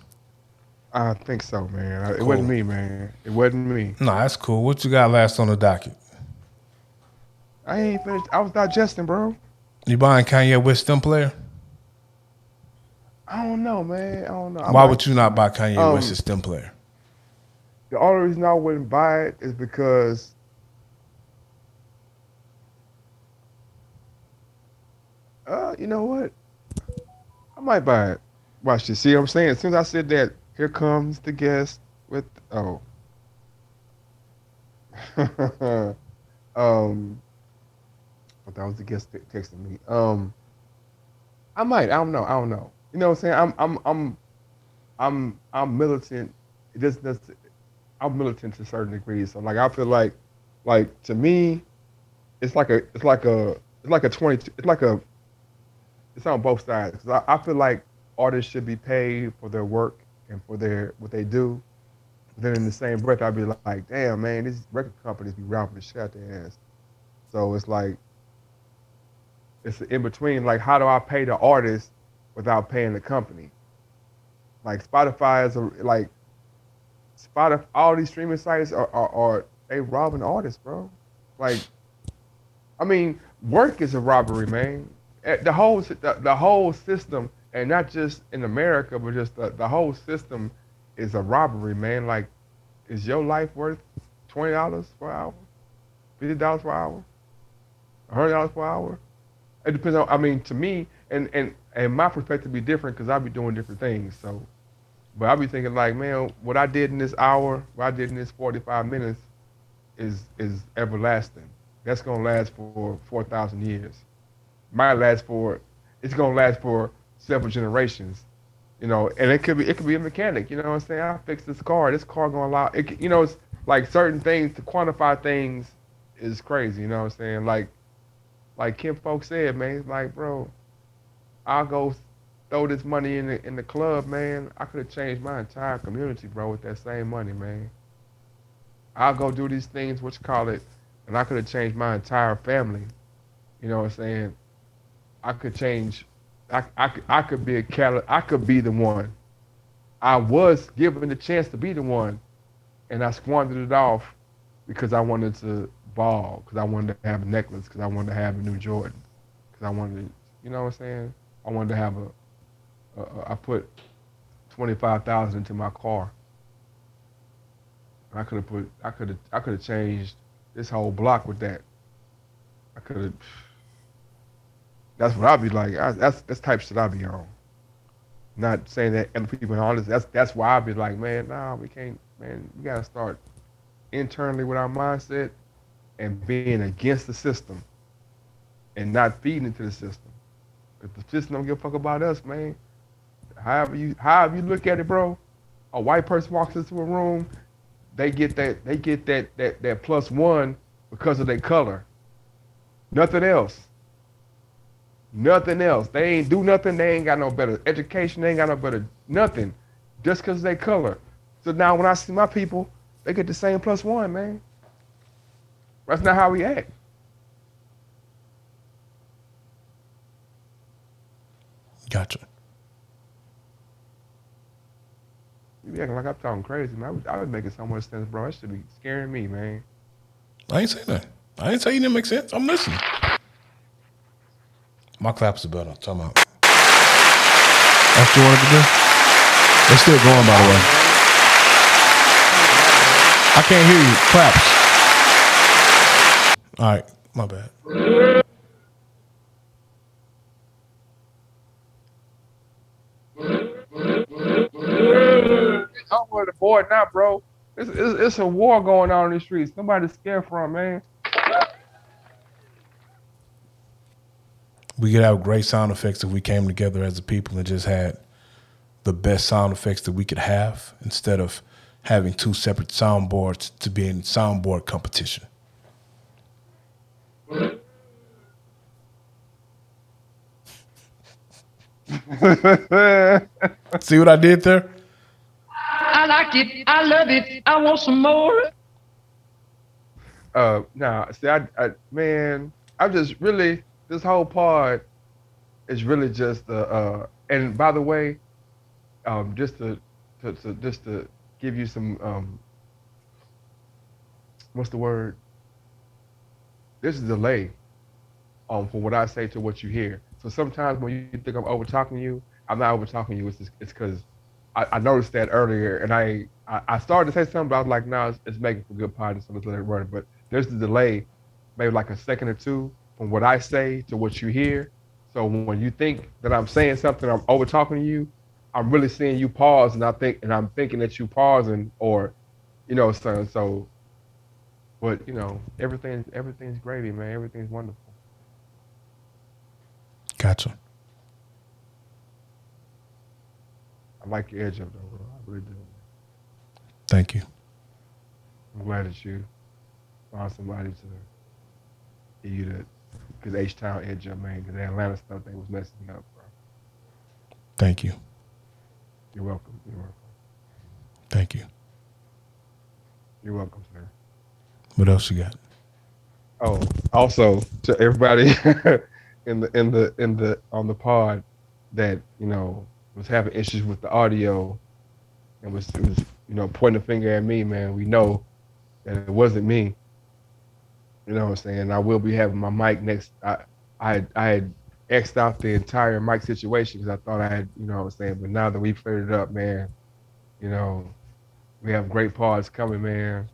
I think so, man. It Cool. wasn't me, man. It wasn't me. No, that's cool. What you got last on the docket? I ain't finished. I was digesting, bro. You buying Kanye West stem player? I don't know, man. I don't know. Why would you not buy Kanye West's stem player? The only reason I wouldn't buy it is because you know what? I might buy it. Watch this. See what I'm saying? As soon as I said that, here comes the guest with but that was the guest texting me. I might. I don't know. You know what I'm saying? I'm militant. It just I'm militant to a certain degree. So like I feel like to me, it's like a 20. It's on both sides. 'Cause I feel like artists should be paid for their work and for what they do. But then in the same breath, I'd be like, damn man, these record companies be robbing the shit out their ass. So it's like it's in between. Like, how do I pay the artist without paying the company? Like Spotify is like Spotify. All these streaming sites are they robbing artists, bro. Like, I mean, work is a robbery, man. The whole system, and not just in America, but just the whole system is a robbery, man. Like, is your life worth $20 per hour, $50 per hour, $100 per hour? It depends on. I mean, to me, and my perspective be different because I be doing different things. So, but I be thinking like, man, what I did in this hour, what I did in this 45 minutes, is everlasting. That's gonna last for 4,000 years. It's gonna last for several generations, you know. And it could be a mechanic, you know what I'm saying? I fix this car gonna allow it. You know, it's like certain things to quantify things is crazy, you know what I'm saying? Like Kim Folk said, man, it's like, bro, I'll go throw this money in the club, man. I could have changed my entire community, bro, with that same money, man. I'll go do these things, what you call it, and I could have changed my entire family. You know what I'm saying? I could change. I could be I could be the one. I was given the chance to be the one, and I squandered it off because I wanted to ball, because I wanted to have a necklace, because I wanted to have a new Jordan, because I wanted to, you know what I'm saying? I wanted to have I put 25,000 into my car. I could have changed this whole block with that. I could have. That's what I'd be like. That's type shit I'd be on. Not saying that other people are honest. That's why I'd be like, man, nah, we can't, man. We gotta start internally with our mindset and being against the system and not feeding into the system. If the system don't give a fuck about us, man, however you look at it, bro, a white person walks into a room, they get that +1 because of their color. Nothing else. Nothing else. They ain't do nothing. They ain't got no better education. They ain't got no better nothing. Just because of their color. So now when I see my people, they get the same +1, man. That's not how we act. Gotcha. You be acting like I'm talking crazy, man. I was making so much sense, bro. That should be scaring me, man. I ain't saying that. I ain't saying you didn't make sense. I'm listening. My claps are better. Talking about. That's what you wanted to do? They're still going, by the way. I can't hear you. Claps. All right. My bad. I'm with the board now, bro. It's a war going on in the streets. Nobody's scared from, man. We could have great sound effects if we came together as a people and just had the best sound effects that we could have instead of having two separate soundboards to be in soundboard competition. See what I did there? like it. I love it. I want some more. Now, see, man, I'm just really, this whole part is really just, and by the way, just just to give you some, what's the word? This is delay, from what I say to what you hear. So sometimes when you think I'm over talking you, I'm not over talking you. It's because I noticed that earlier, and I started to say something, but I was like, no, it's making for good podcast, so let's let it run. But there's the delay, maybe like a second or two from what I say to what you hear. So when you think that I'm saying something, I'm over talking to you, I'm really seeing you pause, and I'm thinking that you pausing, or so. But everything's gravy, man. Everything's wonderful. Gotcha. I like your edge up though, bro. I really do. Thank you. I'm glad that you found somebody to give you that, because H-Town edge up, man. Because the Atlanta stuff, they was messing me up, bro. Thank you. You're welcome. You're welcome. Thank you. You're welcome, sir. What else you got? Oh, also to everybody in the on the pod that was having issues with the audio and was pointing a finger at me, man. We know that it wasn't me. You know what I'm saying? I will be having my mic next. I had X'd out the entire mic situation because I thought I had, what I'm saying. But now that we cleared it up, man, we have great pods coming, man.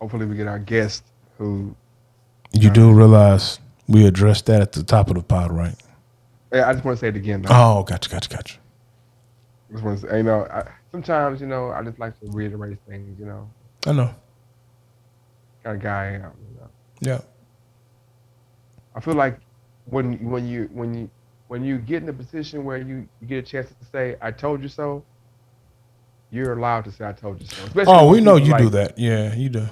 Hopefully we get our guest who. You do realize we addressed that at the top of the pod, right? Yeah, I just want to say it again, though. Oh, gotcha. I just want to say, sometimes, I just like to reiterate things, I know. Kind of guy I am, Yeah. I feel like when you get in a position where you get a chance to say "I told you so," you're allowed to say "I told you so." Especially we know you do that. Yeah, you do.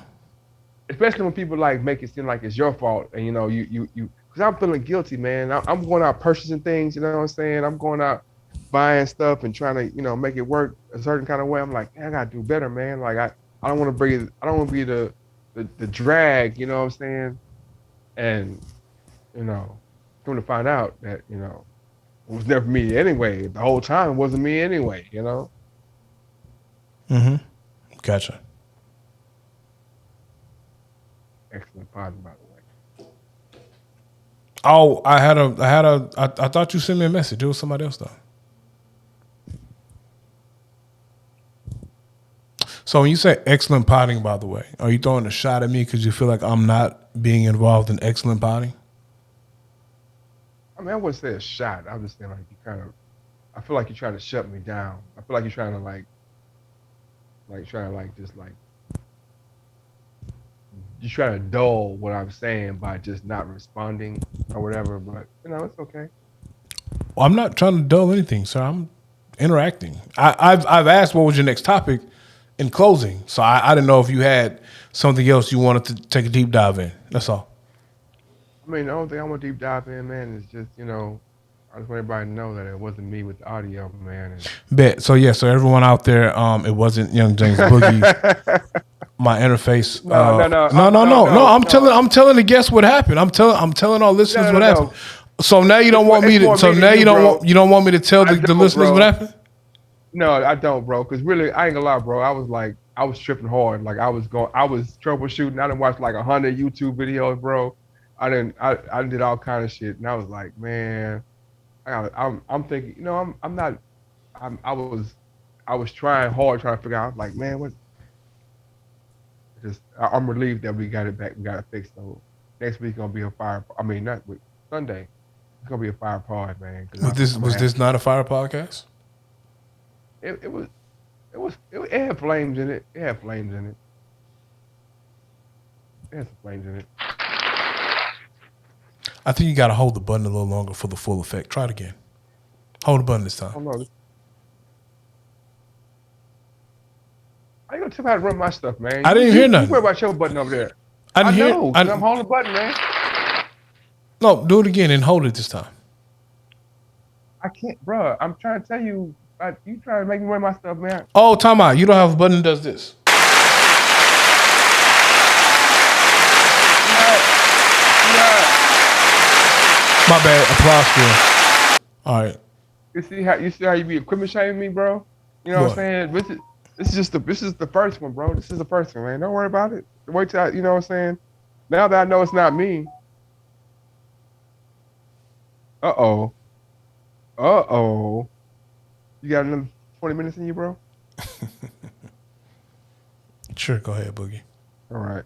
Especially when people make it seem like it's your fault, and you because I'm feeling guilty, man. I'm going out purchasing things, you know what I'm saying? I'm going out buying stuff and trying to make it work a certain kind of way. I'm like, I gotta do better, man. Like I don't want to be the drag, you know what I'm saying? And come to find out that it was never me anyway. The whole time it wasn't me anyway, Mm-hmm. Gotcha. Excellent pod, by the way. Oh, I thought you sent me a message. It was somebody else though. So when you say excellent potting, by the way, are you throwing a shot at me because you feel like I'm not being involved in excellent potting? I mean, I wouldn't say a shot. I'm just saying I feel like you're trying to shut me down. I feel like you're trying to you're trying to dull what I'm saying by just not responding or whatever, but it's okay. Well, I'm not trying to dull anything, sir. I'm interacting. I've asked what was your next topic in closing, so I didn't know if you had something else you wanted to take a deep dive in. That's all. I mean, the only thing I want to deep dive in, man, is just I just want everybody to know that it wasn't me with the audio, man. Bet. So yeah, so everyone out there, it wasn't Young James Boogie. My interface. No. I'm telling the guests what happened. I'm telling our listeners what happened. So now you don't want me to. So now you don't want me to tell the listeners what happened. No, I don't, bro. Because really, I ain't gonna lie, bro. I was tripping hard. Like I was troubleshooting. I didn't watch like 100 YouTube videos, bro. I did all kind of shit, and I was like, man, I'm thinking, I was trying hard, trying to figure out, like, man, what? I'm relieved that we got it back. We got it fixed. So next week gonna be a fire. I mean, not with Sunday. It's gonna be a fire pod, man. Was this not a fire podcast? It had flames in it. It had flames in it. It had some flames in it. I think you got to hold the button a little longer for the full effect. Try it again. Hold the button this time. Oh, no. I ain't gonna tell me how to run my stuff, man. I didn't hear nothing. You worry about your button over there. I know. I'm holding the button, man. No, do it again and hold it this time. I can't, bro. I'm trying to tell you You trying to make me wear my stuff, man? Oh, time out. You don't have a button that does this. My bad. Applause for him. All right. You see how you be equipment shaming me, bro? You know what I'm saying? This is the first one, bro. This is the first one, man. Don't worry about it. Wait till you know what I'm saying. Now that I know it's not me. Uh oh. You got another 20 minutes in you, bro? Sure, go ahead, Boogie. All right.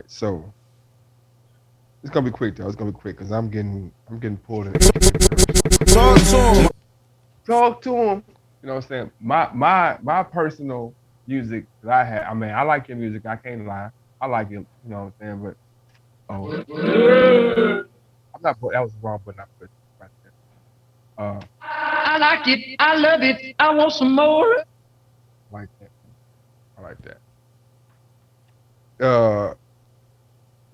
So it's gonna be quick though. It's gonna be quick because I'm getting pulled in. Talk to him. You know what I'm saying? My personal music that I had. I mean, I like your music. I can't lie. I like it. You know what I'm saying? But I'm not. That was wrong, but not good. Right there. I like it. I love it. I want some more. Like that. I like that.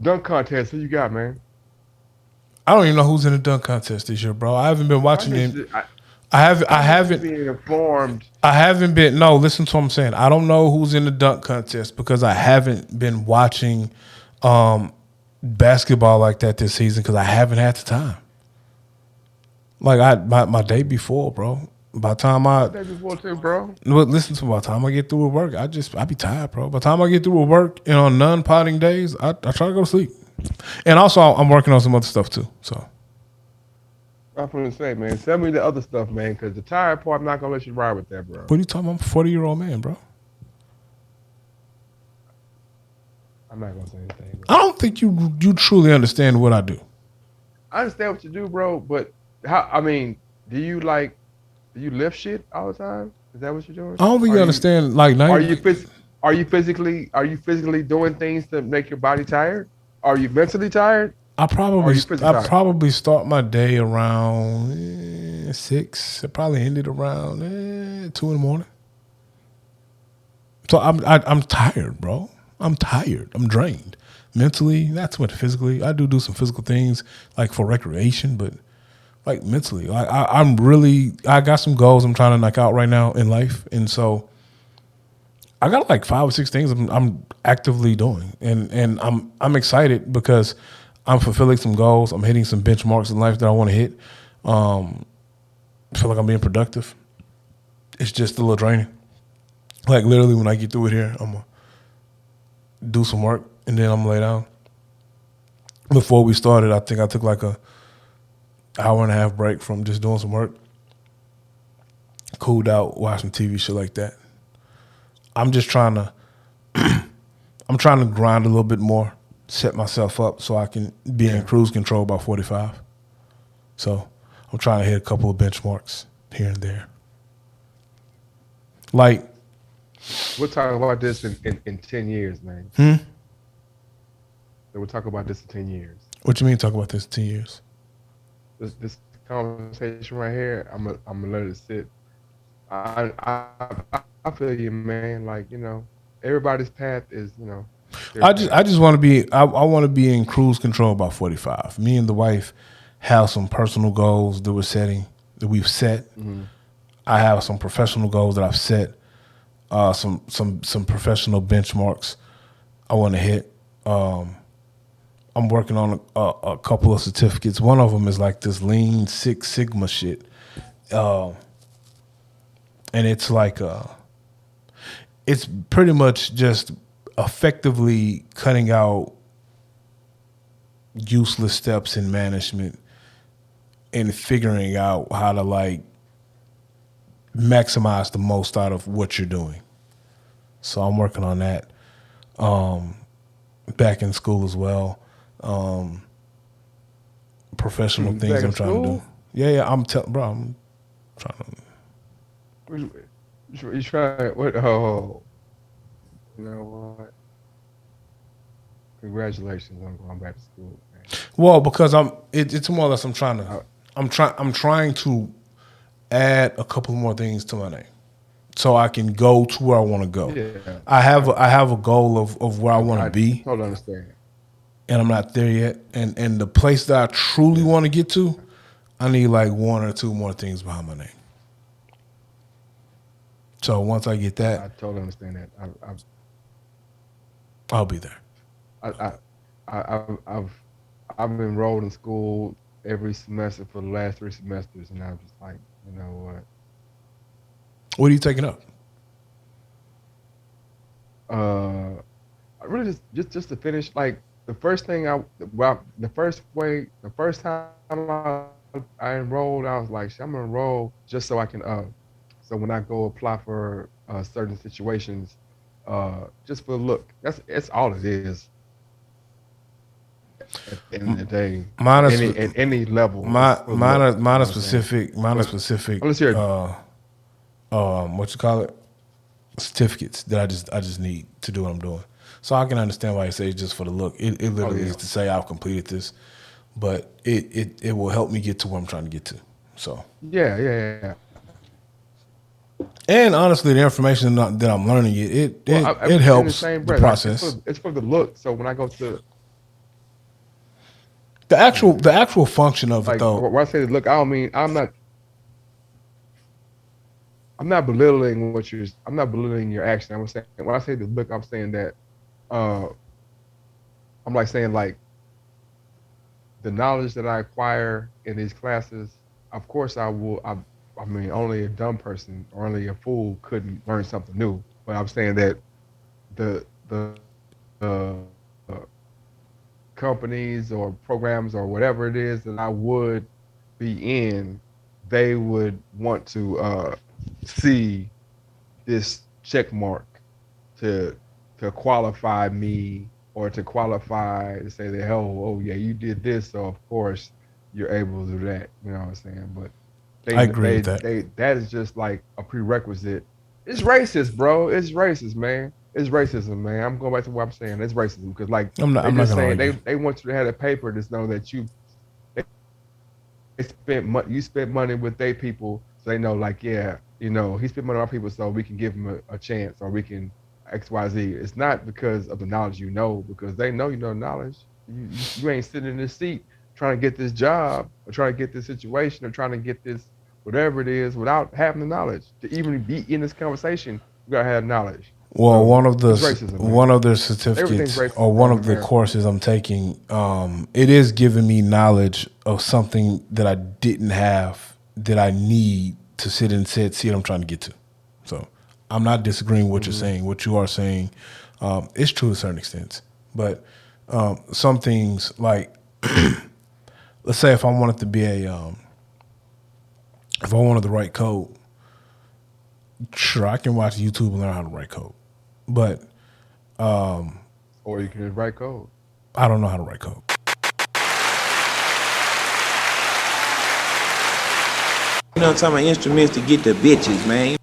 Dunk contest. Who you got, man? I don't even know who's in the dunk contest this year, bro. I haven't been watching it. I haven't been informed. I haven't been. No, listen to what I'm saying. I don't know who's in the dunk contest because I haven't been watching basketball like that this season because I haven't had the time. Like my day before, bro. By the time day before too, bro. Listen to me, by the time I get through with work, I be tired, bro. By the time I get through with work and on non-potting days, I try to go to sleep. And also, I'm working on some other stuff too. So I'm gonna say, man, send me the other stuff, man, because the tired part, I'm not gonna let you ride with that, bro. What are you talking about? I'm a 40-year-old man, bro. I'm not gonna say anything. Bro. I don't think you truly understand what I do. I understand what you do, bro, but how? I mean, do you lift shit all the time? Is that what you're doing? I don't think you understand. Are you physically doing things to make your body tired? Are you mentally tired? I probably start my day around 6. I probably ended around 2 in the morning. So I'm tired, bro. I'm tired. I'm drained mentally. Not too much physically. I do some physical things like for recreation, but like mentally, like I got some goals I'm trying to knock out right now in life, and so I got like 5 or 6 things I'm actively doing, and I'm excited because I'm fulfilling some goals. I'm hitting some benchmarks in life that I want to hit. I feel like I'm being productive. It's just a little draining. Like literally, when I get through it here, I'm gonna do some work and then I'm gonna lay down. Before we started, I think I took like a hour and a half break from just doing some work. Cooled out, watching TV, shit like that. I'm just trying to grind a little bit more, set myself up so I can be in cruise control by 45. So I'm trying to hit a couple of benchmarks here and there. Like, we'll talk about this in 10 years, man. We'll talk about this in 10 years. What you mean talk about this in 10 years? This conversation right here, I'm gonna let it sit. I feel you, man. Like, you know, everybody's path is, you know. I just want to be. I want to be in cruise control by 45. Me and the wife have some personal goals that we've set. Mm-hmm. I have some professional goals that I've set. Some professional benchmarks I want to hit. I'm working on a couple of certificates. One of them is like this Lean Six Sigma shit. And it's like, it's pretty much just effectively cutting out useless steps in management and figuring out how to like maximize the most out of what you're doing. So I'm working on that. Back in school as well. Professional things I'm trying to do. Yeah. I'm trying to. You trying what? Oh, you know what? Congratulations on going back to school, man. Well, because it's more or less I'm trying to add a couple more things to my name, so I can go to where I want to go. Yeah. I have a goal of where I want to be. Totally understand. And I'm not there yet. And the place that I truly want to get to, I need like one or two more things behind my name. So once I get I that, totally understand that. I'll be there. I've enrolled in school every semester for the last 3 semesters, and I'm just like, you know what? What are you taking up? I really just to finish, like the first thing the first time I enrolled, I was like, "Shit, I'm gonna enroll just so I can so when I go apply for certain situations, just for the look. That's all it is at the end of the day. Mine is At any level, it's my for the look. You mine know is what I'm saying? specific. Mine is But specific. let's hear it. What you call it? Certificates that I just need to do what I'm doing. So I can understand why you say it's just for the look. It Oh literally yeah, is to say I've completed this, but it will help me get to where I'm trying to get to. So, yeah. and honestly, the information that I'm learning Well, it in the helps same the breath, like process. it's for the look. So when I go to The actual function of it like though. when I say look, I don't mean I'm not belittling I'm not belittling your action. I'm saying when I say the look, I'm saying that uh I'm like saying like the knowledge that I acquire in these classes, of course I mean only a dumb person or only a fool couldn't learn something new. But I'm saying that the companies or programs or whatever it is that I would be in, they would want to see this check mark to qualify me or to qualify to say that oh yeah, you did this, so of course you're able to do that. You know what I'm saying? But I agree with that. they that is just like a prerequisite. It's racist, bro. It's racist, man. It's racism, man. I'm going back to what I'm saying. It's racism because like they I'm not just gonna saying argue. they want you to have a paper to know that you spent money with their people, so they know like yeah, you know he spent money on our people, so we can give him a chance or we can XYZ. It's not because of the knowledge you know, because they know you know knowledge. You ain't sitting in this seat trying to get this job or trying to get this situation or trying to get this whatever it is without having the knowledge to even be in this conversation. You gotta have knowledge. Well, So it's racism, one man. of the Everything's certificates or racist one in of the America. courses I'm taking, it is giving me knowledge of something that I didn't have that I need to sit and see what I'm trying to get to. So I'm not disagreeing with what you're saying. What you are saying is true to a certain extent, but some things like let's say if I wanted to be if I wanted to write code, sure I can watch YouTube and learn how to write code, but Or you can write code. I don't know how to write code. You know, I'm talking about instruments to get the bitches, man.